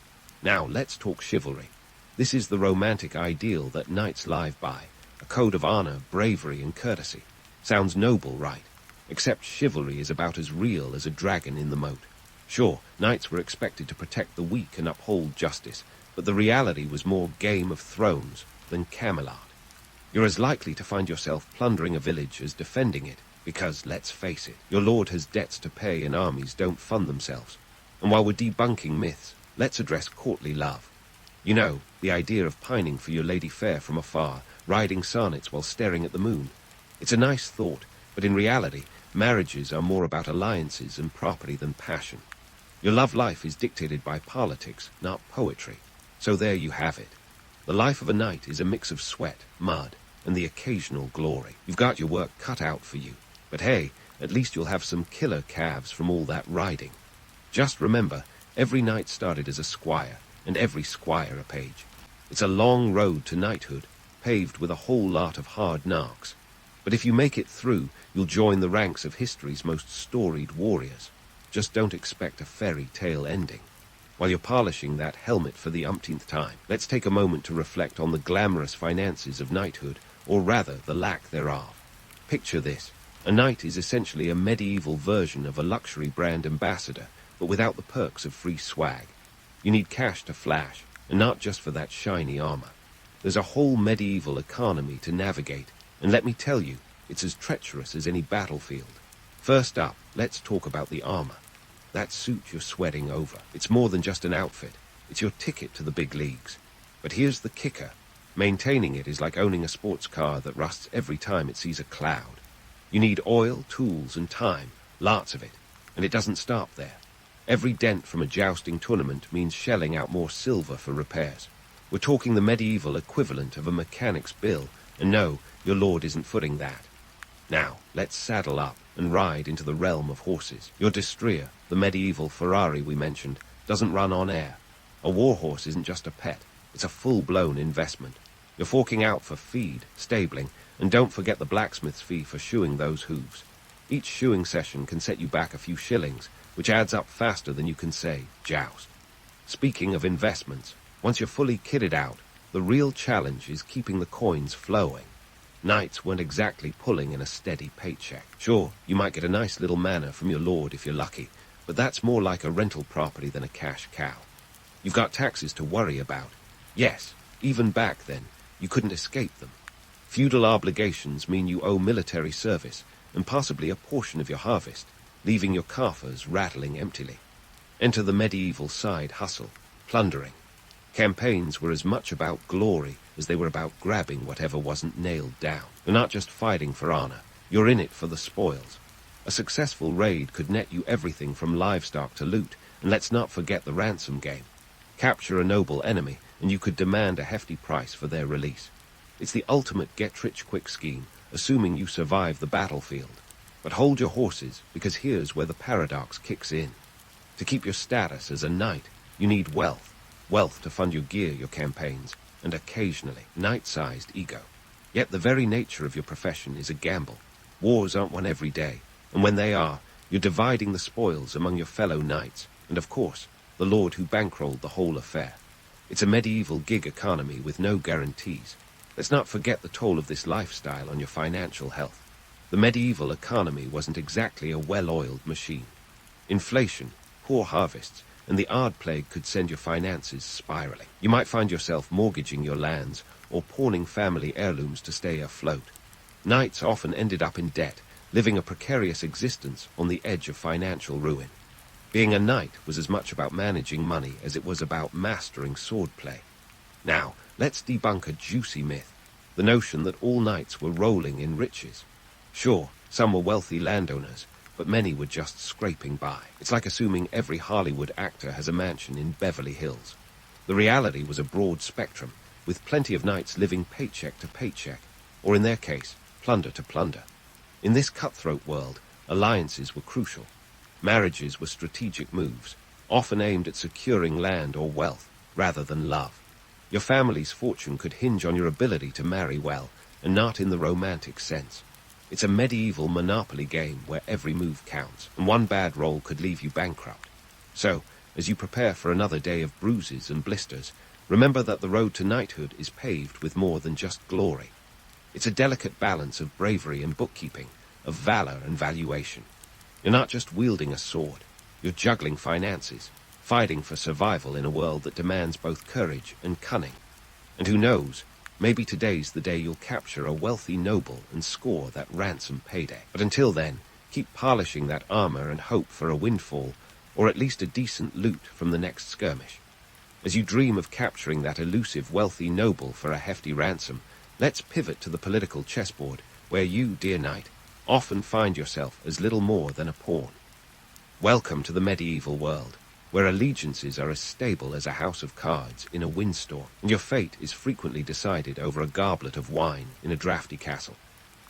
Now let's talk chivalry. This is the romantic ideal that knights live by, a code of honor, bravery, and courtesy. Sounds noble, right? Except chivalry is about as real as a dragon in the moat. Sure, knights were expected to protect the weak and uphold justice, but the reality was more Game of Thrones than Camelot. You're as likely to find yourself plundering a village as defending it, because, let's face it, your lord has debts to pay and armies don't fund themselves. And while we're debunking myths, let's address courtly love. You know, the idea of pining for your lady fair from afar, riding sonnets while staring at the moon. It's a nice thought, but in reality, marriages are more about alliances and property than passion. Your love life is dictated by politics, not poetry. So there you have it. The life of a knight is a mix of sweat, mud, and the occasional glory. You've got your work cut out for you. But hey, at least you'll have some killer calves from all that riding. Just remember, every knight started as a squire, and every squire a page. It's a long road to knighthood, paved with a whole lot of hard knocks. But if you make it through, you'll join the ranks of history's most storied warriors. Just don't expect a fairy tale ending. While you're polishing that helmet for the umpteenth time, let's take a moment to reflect on the glamorous finances of knighthood, or rather, the lack thereof. Picture this. A knight is essentially a medieval version of a luxury brand ambassador, but without the perks of free swag. You need cash to flash, and not just for that shiny armor. There's a whole medieval economy to navigate, and let me tell you, it's as treacherous as any battlefield. First up, let's talk about the armor. That suit you're sweating over. It's more than just an outfit. It's your ticket to the big leagues. But here's the kicker. Maintaining it is like owning a sports car that rusts every time it sees a cloud. You need oil, tools, and time, lots of it. And it doesn't stop there. Every dent from a jousting tournament means shelling out more silver for repairs. We're talking the medieval equivalent of a mechanic's bill, and no, your lord isn't footing that. Now, let's saddle up and ride into the realm of horses. Your destrier, the medieval Ferrari we mentioned, doesn't run on air. A warhorse isn't just a pet, it's a full-blown investment. You're forking out for feed, stabling, and don't forget the blacksmith's fee for shoeing those hooves. Each shoeing session can set you back a few shillings, which adds up faster than you can say, joust. Speaking of investments, once you're fully kitted out, the real challenge is keeping the coins flowing. Knights weren't exactly pulling in a steady paycheck. Sure, you might get a nice little manor from your lord if you're lucky, but that's more like a rental property than a cash cow. You've got taxes to worry about. Yes, even back then, you couldn't escape them. Feudal obligations mean you owe military service and possibly a portion of your harvest, leaving your coffers rattling emptily. Enter the medieval side hustle, plundering. Campaigns were as much about glory as they were about grabbing whatever wasn't nailed down. You're not just fighting for honor, you're in it for the spoils. A successful raid could net you everything from livestock to loot, and let's not forget the ransom game. Capture a noble enemy, and you could demand a hefty price for their release. It's the ultimate get-rich-quick scheme, assuming you survive the battlefield. But hold your horses, because here's where the paradox kicks in. To keep your status as a knight, you need wealth. Wealth to fund your gear, your campaigns, and occasionally, knight-sized ego. Yet the very nature of your profession is a gamble. Wars aren't won every day, and when they are, you're dividing the spoils among your fellow knights, and of course, the lord who bankrolled the whole affair. It's a medieval gig economy with no guarantees. Let's not forget the toll of this lifestyle on your financial health. The medieval economy wasn't exactly a well-oiled machine. Inflation, poor harvests, and the Ard Plague could send your finances spiraling. You might find yourself mortgaging your lands or pawning family heirlooms to stay afloat. Knights often ended up in debt, living a precarious existence on the edge of financial ruin. Being a knight was as much about managing money as it was about mastering swordplay. Now, let's debunk a juicy myth, the notion that all knights were rolling in riches. Sure, some were wealthy landowners, but many were just scraping by. It's like assuming every Hollywood actor has a mansion in Beverly Hills. The reality was a broad spectrum, with plenty of knights living paycheck to paycheck, or in their case, plunder to plunder. In this cutthroat world, alliances were crucial. Marriages were strategic moves, often aimed at securing land or wealth, rather than love. Your family's fortune could hinge on your ability to marry well, and not in the romantic sense. It's a medieval monopoly game where every move counts, and one bad roll could leave you bankrupt. So, as you prepare for another day of bruises and blisters, remember that the road to knighthood is paved with more than just glory. It's a delicate balance of bravery and bookkeeping, of valor and valuation. You're not just wielding a sword, you're juggling finances, fighting for survival in a world that demands both courage and cunning. And who knows, maybe today's the day you'll capture a wealthy noble and score that ransom payday. But until then, keep polishing that armor and hope for a windfall, or at least a decent loot from the next skirmish. As you dream of capturing that elusive wealthy noble for a hefty ransom, let's pivot to the political chessboard, where you, dear knight, often find yourself as little more than a pawn. Welcome to the medieval world, where allegiances are as stable as a house of cards in a windstorm, and your fate is frequently decided over a goblet of wine in a drafty castle.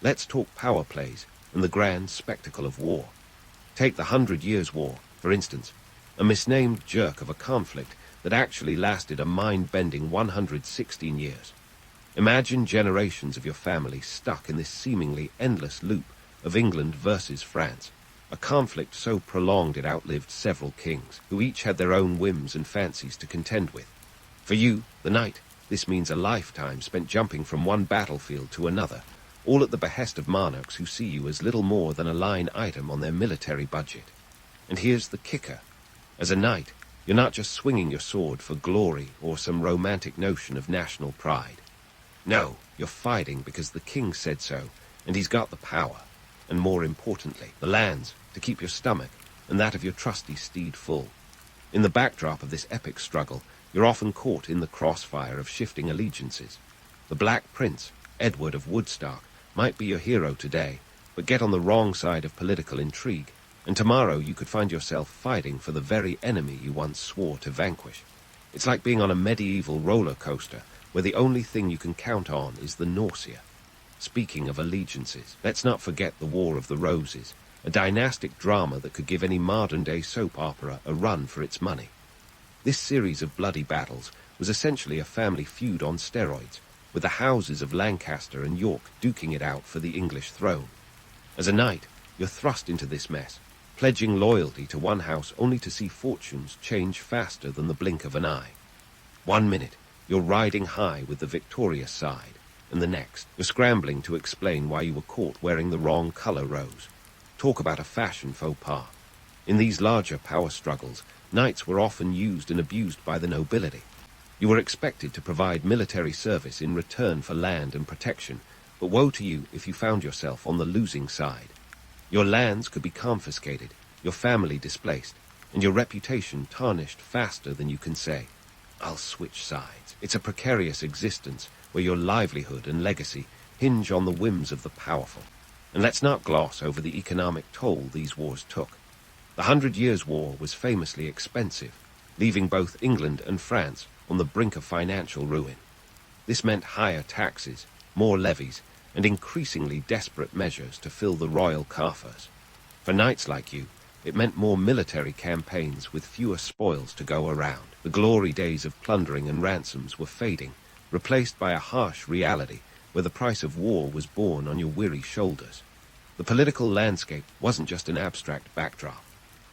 Let's talk power plays and the grand spectacle of war. Take the 100 Years' War, for instance, a misnamed jerk of a conflict that actually lasted a mind-bending 116 years. Imagine generations of your family stuck in this seemingly endless loop of England versus France, a conflict so prolonged it outlived several kings, who each had their own whims and fancies to contend with. For you, the knight, this means a lifetime spent jumping from one battlefield to another, all at the behest of monarchs who see you as little more than a line item on their military budget. And here's the kicker. As a knight, you're not just swinging your sword for glory or some romantic notion of national pride. No, you're fighting because the king said so, and he's got the power. And more importantly, the lands, to keep your stomach, and that of your trusty steed full. In the backdrop of this epic struggle, you're often caught in the crossfire of shifting allegiances. The Black Prince, Edward of Woodstock, might be your hero today, but get on the wrong side of political intrigue, and tomorrow you could find yourself fighting for the very enemy you once swore to vanquish. It's like being on a medieval roller coaster, where the only thing you can count on is the nausea. Speaking of allegiances, let's not forget the War of the Roses, a dynastic drama that could give any modern-day soap opera a run for its money. This series of bloody battles was essentially a family feud on steroids, with the houses of Lancaster and York duking it out for the English throne. As a knight, you're thrust into this mess, pledging loyalty to one house only to see fortunes change faster than the blink of an eye. 1 minute, you're riding high with the victorious side, and the next, you're scrambling to explain why you were caught wearing the wrong color rose. Talk about a fashion faux pas. In these larger power struggles, knights were often used and abused by the nobility. You were expected to provide military service in return for land and protection, but woe to you if you found yourself on the losing side. Your lands could be confiscated, your family displaced, and your reputation tarnished faster than you can say. I'll switch sides. It's a precarious existence where your livelihood and legacy hinge on the whims of the powerful. And let's not gloss over the economic toll these wars took. The 100 Years' War was famously expensive, leaving both England and France on the brink of financial ruin. This meant higher taxes, more levies, and increasingly desperate measures to fill the royal coffers. For knights like you, it meant more military campaigns with fewer spoils to go around. The glory days of plundering and ransoms were fading, replaced by a harsh reality where the price of war was borne on your weary shoulders. The political landscape wasn't just an abstract backdrop.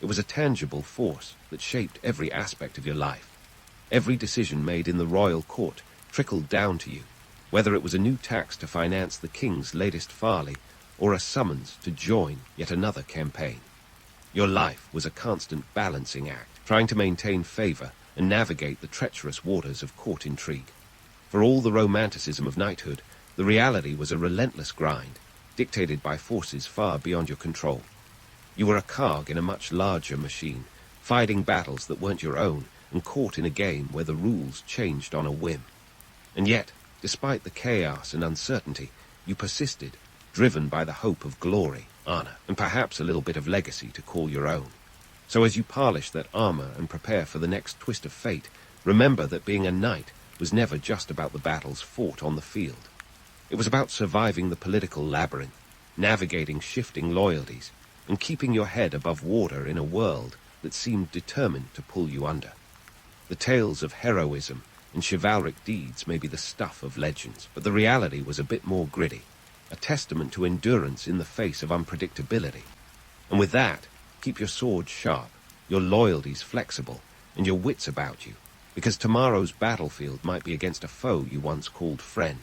It was a tangible force that shaped every aspect of your life. Every decision made in the royal court trickled down to you, whether it was a new tax to finance the king's latest folly or a summons to join yet another campaign. Your life was a constant balancing act, trying to maintain favor and navigate the treacherous waters of court intrigue. For all the romanticism of knighthood, the reality was a relentless grind, dictated by forces far beyond your control. You were a cog in a much larger machine, fighting battles that weren't your own and caught in a game where the rules changed on a whim. And yet, despite the chaos and uncertainty, you persisted, driven by the hope of glory, honor, and perhaps a little bit of legacy to call your own. So as you polish that armor and prepare for the next twist of fate, remember that being a knight was never just about the battles fought on the field. It was about surviving the political labyrinth, navigating shifting loyalties, and keeping your head above water in a world that seemed determined to pull you under. The tales of heroism and chivalric deeds may be the stuff of legends, but the reality was a bit more gritty, a testament to endurance in the face of unpredictability. And with that, keep your sword sharp, your loyalties flexible, and your wits about you, because tomorrow's battlefield might be against a foe you once called friend.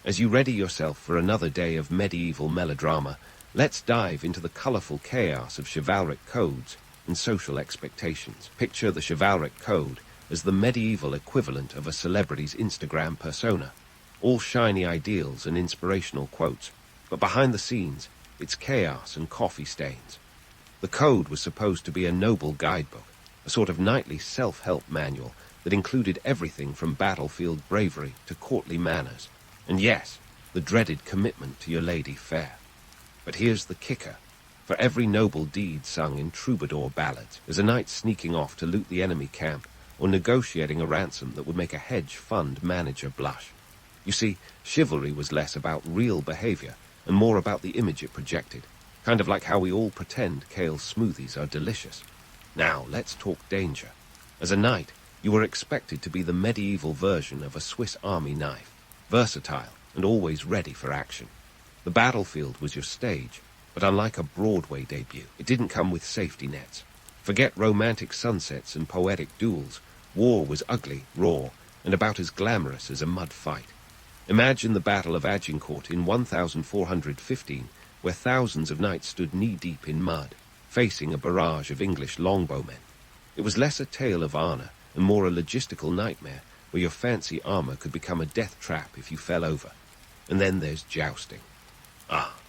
As you ready yourself for another day of medieval melodrama, let's dive into the colorful chaos of chivalric codes and social expectations. Picture the chivalric code as the medieval equivalent of a celebrity's Instagram persona, all shiny ideals and inspirational quotes, but behind the scenes, it's chaos and coffee stains. The code was supposed to be a noble guidebook, a sort of knightly self-help manual that included everything from battlefield bravery to courtly manners, and yes, the dreaded commitment to your lady fair. But here's the kicker. For every noble deed sung in troubadour ballads, there's a knight sneaking off to loot the enemy camp or negotiating a ransom that would make a hedge fund manager blush. You see, chivalry was less about real behavior and more about the image it projected, kind of like how we all pretend kale smoothies are delicious. Now, let's talk danger. As a knight, you were expected to be the medieval version of a Swiss Army knife, versatile and always ready for action. The battlefield was your stage, but unlike a Broadway debut, it didn't come with safety nets. Forget romantic sunsets and poetic duels. War was ugly, raw, and about as glamorous as a mud fight. Imagine the Battle of Agincourt in 1415, where thousands of knights stood knee-deep in mud, facing a barrage of English longbowmen. It was less a tale of honor and more a logistical nightmare, where your fancy armor could become a death trap if you fell over. And then there's jousting.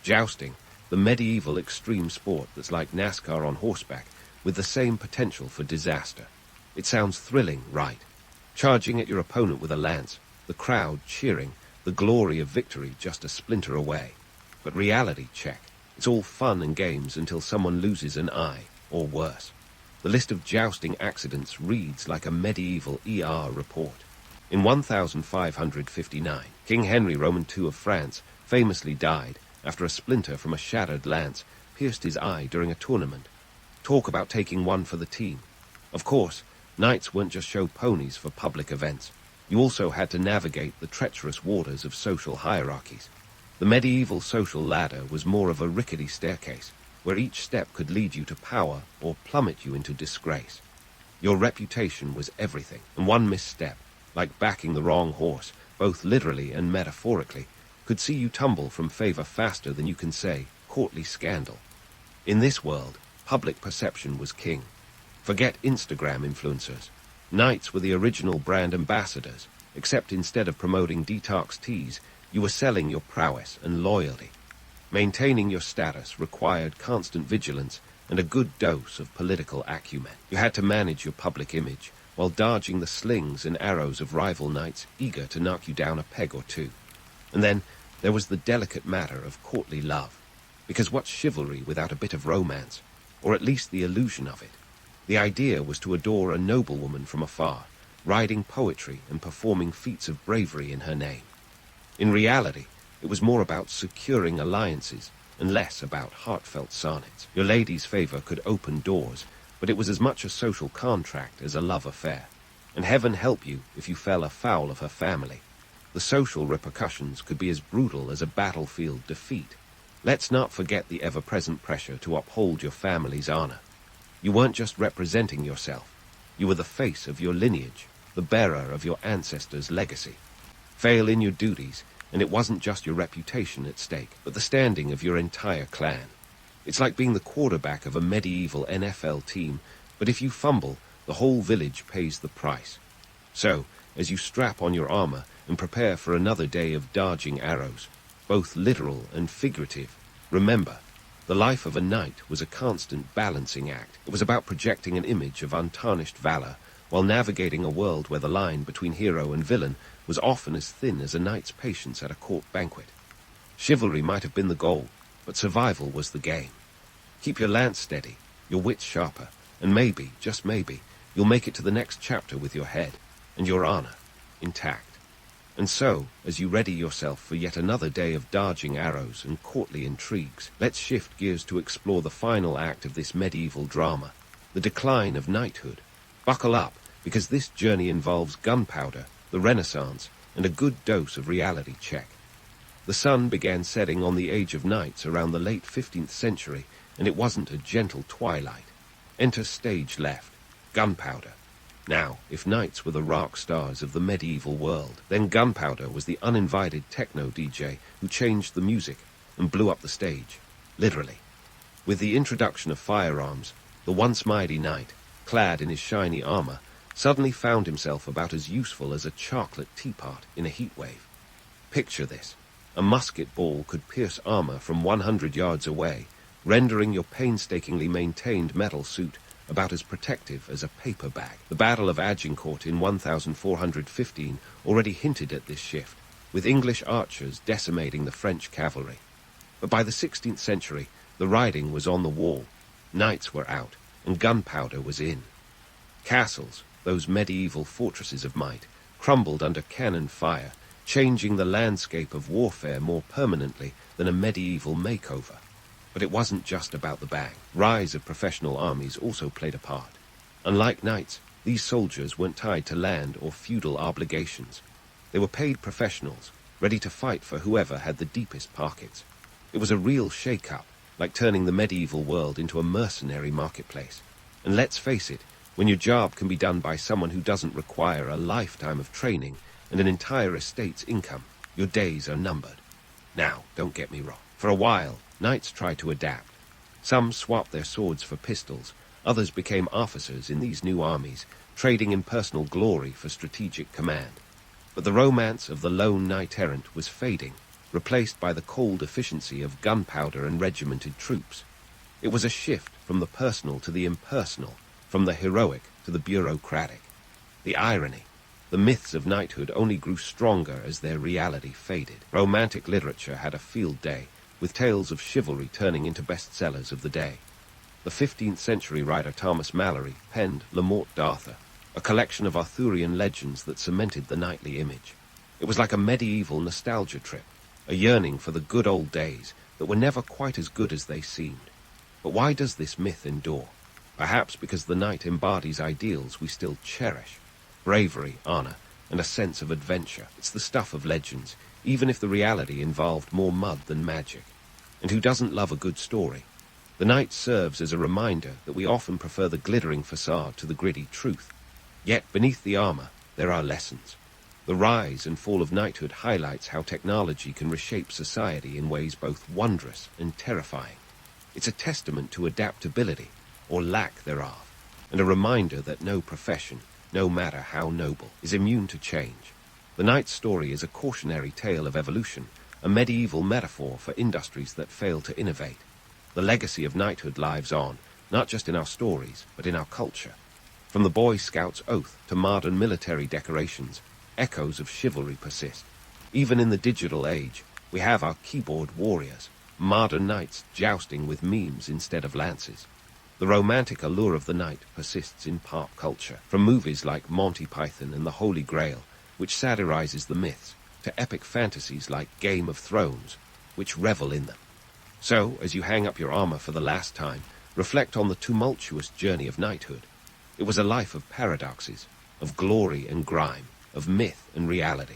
Jousting, the medieval extreme sport that's like NASCAR on horseback, with the same potential for disaster. It sounds thrilling, right? Charging at your opponent with a lance, the crowd cheering, the glory of victory just a splinter away. But reality check. It's all fun and games until someone loses an eye, or worse. The list of jousting accidents reads like a medieval ER report. In 1559, King Henry Roman II of France famously died after a splinter from a shattered lance pierced his eye during a tournament. Talk about taking one for the team. Of course, knights weren't just show ponies for public events. You also had to navigate the treacherous waters of social hierarchies. The medieval social ladder was more of a rickety staircase, where each step could lead you to power or plummet you into disgrace. Your reputation was everything, and one misstep, like backing the wrong horse, both literally and metaphorically, could see you tumble from favor faster than you can say, courtly scandal. In this world, public perception was king. Forget Instagram influencers. Knights were the original brand ambassadors, except instead of promoting detox teas, you were selling your prowess and loyalty. Maintaining your status required constant vigilance and a good dose of political acumen. You had to manage your public image, while dodging the slings and arrows of rival knights eager to knock you down a peg or two. And then there was the delicate matter of courtly love, because what's chivalry without a bit of romance, or at least the illusion of it? The idea was to adore a noblewoman from afar, writing poetry and performing feats of bravery in her name. In reality, it was more about securing alliances and less about heartfelt sonnets. Your lady's favor could open doors, but it was as much a social contract as a love affair. And heaven help you if you fell afoul of her family. The social repercussions could be as brutal as a battlefield defeat. Let's not forget the ever-present pressure to uphold your family's honor. You weren't just representing yourself. You were the face of your lineage, the bearer of your ancestors' legacy. Fail in your duties, and it wasn't just your reputation at stake, but the standing of your entire clan. It's like being the quarterback of a medieval NFL team, but if you fumble, the whole village pays the price. So, as you strap on your armor and prepare for another day of dodging arrows, both literal and figurative, remember, the life of a knight was a constant balancing act. It was about projecting an image of untarnished valor, while navigating a world where the line between hero and villain was often as thin as a knight's patience at a court banquet. Chivalry might have been the goal, but survival was the game. Keep your lance steady, your wits sharper, and maybe, just maybe, you'll make it to the next chapter with your head and your honor intact. And so, as you ready yourself for yet another day of dodging arrows and courtly intrigues, let's shift gears to explore the final act of this medieval drama, the decline of knighthood. Buckle up, because this journey involves gunpowder, the Renaissance, and a good dose of reality check. The sun began setting on the age of knights around the late 15th century, and it wasn't a gentle twilight. Enter stage left, gunpowder. Now, if knights were the rock stars of the medieval world, then gunpowder was the uninvited techno DJ who changed the music and blew up the stage, literally. With the introduction of firearms, the once mighty knight, clad in his shiny armor, suddenly found himself about as useful as a chocolate teapot in a heat wave. Picture this. A musket ball could pierce armor from 100 yards away, rendering your painstakingly maintained metal suit about as protective as a paper bag. The Battle of Agincourt in 1415 already hinted at this shift, with English archers decimating the French cavalry. But by the 16th century, the writing was on the wall, knights were out, and gunpowder was in. Castles, those medieval fortresses of might, crumbled under cannon fire, changing the landscape of warfare more permanently than a medieval makeover. But it wasn't just about the bang. Rise of professional armies also played a part. Unlike knights, these soldiers weren't tied to land or feudal obligations. They were paid professionals, ready to fight for whoever had the deepest pockets. It was a real shake-up, like turning the medieval world into a mercenary marketplace. And let's face it, when your job can be done by someone who doesn't require a lifetime of training and an entire estate's income, your days are numbered. Now, don't get me wrong. For a while, knights tried to adapt. Some swapped their swords for pistols, others became officers in these new armies, trading in personal glory for strategic command. But the romance of the lone knight-errant was fading, replaced by the cold efficiency of gunpowder and regimented troops. It was a shift from the personal to the impersonal, from the heroic to the bureaucratic. The irony. The myths of knighthood only grew stronger as their reality faded. Romantic literature had a field day, with tales of chivalry turning into bestsellers of the day. The 15th century writer Thomas Malory penned Le Morte d'Arthur, a collection of Arthurian legends that cemented the knightly image. It was like a medieval nostalgia trip, a yearning for the good old days that were never quite as good as they seemed. But why does this myth endure? Perhaps because the knight embodies ideals we still cherish. Bravery, honor, and a sense of adventure. It's the stuff of legends, even if the reality involved more mud than magic. And who doesn't love a good story? The knight serves as a reminder that we often prefer the glittering facade to the gritty truth. Yet beneath the armor, there are lessons. The rise and fall of knighthood highlights how technology can reshape society in ways both wondrous and terrifying. It's a testament to adaptability, or lack thereof, and a reminder that no profession, no matter how noble, is immune to change. The knight's story is a cautionary tale of evolution, a medieval metaphor for industries that fail to innovate. The legacy of knighthood lives on, not just in our stories, but in our culture. From the Boy Scout's oath to modern military decorations, echoes of chivalry persist. Even in the digital age, we have our keyboard warriors, modern knights jousting with memes instead of lances. The romantic allure of the knight persists in pop culture, from movies like Monty Python and the Holy Grail, which satirizes the myths, to epic fantasies like Game of Thrones, which revel in them. So, as you hang up your armor for the last time, reflect on the tumultuous journey of knighthood. It was a life of paradoxes, of glory and grime, of myth and reality,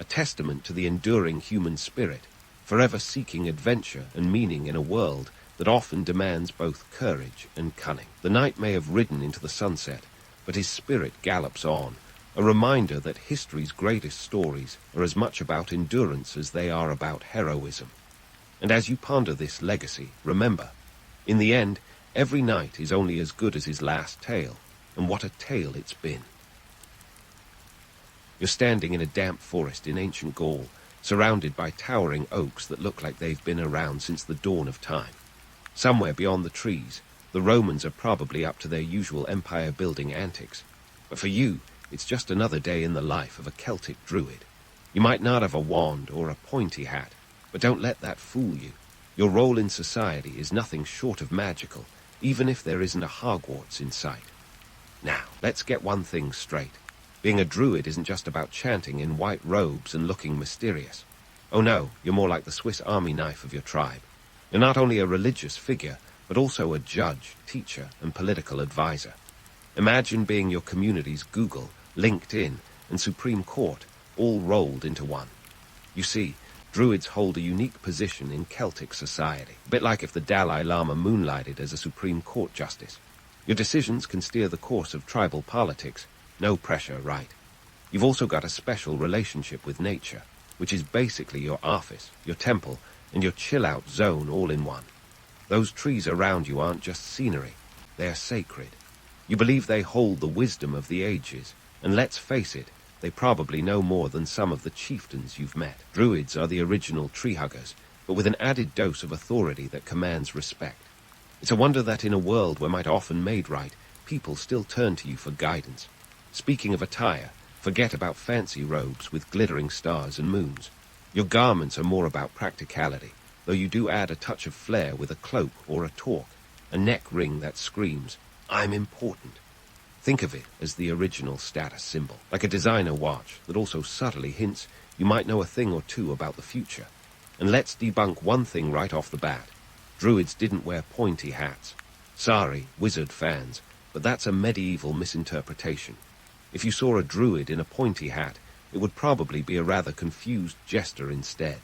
a testament to the enduring human spirit, forever seeking adventure and meaning in a world that often demands both courage and cunning. The knight may have ridden into the sunset, but his spirit gallops on, a reminder that history's greatest stories are as much about endurance as they are about heroism. And as you ponder this legacy, remember, in the end, every knight is only as good as his last tale, and what a tale it's been. You're standing in a damp forest in ancient Gaul, surrounded by towering oaks that look like they've been around since the dawn of time. Somewhere beyond the trees, the Romans are probably up to their usual empire-building antics. But for you, it's just another day in the life of a Celtic Druid. You might not have a wand or a pointy hat, but don't let that fool you. Your role in society is nothing short of magical, even if there isn't a Hogwarts in sight. Now, let's get one thing straight. Being a druid isn't just about chanting in white robes and looking mysterious. Oh no, you're more like the Swiss Army knife of your tribe. You're not only a religious figure, but also a judge, teacher, and political advisor. Imagine being your community's Google, LinkedIn, and Supreme Court, all rolled into one. You see, druids hold a unique position in Celtic society, a bit like if the Dalai Lama moonlighted as a Supreme Court justice. Your decisions can steer the course of tribal politics. No pressure, right? You've also got a special relationship with nature, which is basically your office, your temple, and your chill-out zone all in one. Those trees around you aren't just scenery, they're sacred. You believe they hold the wisdom of the ages, and let's face it, they probably know more than some of the chieftains you've met. Druids are the original tree huggers, but with an added dose of authority that commands respect. It's a wonder that in a world where might often made right, people still turn to you for guidance. Speaking of attire, forget about fancy robes with glittering stars and moons. Your garments are more about practicality, though you do add a touch of flair with a cloak or a torque, a neck ring that screams, "I'm important." Think of it as the original status symbol, like a designer watch that also subtly hints you might know a thing or two about the future. And let's debunk one thing right off the bat. Druids didn't wear pointy hats. Sorry, wizard fans, but that's a medieval misinterpretation. If you saw a druid in a pointy hat, it would probably be a rather confused jester instead.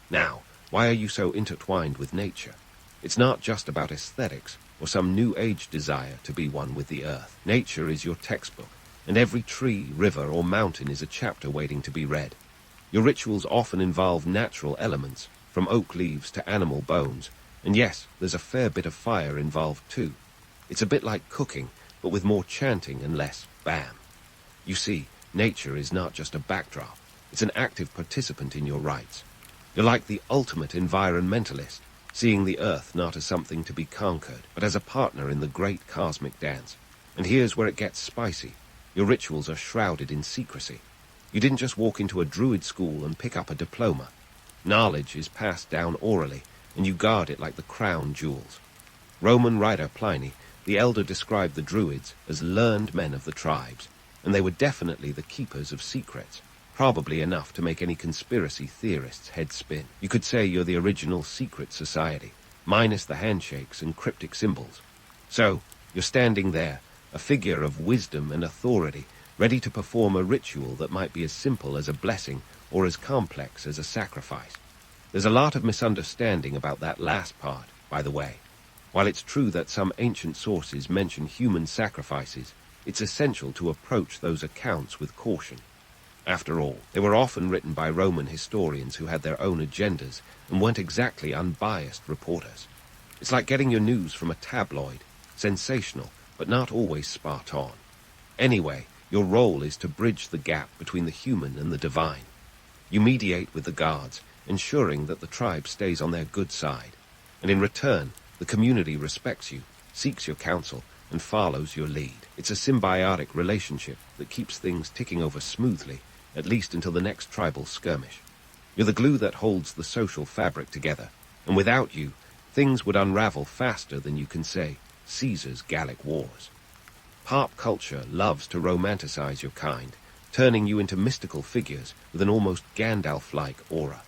Now, why are you so intertwined with nature? It's not just about aesthetics or some new age desire to be one with the earth. Nature is your textbook, and every tree, river, or mountain is a chapter waiting to be read. Your rituals often involve natural elements, from oak leaves to animal bones, and yes, there's a fair bit of fire involved too. It's a bit like cooking, but with more chanting and less bam. You see, nature is not just a backdrop, it's an active participant in your rites. You're like the ultimate environmentalist, seeing the earth not as something to be conquered, but as a partner in the great cosmic dance. And here's where it gets spicy. Your rituals are shrouded in secrecy. You didn't just walk into a druid school and pick up a diploma. Knowledge is passed down orally, and you guard it like the crown jewels. Roman writer Pliny, the elder, described the Druids as learned men of the tribes, and they were definitely the keepers of secrets, probably enough to make any conspiracy theorist's head spin. You could say you're the original secret society, minus the handshakes and cryptic symbols. So, you're standing there, a figure of wisdom and authority, ready to perform a ritual that might be as simple as a blessing or as complex as a sacrifice. There's a lot of misunderstanding about that last part, by the way. While it's true that some ancient sources mention human sacrifices, it's essential to approach those accounts with caution. After all, they were often written by Roman historians who had their own agendas and weren't exactly unbiased reporters. It's like getting your news from a tabloid, sensational, but not always spot on. Anyway, your role is to bridge the gap between the human and the divine. You mediate with the guards, ensuring that the tribe stays on their good side. And in return, the community respects you, seeks your counsel, and follows your lead. It's a symbiotic relationship that keeps things ticking over smoothly, at least until the next tribal skirmish. You're the glue that holds the social fabric together, and without you, things would unravel faster than you can say Caesar's Gallic Wars. Pop culture loves to romanticize your kind, turning you into mystical figures with an almost Gandalf-like aura.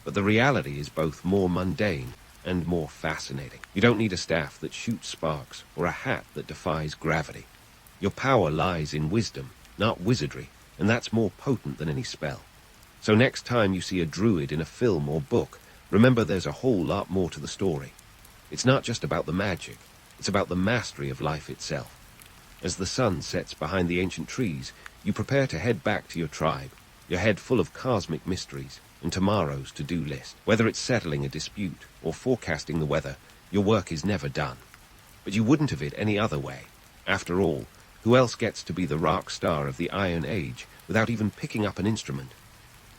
But the reality is both more mundane and more fascinating. You don't need a staff that shoots sparks or a hat that defies gravity. Your power lies in wisdom, not wizardry, and that's more potent than any spell. So next time you see a druid in a film or book, remember there's a whole lot more to the story. It's not just about the magic, it's about the mastery of life itself. As the sun sets behind the ancient trees, you prepare to head back to your tribe, your head full of cosmic mysteries and tomorrow's to-do list. Whether it's settling a dispute or forecasting the weather, your work is never done. But you wouldn't have it any other way. After all, who else gets to be the rock star of the Iron Age without even picking up an instrument?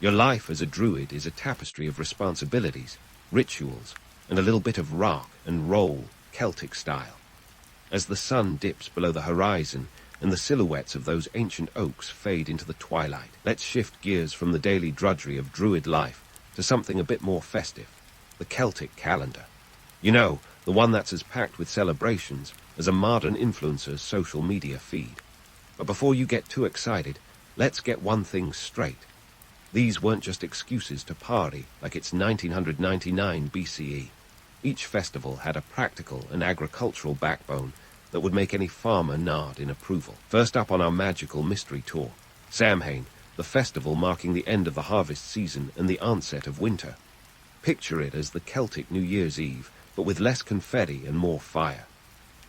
Your life as a druid is a tapestry of responsibilities, rituals, and a little bit of rock and roll Celtic style. As the sun dips below the horizon and the silhouettes of those ancient oaks fade into the twilight, let's shift gears from the daily drudgery of druid life to something a bit more festive, the Celtic calendar. You know, the one that's as packed with celebrations as a modern influencer's social media feed. But before you get too excited, let's get one thing straight. These weren't just excuses to party like it's 1999 BCE. Each festival had a practical and agricultural backbone that would make any farmer nod in approval. First up on our magical mystery tour, Samhain, the festival marking the end of the harvest season and the onset of winter. Picture it as the Celtic New Year's Eve, but with less confetti and more fire.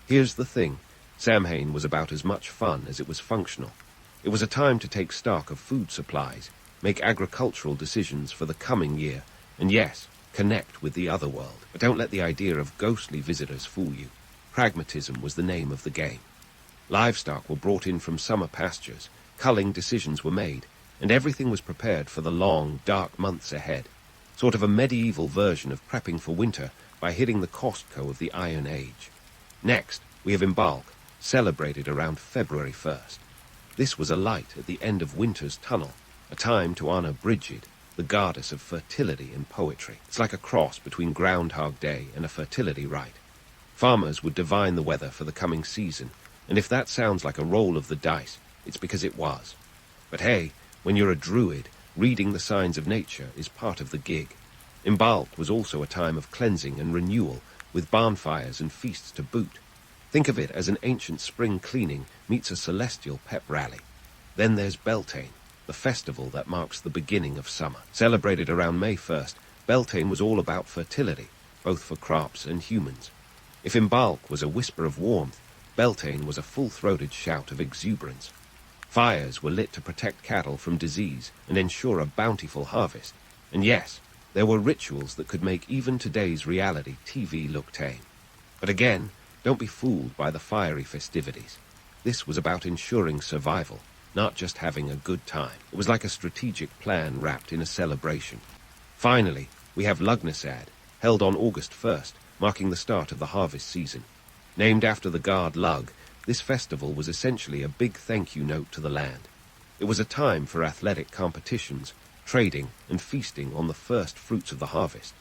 Here's the thing, Samhain was about as much fun as it was functional. It was a time to take stock of food supplies, make agricultural decisions for the coming year, and yes, connect with the other world. But don't let the idea of ghostly visitors fool you. Pragmatism was the name of the game. Livestock were brought in from summer pastures, culling decisions were made, and everything was prepared for the long, dark months ahead. Sort of a medieval version of prepping for winter by hitting the Costco of the Iron Age. Next, we have Imbolc, celebrated around February 1st. This was a light at the end of winter's tunnel, a time to honor Brigid, the goddess of fertility and poetry. It's like a cross between Groundhog Day and a fertility rite. Farmers would divine the weather for the coming season, and if that sounds like a roll of the dice, it's because it was. But hey, when you're a druid, reading the signs of nature is part of the gig. Imbolc was also a time of cleansing and renewal, with bonfires and feasts to boot. Think of it as an ancient spring cleaning meets a celestial pep rally. Then there's Beltane, the festival that marks the beginning of summer. Celebrated around May 1st, Beltane was all about fertility, both for crops and humans. If Imbolc was a whisper of warmth, Beltane was a full-throated shout of exuberance. Fires were lit to protect cattle from disease and ensure a bountiful harvest. And yes, there were rituals that could make even today's reality TV look tame. But again, don't be fooled by the fiery festivities. This was about ensuring survival, not just having a good time. It was like a strategic plan wrapped in a celebration. Finally, we have Lugnasad, held on August 1st, marking the start of the harvest season. Named after the god Lug, this festival was essentially a big thank you note to the land. It was a time for athletic competitions, trading, and feasting on the first fruits of the harvest.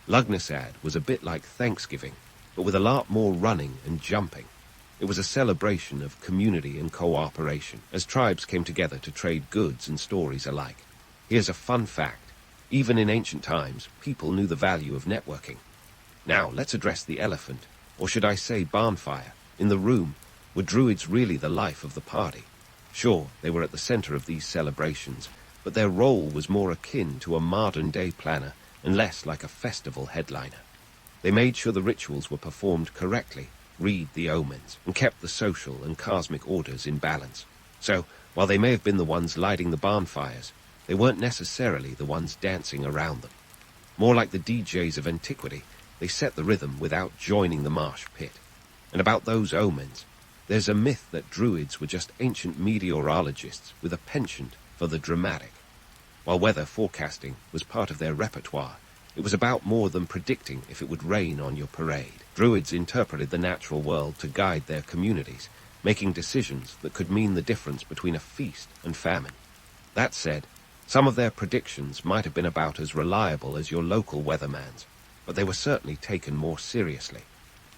Lugnasad was a bit like Thanksgiving, but with a lot more running and jumping. It was a celebration of community and cooperation, as tribes came together to trade goods and stories alike. Here's a fun fact. Even in ancient times, people knew the value of networking. Now, let's address the elephant, or should I say bonfire, in the room. Were druids really the life of the party? Sure, they were at the center of these celebrations, but their role was more akin to a modern-day planner and less like a festival headliner. They made sure the rituals were performed correctly, read the omens, and kept the social and cosmic orders in balance. So, while they may have been the ones lighting the bonfires, they weren't necessarily the ones dancing around them. More like the DJs of antiquity, they set the rhythm without joining the marsh pit. And about those omens, there's a myth that druids were just ancient meteorologists with a penchant for the dramatic. While weather forecasting was part of their repertoire, It was about more than predicting if it would rain on your parade. Druids interpreted the natural world to guide their communities, making decisions that could mean the difference between a feast and famine. That said, some of their predictions might have been about as reliable as your local weatherman's, but they were certainly taken more seriously.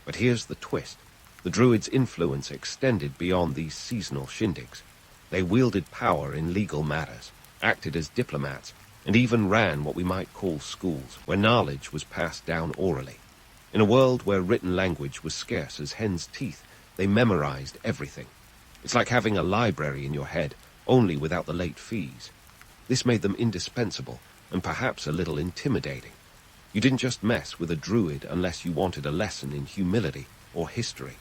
But here's the twist. The Druids' influence extended beyond these seasonal shindigs. They wielded power in legal matters, acted as diplomats, and even ran what we might call schools, where knowledge was passed down orally. In a world where written language was scarce as hen's teeth, they memorized everything. It's like having a library in your head, only without the late fees. This made them indispensable, and perhaps a little intimidating. You didn't just mess with a druid unless you wanted a lesson in humility or history.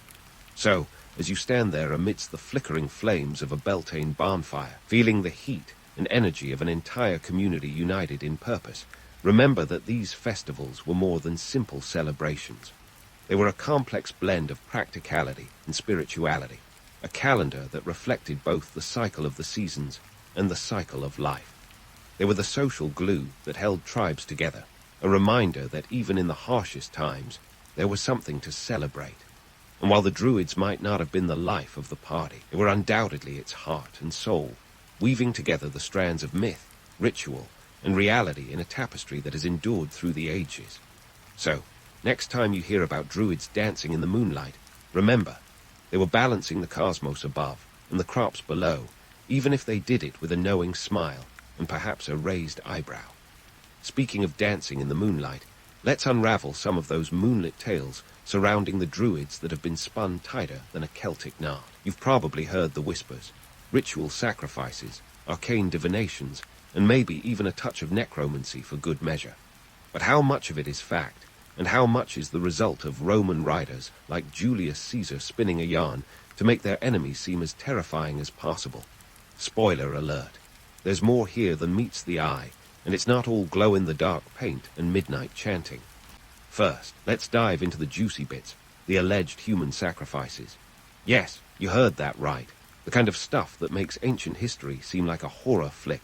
So, as you stand there amidst the flickering flames of a Beltane bonfire, feeling the heat and energy of an entire community united in purpose, remember that these festivals were more than simple celebrations. They were a complex blend of practicality and spirituality, a calendar that reflected both the cycle of the seasons and the cycle of life. They were the social glue that held tribes together, a reminder that even in the harshest times, there was something to celebrate. And while the Druids might not have been the life of the party, they were undoubtedly its heart and soul, weaving together the strands of myth, ritual, and reality in a tapestry that has endured through the ages. So, next time you hear about Druids dancing in the moonlight, remember, they were balancing the cosmos above and the crops below, even if they did it with a knowing smile and perhaps a raised eyebrow. Speaking of dancing in the moonlight, let's unravel some of those moonlit tales surrounding the Druids that have been spun tighter than a Celtic knot. You've probably heard the whispers, ritual sacrifices, arcane divinations, and maybe even a touch of necromancy for good measure. But how much of it is fact, and how much is the result of Roman writers like Julius Caesar spinning a yarn to make their enemies seem as terrifying as possible? Spoiler alert. There's more here than meets the eye, and it's not all glow-in-the-dark paint and midnight chanting. First, let's dive into the juicy bits, the alleged human sacrifices. Yes, you heard that right. The kind of stuff that makes ancient history seem like a horror flick.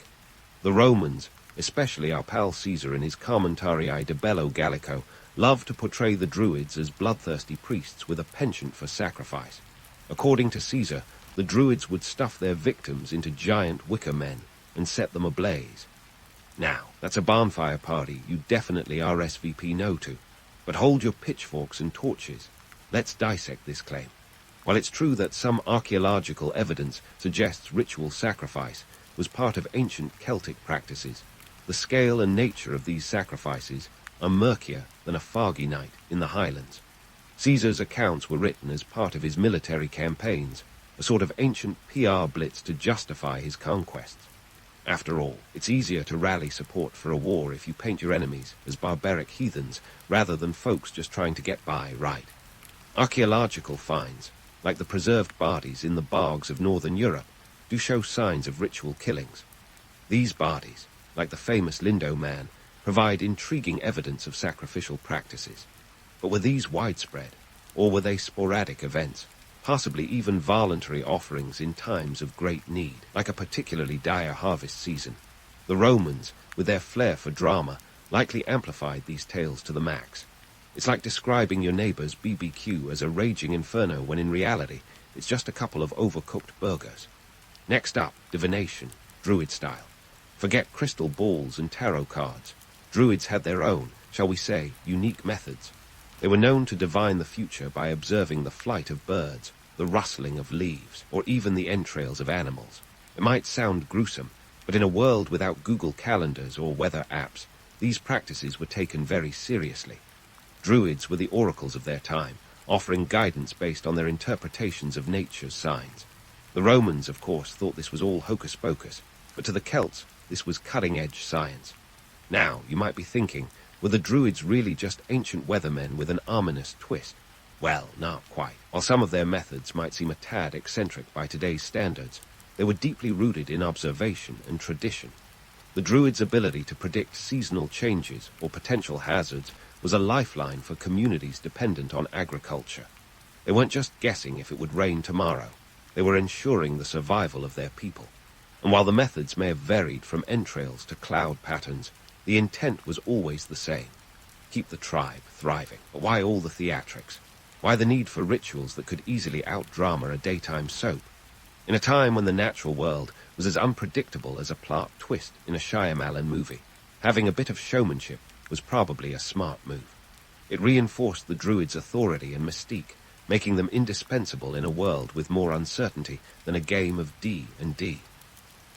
The Romans, especially our pal Caesar in his Commentarii de Bello Gallico, loved to portray the Druids as bloodthirsty priests with a penchant for sacrifice. According to Caesar, the Druids would stuff their victims into giant wicker men and set them ablaze. Now, that's a bonfire party you definitely RSVP no to. But hold your pitchforks and torches. Let's dissect this claim. While it's true that some archaeological evidence suggests ritual sacrifice was part of ancient Celtic practices, the scale and nature of these sacrifices are murkier than a foggy night in the Highlands. Caesar's accounts were written as part of his military campaigns, a sort of ancient PR blitz to justify his conquests. After all, it's easier to rally support for a war if you paint your enemies as barbaric heathens rather than folks just trying to get by right. Archaeological finds, like the preserved bodies in the bogs of northern Europe, do show signs of ritual killings. These bodies, like the famous Lindo man, provide intriguing evidence of sacrificial practices. But were these widespread, or were they sporadic events, possibly even voluntary offerings in times of great need, like a particularly dire harvest season? The Romans, with their flair for drama, likely amplified these tales to the max. It's like describing your neighbor's BBQ as a raging inferno when in reality it's just a couple of overcooked burgers. Next up, divination, Druid style. Forget crystal balls and tarot cards. Druids had their own, shall we say, unique methods. They were known to divine the future by observing the flight of birds, the rustling of leaves, or even the entrails of animals. It might sound gruesome, but in a world without Google calendars or weather apps, these practices were taken very seriously. Druids were the oracles of their time, offering guidance based on their interpretations of nature's signs. The Romans, of course, thought this was all hocus-pocus, but to the Celts, this was cutting-edge science. Now, you might be thinking, were the Druids really just ancient weathermen with an ominous twist? Well, not quite. While some of their methods might seem a tad eccentric by today's standards, they were deeply rooted in observation and tradition. The Druids' ability to predict seasonal changes or potential hazards was a lifeline for communities dependent on agriculture. They weren't just guessing if it would rain tomorrow. They were ensuring the survival of their people. And while the methods may have varied from entrails to cloud patterns, the intent was always the same: keep the tribe thriving. But why all the theatrics? Why the need for rituals that could easily out-drama a daytime soap? In a time when the natural world was as unpredictable as a plot twist in a Shyamalan movie, having a bit of showmanship was probably a smart move. It reinforced the Druids' authority and mystique, making them indispensable in a world with more uncertainty than a game of D&D.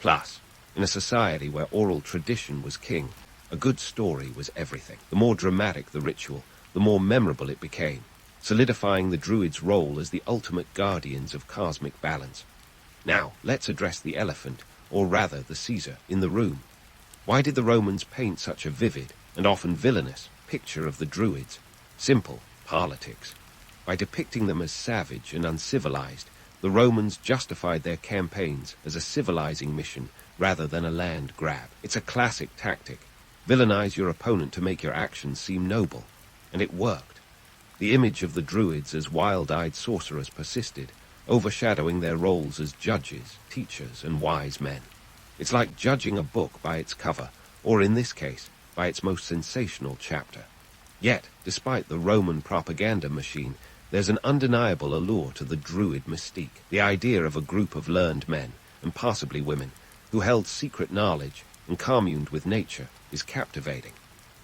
Plus, in a society where oral tradition was king, a good story was everything. The more dramatic the ritual, the more memorable it became, solidifying the Druids' role as the ultimate guardians of cosmic balance. Now, let's address the elephant, or rather the Caesar, in the room. Why did the Romans paint such a vivid, and often villainous, picture of the Druids? Simple: politics. By depicting them as savage and uncivilized, the Romans justified their campaigns as a civilizing mission rather than a land grab. It's a classic tactic. Villainize your opponent to make your actions seem noble. And it worked. The image of the Druids as wild-eyed sorcerers persisted, overshadowing their roles as judges, teachers, and wise men. It's like judging a book by its cover, or in this case, by its most sensational chapter. Yet, despite the Roman propaganda machine, there's an undeniable allure to the Druid mystique. The idea of a group of learned men, and possibly women, who held secret knowledge and communed with nature is captivating.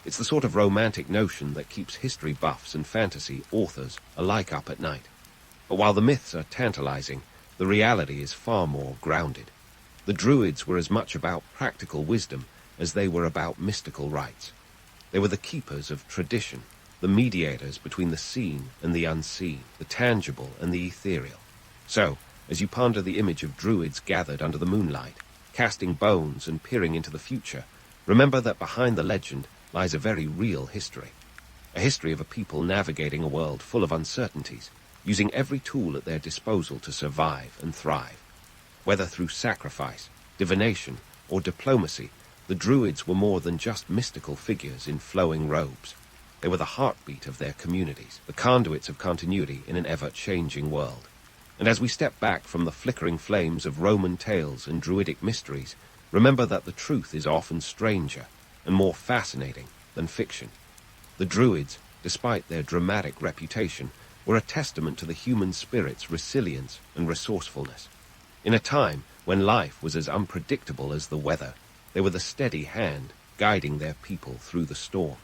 It's the sort of romantic notion that keeps history buffs and fantasy authors alike up at night. But while the myths are tantalizing, the reality is far more grounded. The Druids were as much about practical wisdom as they were about mystical rites. They were the keepers of tradition, the mediators between the seen and the unseen, the tangible and the ethereal. So, as you ponder the image of Druids gathered under the moonlight, casting bones and peering into the future, remember that behind the legend lies a very real history. A history of a people navigating a world full of uncertainties, using every tool at their disposal to survive and thrive. Whether through sacrifice, divination, or diplomacy, the Druids were more than just mystical figures in flowing robes. They were the heartbeat of their communities, the conduits of continuity in an ever-changing world. And as we step back from the flickering flames of Roman tales and Druidic mysteries, remember that the truth is often stranger and more fascinating than fiction. The Druids, despite their dramatic reputation, were a testament to the human spirit's resilience and resourcefulness. In a time when life was as unpredictable as the weather, they were the steady hand guiding their people through the storm.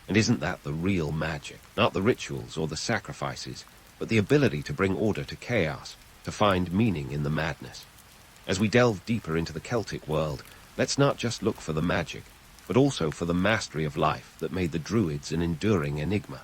And isn't that the real magic? Not the rituals or the sacrifices, but the ability to bring order to chaos, to find meaning in the madness. As we delve deeper into the Celtic world, let's not just look for the magic, but also for the mastery of life that made the Druids an enduring enigma.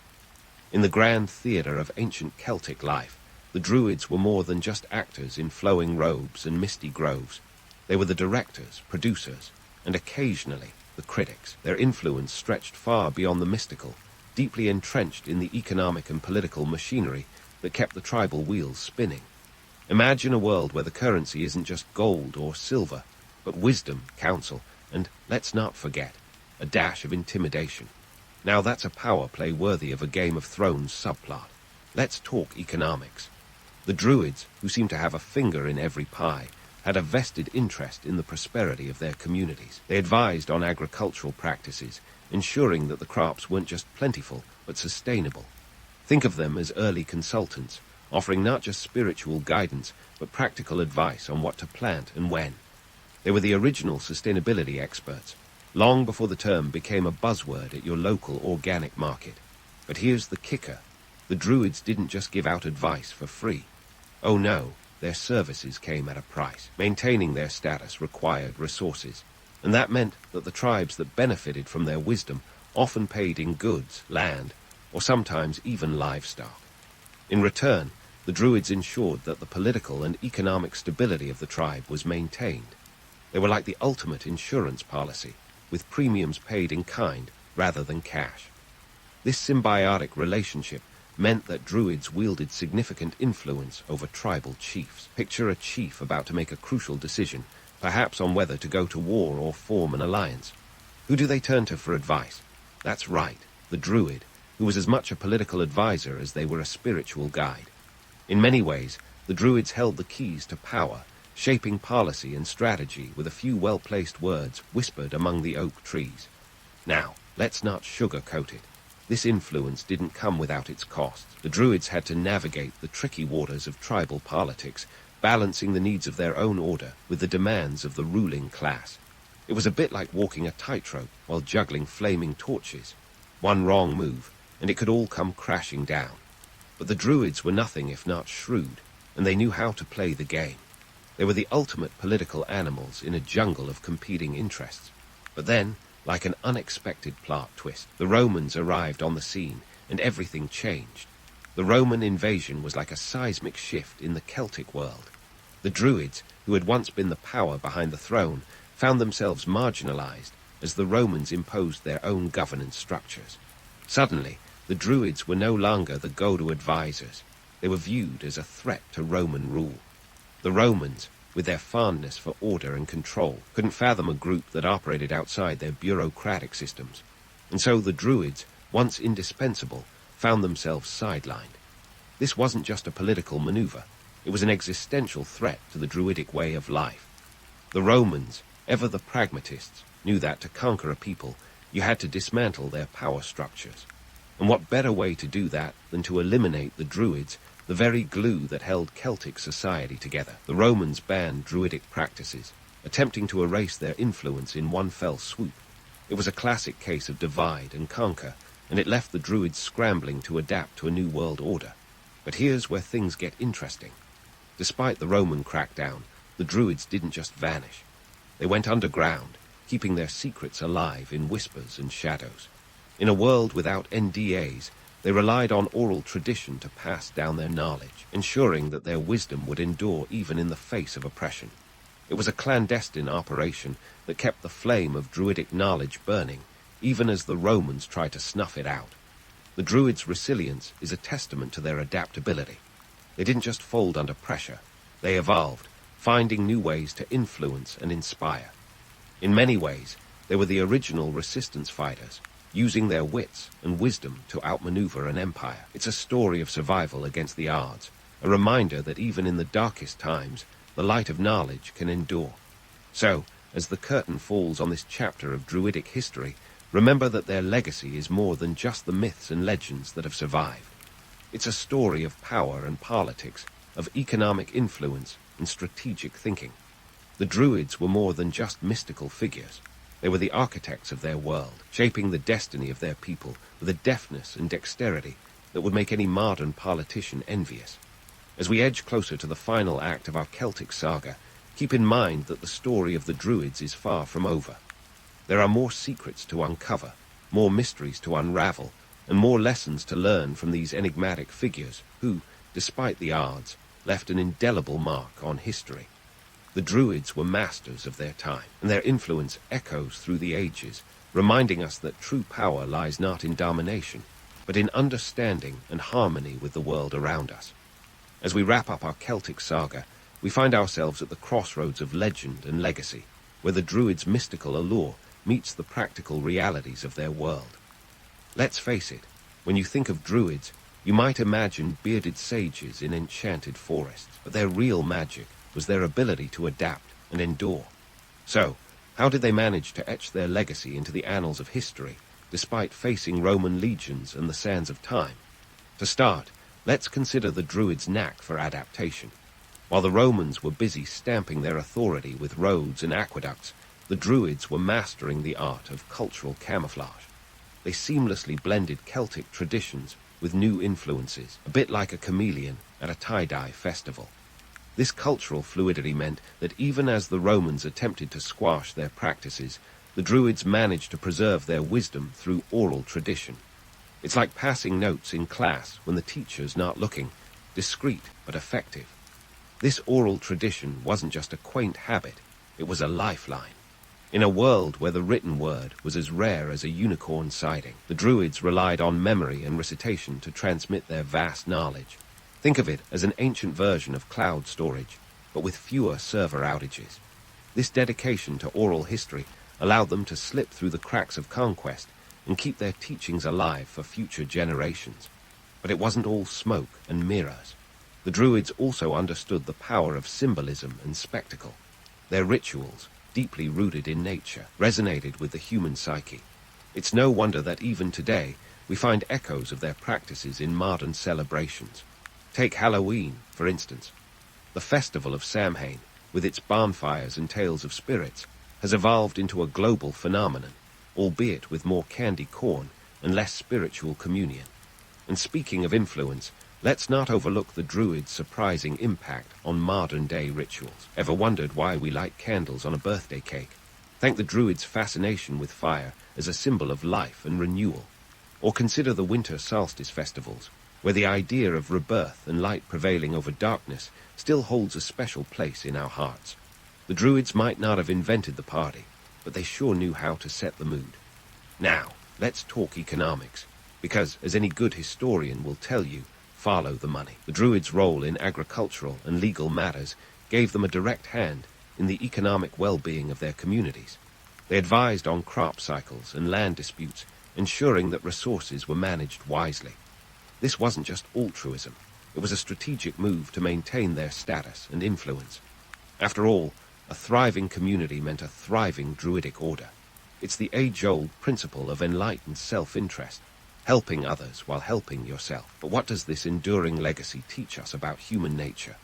In the grand theatre of ancient Celtic life, the Druids were more than just actors in flowing robes and misty groves. They were the directors, producers, and occasionally the critics. Their influence stretched far beyond the mystical, deeply entrenched in the economic and political machinery that kept the tribal wheels spinning. Imagine a world where the currency isn't just gold or silver, but wisdom, counsel, and, let's not forget, a dash of intimidation. Now that's a power play worthy of a Game of Thrones subplot. Let's talk economics. The Druids, who seem to have a finger in every pie, had a vested interest in the prosperity of their communities. They advised on agricultural practices, ensuring that the crops weren't just plentiful, but sustainable. Think of them as early consultants, offering not just spiritual guidance, but practical advice on what to plant and when. They were the original sustainability experts, long before the term became a buzzword at your local organic market. But here's the kicker. The Druids didn't just give out advice for free. Oh no, their services came at a price. Maintaining their status required resources, and that meant that the tribes that benefited from their wisdom often paid in goods, land, or sometimes even livestock. In return, the Druids ensured that the political and economic stability of the tribe was maintained. They were like the ultimate insurance policy, with premiums paid in kind rather than cash. This symbiotic relationship meant that Druids wielded significant influence over tribal chiefs. Picture a chief about to make a crucial decision, perhaps on whether to go to war or form an alliance. Who do they turn to for advice? That's right, the Druid, who was as much a political advisor as they were a spiritual guide. In many ways, the Druids held the keys to power, shaping policy and strategy with a few well-placed words whispered among the oak trees. Now, let's not sugarcoat it. this influence didn't come without its costs. The Druids had to navigate the tricky waters of tribal politics, balancing the needs of their own order with the demands of the ruling class. It was a bit like walking a tightrope while juggling flaming torches. One wrong move, and it could all come crashing down. But the Druids were nothing if not shrewd, and they knew how to play the game. They were the ultimate political animals in a jungle of competing interests. But then, like an unexpected plot twist, the Romans arrived on the scene, and everything changed. The Roman invasion was like a seismic shift in the Celtic world. The Druids, who had once been the power behind the throne, found themselves marginalized as the Romans imposed their own governance structures. Suddenly, the Druids were no longer the go-to advisors. They were viewed as a threat to Roman rule. The Romans, with their fondness for order and control, couldn't fathom a group that operated outside their bureaucratic systems. And so the Druids, once indispensable, found themselves sidelined. This wasn't just a political maneuver. It was an existential threat to the Druidic way of life. The Romans, ever the pragmatists, knew that to conquer a people, you had to dismantle their power structures. And what better way to do that than to eliminate the Druids, the very glue that held Celtic society together? The Romans banned Druidic practices, attempting to erase their influence in one fell swoop. It was a classic case of divide and conquer, and it left the Druids scrambling to adapt to a new world order. But here's where things get interesting. Despite the Roman crackdown, the Druids didn't just vanish. They went underground, keeping their secrets alive in whispers and shadows. In a world without NDAs, they relied on oral tradition to pass down their knowledge, ensuring that their wisdom would endure even in the face of oppression. It was a clandestine operation that kept the flame of Druidic knowledge burning, even as the Romans tried to snuff it out. The Druids' resilience is a testament to their adaptability. They didn't just fold under pressure. They evolved, finding new ways to influence and inspire. In many ways, they were the original resistance fighters, using their wits and wisdom to outmaneuver an empire. It's a story of survival against the odds, a reminder that even in the darkest times, the light of knowledge can endure. So, as the curtain falls on this chapter of Druidic history, remember that their legacy is more than just the myths and legends that have survived. It's a story of power and politics, of economic influence and strategic thinking. The Druids were more than just mystical figures. They were the architects of their world, shaping the destiny of their people with a deftness and dexterity that would make any modern politician envious. As we edge closer to the final act of our Celtic saga, keep in mind that the story of the Druids is far from over. There are more secrets to uncover, more mysteries to unravel, and more lessons to learn from these enigmatic figures who, despite the odds, left an indelible mark on history. The Druids were masters of their time, and their influence echoes through the ages, reminding us that true power lies not in domination, but in understanding and harmony with the world around us. As we wrap up our Celtic saga, we find ourselves at the crossroads of legend and legacy, where the Druids' mystical allure meets the practical realities of their world. Let's face it, when you think of Druids, you might imagine bearded sages in enchanted forests, but their real magic was their ability to adapt and endure. So, how did they manage to etch their legacy into the annals of history, despite facing Roman legions and the sands of time? To start, let's consider the Druids' knack for adaptation. While the Romans were busy stamping their authority with roads and aqueducts, the Druids were mastering the art of cultural camouflage. They seamlessly blended Celtic traditions with new influences, a bit like a chameleon at a tie-dye festival. This cultural fluidity meant that even as the Romans attempted to squash their practices, the Druids managed to preserve their wisdom through oral tradition. It's like passing notes in class when the teacher's not looking, discreet but effective. This oral tradition wasn't just a quaint habit, it was a lifeline. In a world where the written word was as rare as a unicorn sighting, the Druids relied on memory and recitation to transmit their vast knowledge. Think of it as an ancient version of cloud storage, but with fewer server outages. This dedication to oral history allowed them to slip through the cracks of conquest and keep their teachings alive for future generations. But it wasn't all smoke and mirrors. The Druids also understood the power of symbolism and spectacle. Their rituals, deeply rooted in nature, resonated with the human psyche. It's no wonder that even today, we find echoes of their practices in modern celebrations. Take Halloween, for instance. The festival of Samhain, with its bonfires and tales of spirits, has evolved into a global phenomenon, albeit with more candy corn and less spiritual communion. And speaking of influence, let's not overlook the Druids' surprising impact on modern-day rituals. Ever wondered why we light candles on a birthday cake? Thank the Druids' fascination with fire as a symbol of life and renewal. Or consider the winter solstice festivals, where the idea of rebirth and light prevailing over darkness still holds a special place in our hearts. The Druids might not have invented the party, but they sure knew how to set the mood. Now, let's talk economics, because, as any good historian will tell you, follow the money. The Druids' role in agricultural and legal matters gave them a direct hand in the economic well-being of their communities. They advised on crop cycles and land disputes, ensuring that resources were managed wisely. This wasn't just altruism. It was a strategic move to maintain their status and influence. After all, a thriving community meant a thriving Druidic order. It's the age-old principle of enlightened self-interest, helping others while helping yourself. But what does this enduring legacy teach us about human nature?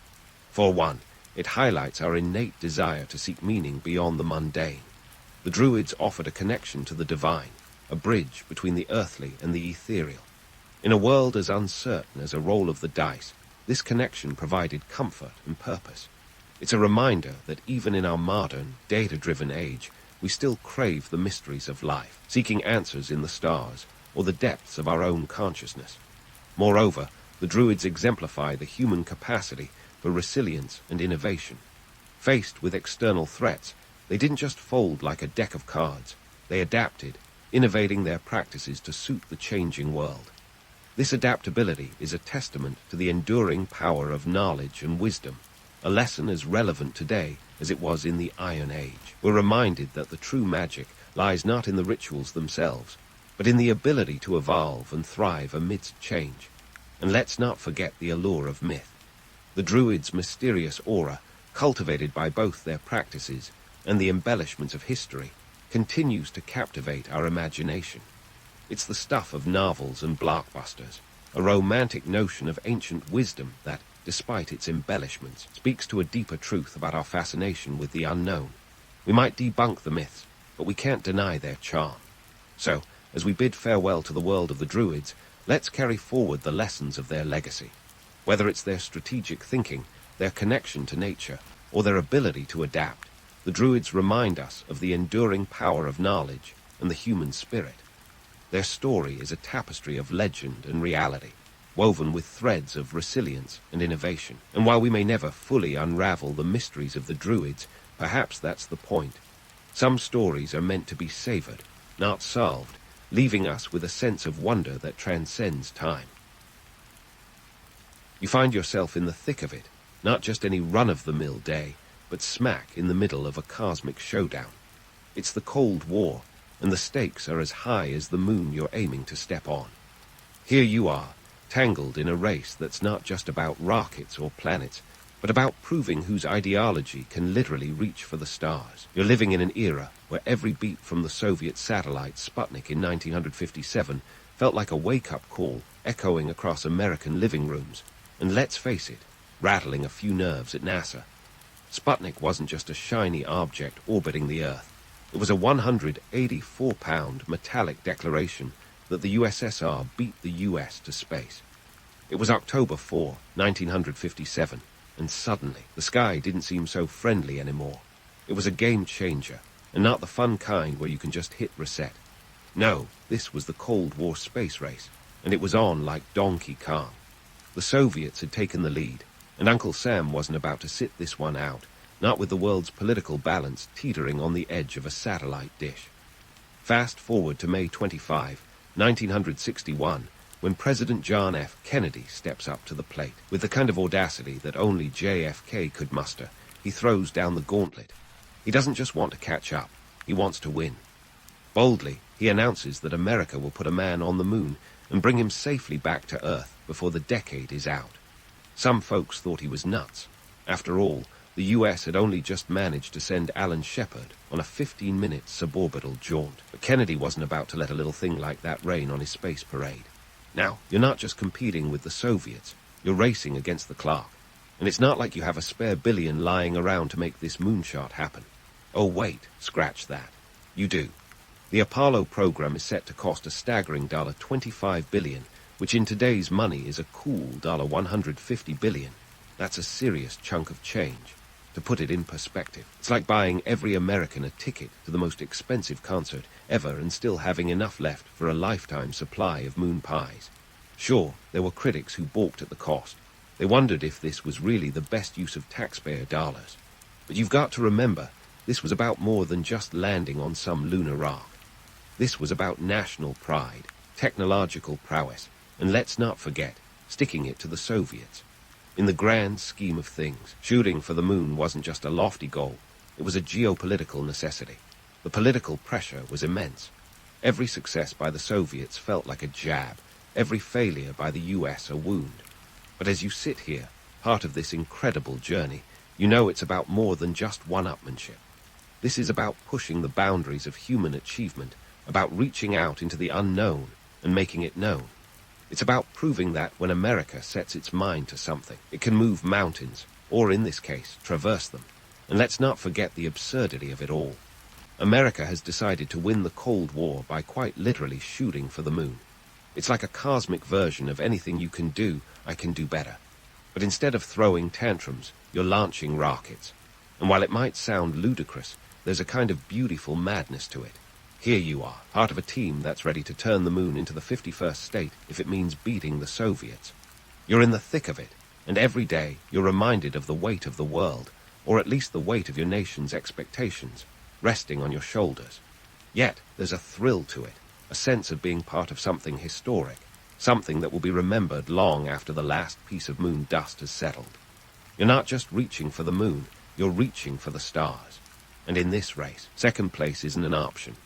For one, it highlights our innate desire to seek meaning beyond the mundane. The Druids offered a connection to the divine, a bridge between the earthly and the ethereal. In a world as uncertain as a roll of the dice, this connection provided comfort and purpose. It's a reminder that even in our modern, data-driven age, we still crave the mysteries of life, seeking answers in the stars or the depths of our own consciousness. Moreover, the Druids exemplify the human capacity for resilience and innovation. Faced with external threats, they didn't just fold like a deck of cards. They adapted, innovating their practices to suit the changing world. This adaptability is a testament to the enduring power of knowledge and wisdom, a lesson as relevant today as it was in the Iron Age. We're reminded that the true magic lies not in the rituals themselves, but in the ability to evolve and thrive amidst change. And let's not forget the allure of myth. The Druids' mysterious aura, cultivated by both their practices and the embellishments of history, continues to captivate our imagination. It's the stuff of novels and blockbusters, a romantic notion of ancient wisdom that, despite its embellishments, speaks to a deeper truth about our fascination with the unknown. We might debunk the myths, but we can't deny their charm. So, as we bid farewell to the world of the Druids, let's carry forward the lessons of their legacy. Whether it's their strategic thinking, their connection to nature, or their ability to adapt, the Druids remind us of the enduring power of knowledge and the human spirit. Their story is a tapestry of legend and reality, woven with threads of resilience and innovation. And while we may never fully unravel the mysteries of the Druids, perhaps that's the point. Some stories are meant to be savored, not solved, leaving us with a sense of wonder that transcends time. You find yourself in the thick of it, not just any run-of-the-mill day, but smack in the middle of a cosmic showdown. It's the Cold War, and the stakes are as high as the moon you're aiming to step on. Here you are, tangled in a race that's not just about rockets or planets, but about proving whose ideology can literally reach for the stars. You're living in an era where every beep from the Soviet satellite Sputnik in 1957 felt like a wake-up call echoing across American living rooms, and let's face it, rattling a few nerves at NASA. Sputnik wasn't just a shiny object orbiting the Earth. It was a 184-pound metallic declaration that the USSR beat the US to space. It was October 4, 1957, and suddenly the sky didn't seem so friendly anymore. It was a game changer, and not the fun kind where you can just hit reset. No, this was the Cold War space race, and it was on like Donkey Kong. The Soviets had taken the lead, and Uncle Sam wasn't about to sit this one out, not with the world's political balance teetering on the edge of a satellite dish. Fast forward to May 25, 1961, when President John F. Kennedy steps up to the plate. With the kind of audacity that only JFK could muster, he throws down the gauntlet. He doesn't just want to catch up, he wants to win. Boldly, he announces that America will put a man on the moon and bring him safely back to Earth before the decade is out. Some folks thought he was nuts. After all, The US had only just managed to send Alan Shepard on a 15-minute suborbital jaunt, but Kennedy wasn't about to let a little thing like that rain on his space parade. Now, you're not just competing with the Soviets, you're racing against the clock. And it's not like you have a spare billion lying around to make this moonshot happen. Oh wait, scratch that. You do. The Apollo program is set to cost a staggering $25 billion, which in today's money is a cool $150 billion. That's a serious chunk of change. To put it in perspective, it's like buying every American a ticket to the most expensive concert ever and still having enough left for a lifetime supply of moon pies. Sure, there were critics who balked at the cost. They wondered if this was really the best use of taxpayer dollars. But you've got to remember, this was about more than just landing on some lunar rock. This was about national pride, technological prowess, and let's not forget, sticking it to the Soviets. In the grand scheme of things, shooting for the moon wasn't just a lofty goal, it was a geopolitical necessity. The political pressure was immense. Every success by the Soviets felt like a jab, every failure by the US a wound. But as you sit here, part of this incredible journey, you know it's about more than just one-upmanship. This is about pushing the boundaries of human achievement, about reaching out into the unknown and making it known. It's about proving that when America sets its mind to something, it can move mountains, or in this case, traverse them. And let's not forget the absurdity of it all. America has decided to win the Cold War by quite literally shooting for the moon. It's like a cosmic version of anything you can do, I can do better. But instead of throwing tantrums, you're launching rockets. And while it might sound ludicrous, there's a kind of beautiful madness to it. Here you are, part of a team that's ready to turn the moon into the 51st state if it means beating the Soviets. You're in the thick of it, and every day you're reminded of the weight of the world, or at least the weight of your nation's expectations, resting on your shoulders. Yet there's a thrill to it, a sense of being part of something historic, something that will be remembered long after the last piece of moon dust has settled. You're not just reaching for the moon, you're reaching for the stars. And in this race, second place isn't an option.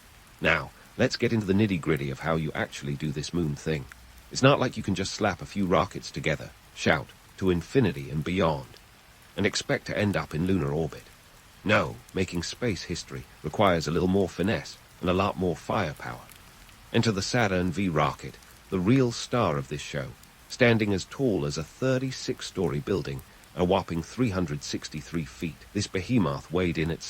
Now, let's get into the nitty-gritty of how you actually do this moon thing. It's not like you can just slap a few rockets together, shout, to infinity and beyond, and expect to end up in lunar orbit. No, making space history requires a little more finesse and a lot more firepower. Enter the Saturn V rocket, the real star of this show, standing as tall as a 36-story building, a whopping 363 feet. This behemoth weighed in at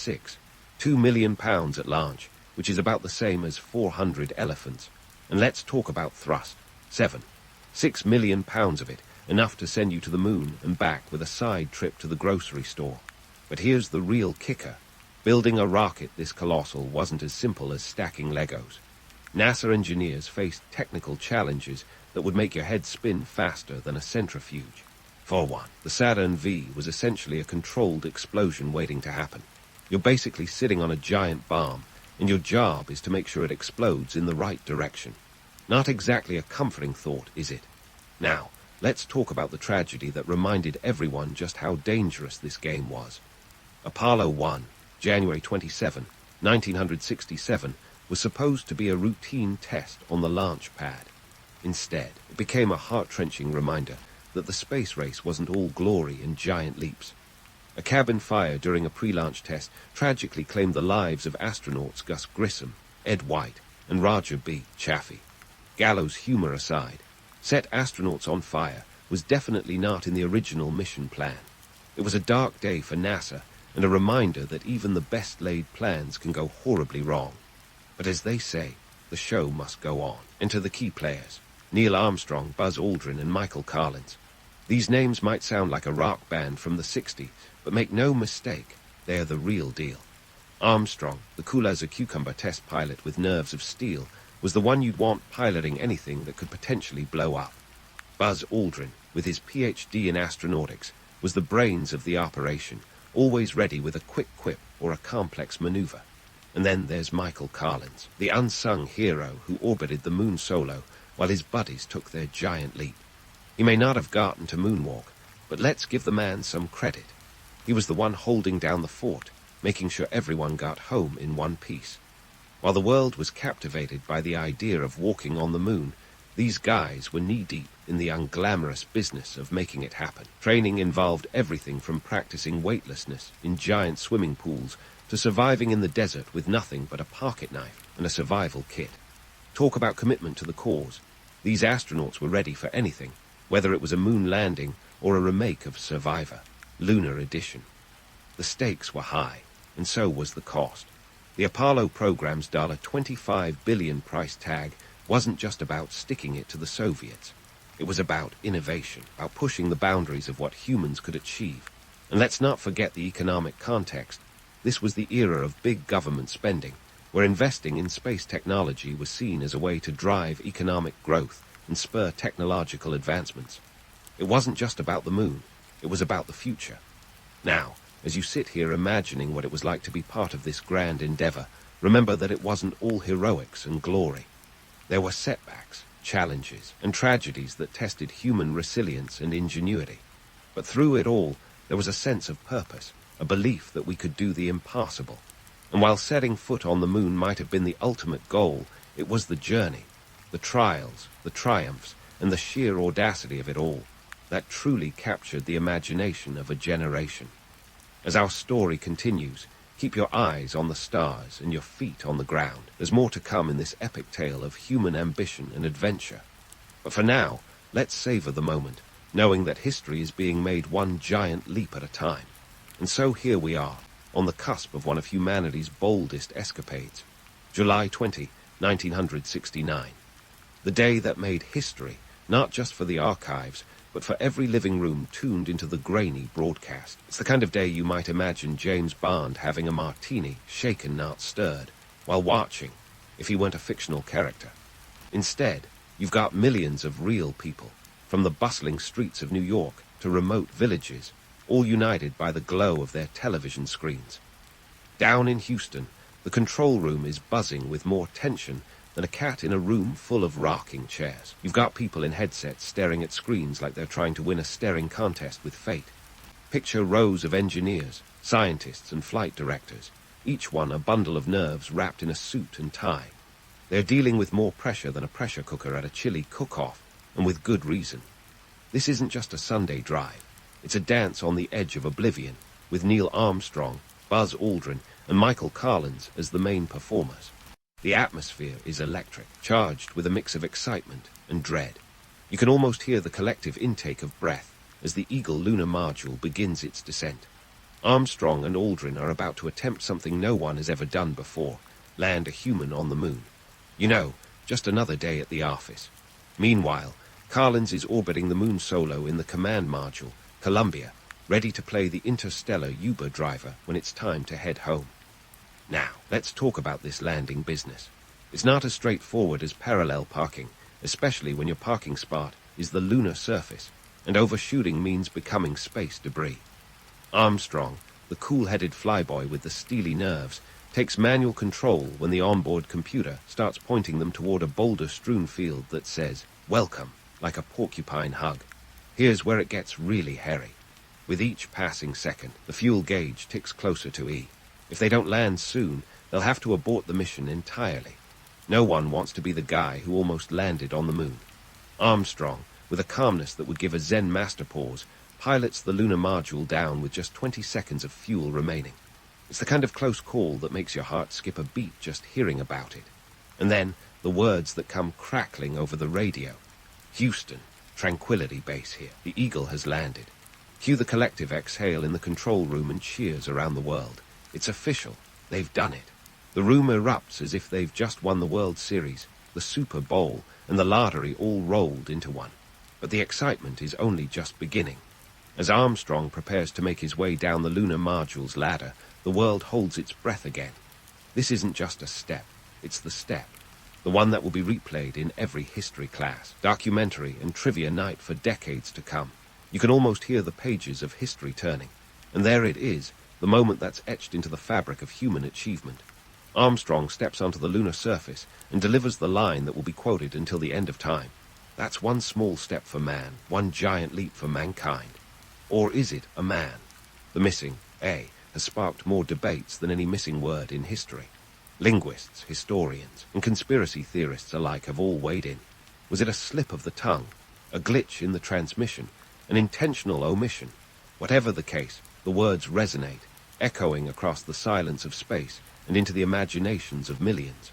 2 million pounds at launch, which is about the same as 400 elephants. And let's talk about thrust. 6 million pounds of it, enough to send you to the moon and back with a side trip to the grocery store. But here's the real kicker. Building a rocket this colossal wasn't as simple as stacking Legos. NASA engineers faced technical challenges that would make your head spin faster than a centrifuge. For one, the Saturn V was essentially a controlled explosion waiting to happen. You're basically sitting on a giant bomb, and your job is to make sure it explodes in the right direction. Not exactly a comforting thought, is it? Now, let's talk about the tragedy that reminded everyone just how dangerous this game was. Apollo 1, January 27, 1967, was supposed to be a routine test on the launch pad. Instead, it became a heart-wrenching reminder that the space race wasn't all glory and giant leaps. A cabin fire during a pre-launch test tragically claimed the lives of astronauts Gus Grissom, Ed White, and Roger B. Chaffee. Gallows humor aside, set astronauts on fire was definitely not in the original mission plan. It was a dark day for NASA and a reminder that even the best-laid plans can go horribly wrong. But as they say, the show must go on. Enter the key players: Neil Armstrong, Buzz Aldrin, and Michael Collins. These names might sound like a rock band from the 60s, but make no mistake, they are the real deal. Armstrong, the cool-as-a-cucumber test pilot with nerves of steel, was the one you'd want piloting anything that could potentially blow up. Buzz Aldrin, with his PhD in astronautics, was the brains of the operation, always ready with a quick quip or a complex maneuver. And then there's Michael Collins, the unsung hero who orbited the moon solo while his buddies took their giant leap. He may not have gotten to moonwalk, but let's give the man some credit. He was the one holding down the fort, making sure everyone got home in one piece. While the world was captivated by the idea of walking on the moon, these guys were knee-deep in the unglamorous business of making it happen. Training involved everything from practicing weightlessness in giant swimming pools to surviving in the desert with nothing but a pocket knife and a survival kit. Talk about commitment to the cause. These astronauts were ready for anything, whether it was a moon landing or a remake of Survivor, Lunar Edition. The stakes were high, and so was the cost. The Apollo program's $25 billion price tag wasn't just about sticking it to the Soviets. It was about innovation, about pushing the boundaries of what humans could achieve. And let's not forget the economic context. This was the era of big government spending, where investing in space technology was seen as a way to drive economic growth and spur technological advancements. It wasn't just about the moon, it was about the future. Now, as you sit here imagining what it was like to be part of this grand endeavor, remember that it wasn't all heroics and glory. There were setbacks, challenges, and tragedies that tested human resilience and ingenuity. But through it all, there was a sense of purpose, a belief that we could do the impossible. And while setting foot on the moon might have been the ultimate goal, it was the journey, the trials, the triumphs, and the sheer audacity of it all that truly captured the imagination of a generation. As our story continues, keep your eyes on the stars and your feet on the ground. There's more to come in this epic tale of human ambition and adventure. But for now, let's savor the moment, knowing that history is being made one giant leap at a time. And so here we are, on the cusp of one of humanity's boldest escapades. July 20, 1969. The day that made history, not just for the archives, but for every living room tuned into the grainy broadcast. It's the kind of day you might imagine James Bond having a martini, shaken not stirred, while watching, if he weren't a fictional character. Instead, you've got millions of real people, from the bustling streets of New York to remote villages, all united by the glow of their television screens. Down in Houston, the control room is buzzing with more tension than a cat in a room full of rocking chairs. You've got people in headsets staring at screens like they're trying to win a staring contest with fate. Picture rows of engineers, scientists, and flight directors, each one a bundle of nerves wrapped in a suit and tie. They're dealing with more pressure than a pressure cooker at a chili cook-off, and with good reason. This isn't just a Sunday drive. It's a dance on the edge of oblivion, with Neil Armstrong, Buzz Aldrin, and Michael Collins as the main performers. The atmosphere is electric, charged with a mix of excitement and dread. You can almost hear the collective intake of breath as the Eagle lunar module begins its descent. Armstrong and Aldrin are about to attempt something no one has ever done before, land a human on the moon. You know, just another day at the office. Meanwhile, Collins is orbiting the moon solo in the command module, Columbia, ready to play the interstellar Uber driver when it's time to head home. Now, let's talk about this landing business. It's not as straightforward as parallel parking, especially when your parking spot is the lunar surface, and overshooting means becoming space debris. Armstrong, the cool-headed flyboy with the steely nerves, takes manual control when the onboard computer starts pointing them toward a boulder-strewn field that says, "Welcome," like a porcupine hug. Here's where it gets really hairy. With each passing second, the fuel gauge ticks closer to E. If they don't land soon, they'll have to abort the mission entirely. No one wants to be the guy who almost landed on the moon. Armstrong, with a calmness that would give a Zen master pause, pilots the lunar module down with just 20 seconds of fuel remaining. It's the kind of close call that makes your heart skip a beat just hearing about it. And then, the words that come crackling over the radio. Houston, Tranquility Base here. The Eagle has landed. Cue the collective exhale in the control room and cheers around the world. It's official. They've done it. The room erupts as if they've just won the World Series, the Super Bowl, and the lottery all rolled into one. But the excitement is only just beginning. As Armstrong prepares to make his way down the lunar module's ladder, the world holds its breath again. This isn't just a step. It's the step. The one that will be replayed in every history class, documentary, and trivia night for decades to come. You can almost hear the pages of history turning. And there it is, the moment that's etched into the fabric of human achievement. Armstrong steps onto the lunar surface and delivers the line that will be quoted until the end of time. That's one small step for man, one giant leap for mankind. Or is it a man? The missing A has sparked more debates than any missing word in history. Linguists, historians, and conspiracy theorists alike have all weighed in. Was it a slip of the tongue? a glitch in the transmission, an intentional omission. Whatever the case, the words resonate, echoing across the silence of space and into the imaginations of millions.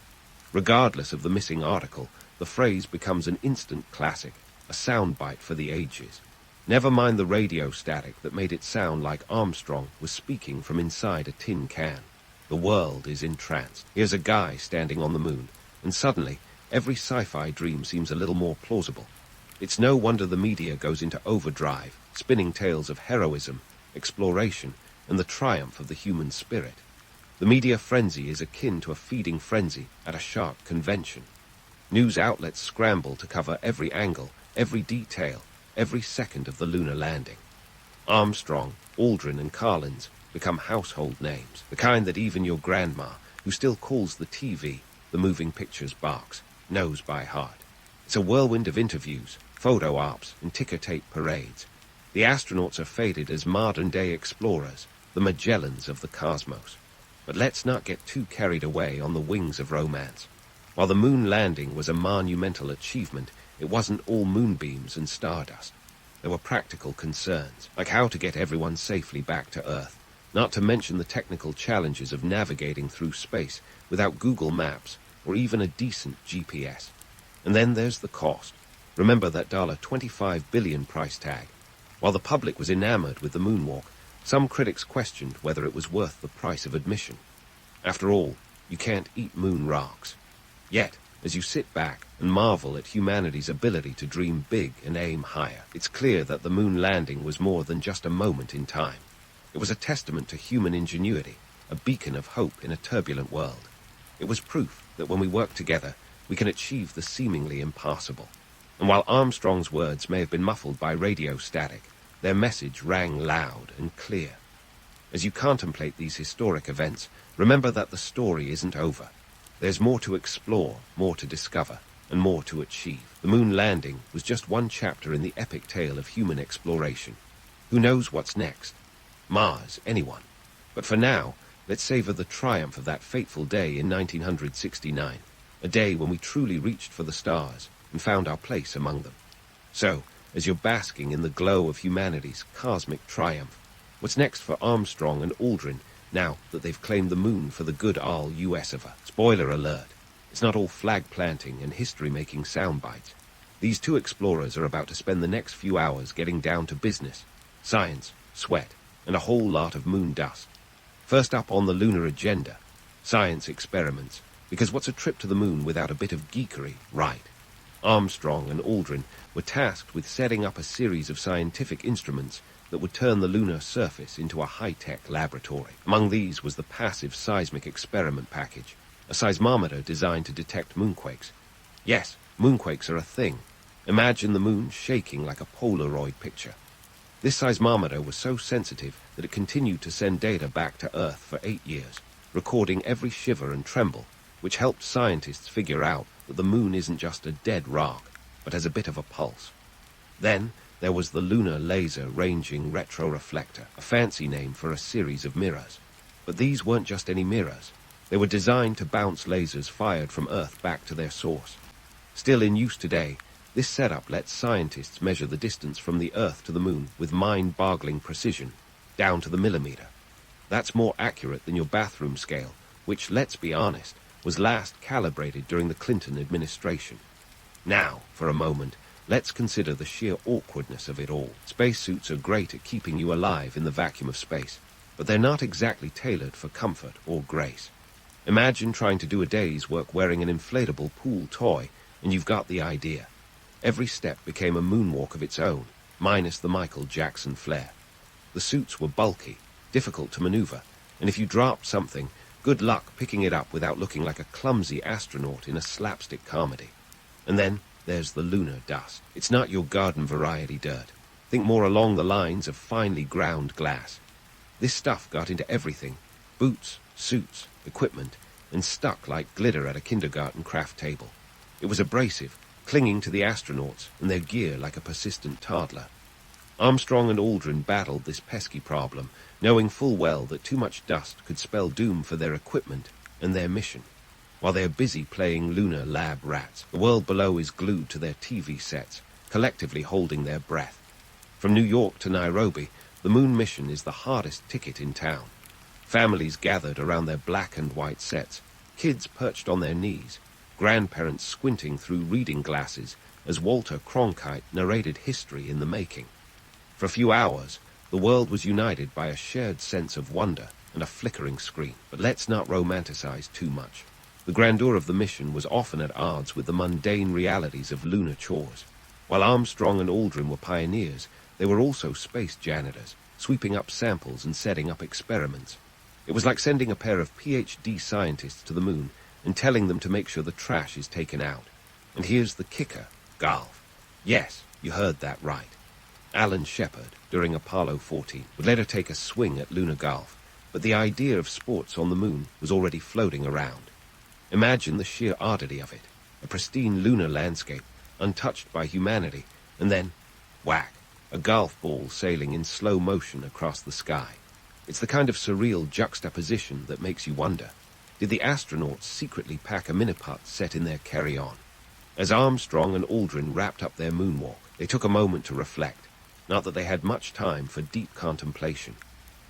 Regardless of the missing article, the phrase becomes an instant classic, a soundbite for the ages. Never mind the radio static that made it sound like Armstrong was speaking from inside a tin can. The world is entranced. Here's a guy standing on the moon, and suddenly every sci-fi dream seems a little more plausible. It's no wonder the media goes into overdrive, spinning tales of heroism, exploration, and the triumph of the human spirit. The media frenzy is akin to a feeding frenzy at a shark convention. News outlets scramble to cover every angle, every detail, every second of the lunar landing. Armstrong, Aldrin, and Collins become household names, the kind that even your grandma, who still calls the TV, the moving pictures box, knows by heart. It's a whirlwind of interviews, photo ops, and ticker-tape parades. The astronauts are fated as modern-day explorers, the Magellans of the cosmos. But let's not get too carried away on the wings of romance. While the moon landing was a monumental achievement, it wasn't all moonbeams and stardust. There were practical concerns, like how to get everyone safely back to Earth, not to mention the technical challenges of navigating through space without Google Maps or even a decent GPS. And then there's the cost. Remember that $25 billion price tag. While the public was enamored with the moonwalk, some critics questioned whether it was worth the price of admission. After all, you can't eat moon rocks. Yet, as you sit back and marvel at humanity's ability to dream big and aim higher, it's clear that the moon landing was more than just a moment in time. It was a testament to human ingenuity, a beacon of hope in a turbulent world. It was proof that when we work together, we can achieve the seemingly impossible. And while Armstrong's words may have been muffled by radio static, their message rang loud and clear. As you contemplate these historic events, remember that the story isn't over. There's more to explore, more to discover, and more to achieve. The moon landing was just one chapter in the epic tale of human exploration. Who knows what's next? Mars, anyone. But for now, let's savor the triumph of that fateful day in 1969, a day when we truly reached for the stars and found our place among them. So, as you're basking in the glow of humanity's cosmic triumph, what's next for Armstrong and Aldrin now that they've claimed the moon for the good old US of her? Spoiler alert, it's not all flag planting and history-making sound bites. These two explorers are about to spend the next few hours getting down to business, science, sweat, and a whole lot of moon dust. First up on the lunar agenda, science experiments, because what's a trip to the moon without a bit of geekery, right? Armstrong and Aldrin were tasked with setting up a series of scientific instruments that would turn the lunar surface into a high-tech laboratory. Among these was the passive seismic experiment package, a seismometer designed to detect moonquakes. Yes, moonquakes are a thing. Imagine the moon shaking like a Polaroid picture. This seismometer was so sensitive that it continued to send data back to Earth for 8 years, recording every shiver and tremble, which helped scientists figure out that the moon isn't just a dead rock, but has a bit of a pulse. Then there was the Lunar Laser Ranging Retroreflector, a fancy name for a series of mirrors. But these weren't just any mirrors. They were designed to bounce lasers fired from Earth back to their source. Still in use today, this setup lets scientists measure the distance from the Earth to the moon with mind-boggling precision, down to the millimeter. That's more accurate than your bathroom scale, which, let's be honest, was last calibrated during the Clinton administration. Now, for a moment, let's consider the sheer awkwardness of it all. Spacesuits are great at keeping you alive in the vacuum of space, but they're not exactly tailored for comfort or grace. Imagine trying to do a day's work wearing an inflatable pool toy, and you've got the idea. Every step became a moonwalk of its own, minus the Michael Jackson flair. The suits were bulky, difficult to maneuver, and if you dropped something, good luck picking it up without looking like a clumsy astronaut in a slapstick comedy. And then there's the lunar dust. It's not your garden variety dirt. Think more along the lines of finely ground glass. This stuff got into everything: boots, suits, equipment, and stuck like glitter at a kindergarten craft table. It was abrasive, clinging to the astronauts and their gear like a persistent toddler. Armstrong and Aldrin battled this pesky problem, knowing full well that too much dust could spell doom for their equipment and their mission. While they are busy playing lunar lab rats, the world below is glued to their TV sets, collectively holding their breath. From New York to Nairobi, the moon mission is the hardest ticket in town. Families gathered around their black and white sets, kids perched on their knees, grandparents squinting through reading glasses as Walter Cronkite narrated history in the making. For a few hours, the world was united by a shared sense of wonder and a flickering screen. But let's not romanticize too much. The grandeur of the mission was often at odds with the mundane realities of lunar chores. While Armstrong and Aldrin were pioneers, they were also space janitors, sweeping up samples and setting up experiments. It was like sending a pair of PhD scientists to the moon and telling them to make sure the trash is taken out. And here's the kicker, golf. Yes, you heard that right. Alan Shepard, during Apollo 14, would later take a swing at lunar golf, but the idea of sports on the moon was already floating around. Imagine the sheer oddity of it, a pristine lunar landscape, untouched by humanity, and then, whack, a golf ball sailing in slow motion across the sky. It's the kind of surreal juxtaposition that makes you wonder, did the astronauts secretly pack a miniputt set in their carry-on? As Armstrong and Aldrin wrapped up their moonwalk, they took a moment to reflect, not that they had much time for deep contemplation.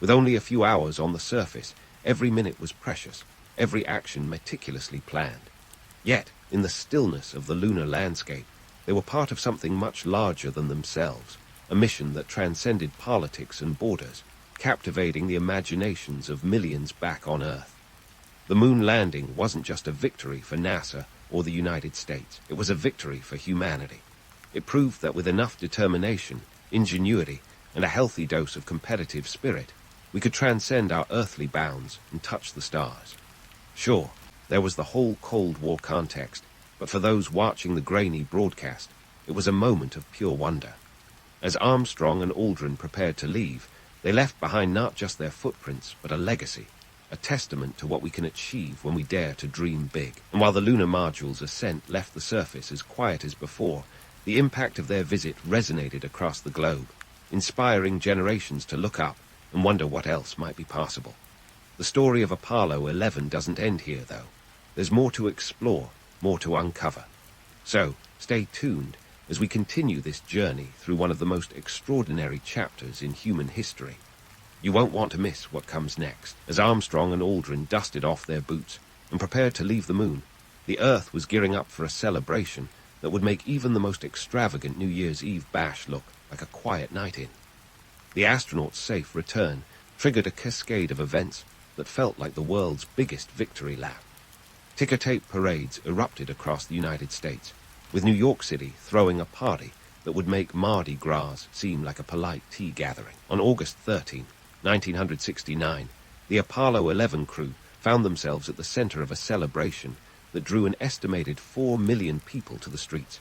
With only a few hours on the surface, every minute was precious, every action meticulously planned. Yet, in the stillness of the lunar landscape, they were part of something much larger than themselves, a mission that transcended politics and borders, captivating the imaginations of millions back on Earth. The moon landing wasn't just a victory for NASA or the United States. It was a victory for humanity. It proved that with enough determination, ingenuity, and a healthy dose of competitive spirit, we could transcend our earthly bounds and touch the stars. Sure, there was the whole Cold War context, but for those watching the grainy broadcast, it was a moment of pure wonder. As Armstrong and Aldrin prepared to leave, they left behind not just their footprints, but a legacy, a testament to what we can achieve when we dare to dream big. And while the lunar module's ascent left the surface as quiet as before, the impact of their visit resonated across the globe, inspiring generations to look up and wonder what else might be possible. The story of Apollo 11 doesn't end here, though. There's more to explore, more to uncover. So, stay tuned as we continue this journey through one of the most extraordinary chapters in human history. You won't want to miss what comes next. As Armstrong and Aldrin dusted off their boots and prepared to leave the moon, the Earth was gearing up for a celebration that would make even the most extravagant New Year's Eve bash look like a quiet night in. The astronauts' safe return triggered a cascade of events that felt like the world's biggest victory lap. Ticker-tape parades erupted across the United States, with New York City throwing a party that would make Mardi Gras seem like a polite tea gathering. On August 13, 1969, the Apollo 11 crew found themselves at the center of a celebration that drew an estimated 4 million people to the streets.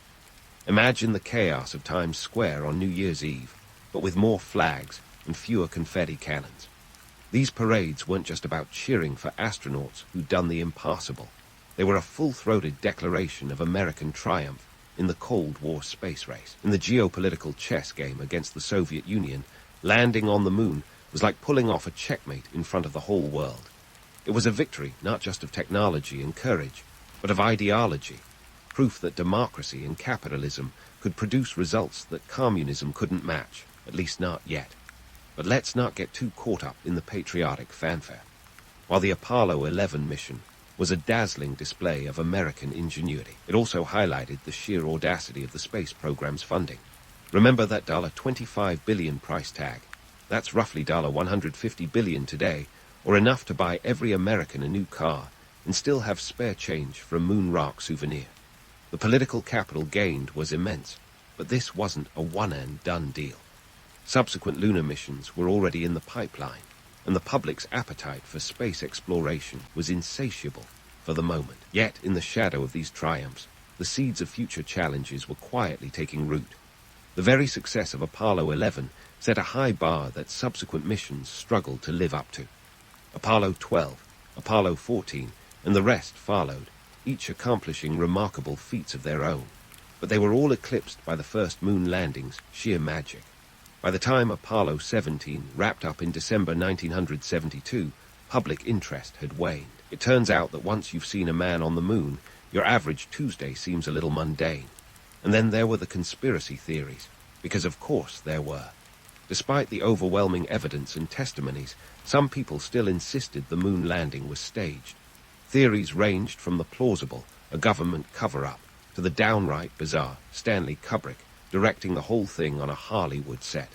Imagine the chaos of Times Square on New Year's Eve, but with more flags and fewer confetti cannons. These parades weren't just about cheering for astronauts who'd done the impossible. They were a full-throated declaration of American triumph in the Cold War space race. In the geopolitical chess game against the Soviet Union, landing on the moon was like pulling off a checkmate in front of the whole world. It was a victory not just of technology and courage, but of ideology, proof that democracy and capitalism could produce results that communism couldn't match, at least not yet. But let's not get too caught up in the patriotic fanfare. While the Apollo 11 mission was a dazzling display of American ingenuity, it also highlighted the sheer audacity of the space program's funding. Remember that $25 billion price tag. That's roughly $150 billion today, or enough to buy every American a new car and still have spare change for a moon rock souvenir. The political capital gained was immense, but this wasn't a one-and-done deal. Subsequent lunar missions were already in the pipeline, and the public's appetite for space exploration was insatiable for the moment. Yet, in the shadow of these triumphs, the seeds of future challenges were quietly taking root. The very success of Apollo 11 set a high bar that subsequent missions struggled to live up to. Apollo 12, Apollo 14, and the rest followed, each accomplishing remarkable feats of their own. But they were all eclipsed by the first moon landing's sheer magic. By the time Apollo 17 wrapped up in December 1972, public interest had waned. It turns out that once you've seen a man on the moon, your average Tuesday seems a little mundane. And then there were the conspiracy theories, because of course there were. Despite the overwhelming evidence and testimonies, some people still insisted the moon landing was staged. Theories ranged from the plausible, a government cover-up, to the downright bizarre, Stanley Kubrick directing the whole thing on a Hollywood set.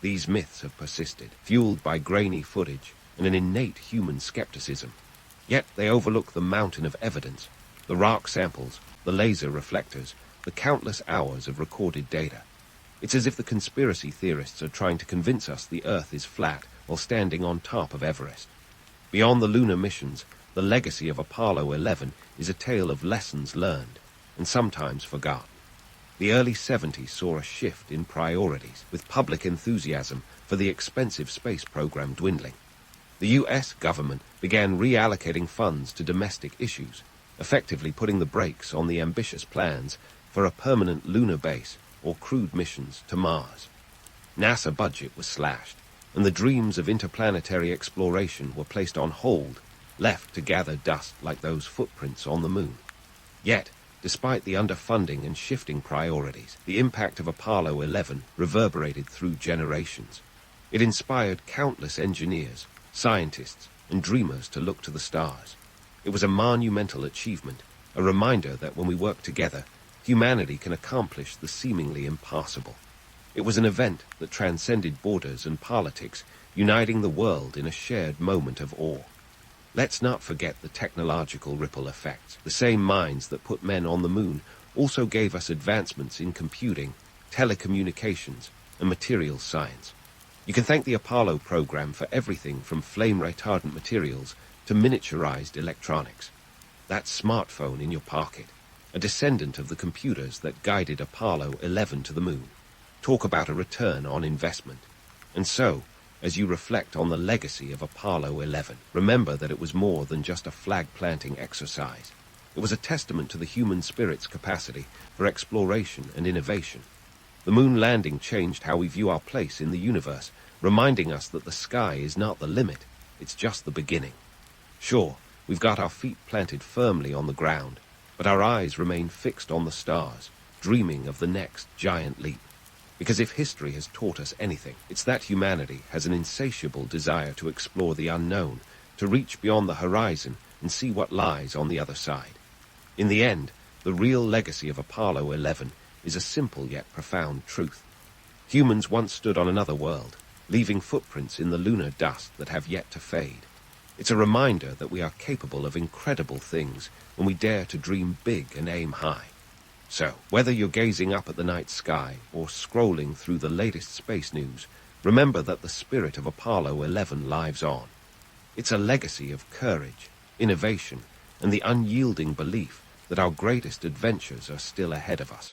These myths have persisted, fueled by grainy footage and an innate human skepticism. Yet they overlook the mountain of evidence, the rock samples, the laser reflectors, the countless hours of recorded data. It's as if the conspiracy theorists are trying to convince us the Earth is flat while standing on top of Everest. Beyond the lunar missions, the legacy of Apollo 11 is a tale of lessons learned, and sometimes forgotten. The early 70s saw a shift in priorities, with public enthusiasm for the expensive space program dwindling. The US government began reallocating funds to domestic issues, effectively putting the brakes on the ambitious plans for a permanent lunar base or crewed missions to Mars. NASA budget was slashed, and the dreams of interplanetary exploration were placed on hold, left to gather dust like those footprints on the moon. Yet, despite the underfunding and shifting priorities, the impact of Apollo 11 reverberated through generations. It inspired countless engineers, scientists, and dreamers to look to the stars. It was a monumental achievement, a reminder that when we work together, humanity can accomplish the seemingly impossible. It was an event that transcended borders and politics, uniting the world in a shared moment of awe. Let's not forget the technological ripple effects. The same minds that put men on the moon also gave us advancements in computing, telecommunications, and materials science. You can thank the Apollo program for everything from flame-retardant materials to miniaturized electronics. That smartphone in your pocket, a descendant of the computers that guided Apollo 11 to the moon. Talk about a return on investment. And so, as you reflect on the legacy of Apollo 11, remember that it was more than just a flag-planting exercise. It was a testament to the human spirit's capacity for exploration and innovation. The moon landing changed how we view our place in the universe, reminding us that the sky is not the limit, it's just the beginning. Sure, we've got our feet planted firmly on the ground, but our eyes remain fixed on the stars, dreaming of the next giant leap. Because if history has taught us anything, it's that humanity has an insatiable desire to explore the unknown, to reach beyond the horizon and see what lies on the other side. In the end, the real legacy of Apollo 11 is a simple yet profound truth. Humans once stood on another world, leaving footprints in the lunar dust that have yet to fade. It's a reminder that we are capable of incredible things when we dare to dream big and aim high. So, whether you're gazing up at the night sky or scrolling through the latest space news, remember that the spirit of Apollo 11 lives on. It's a legacy of courage, innovation, and the unyielding belief that our greatest adventures are still ahead of us.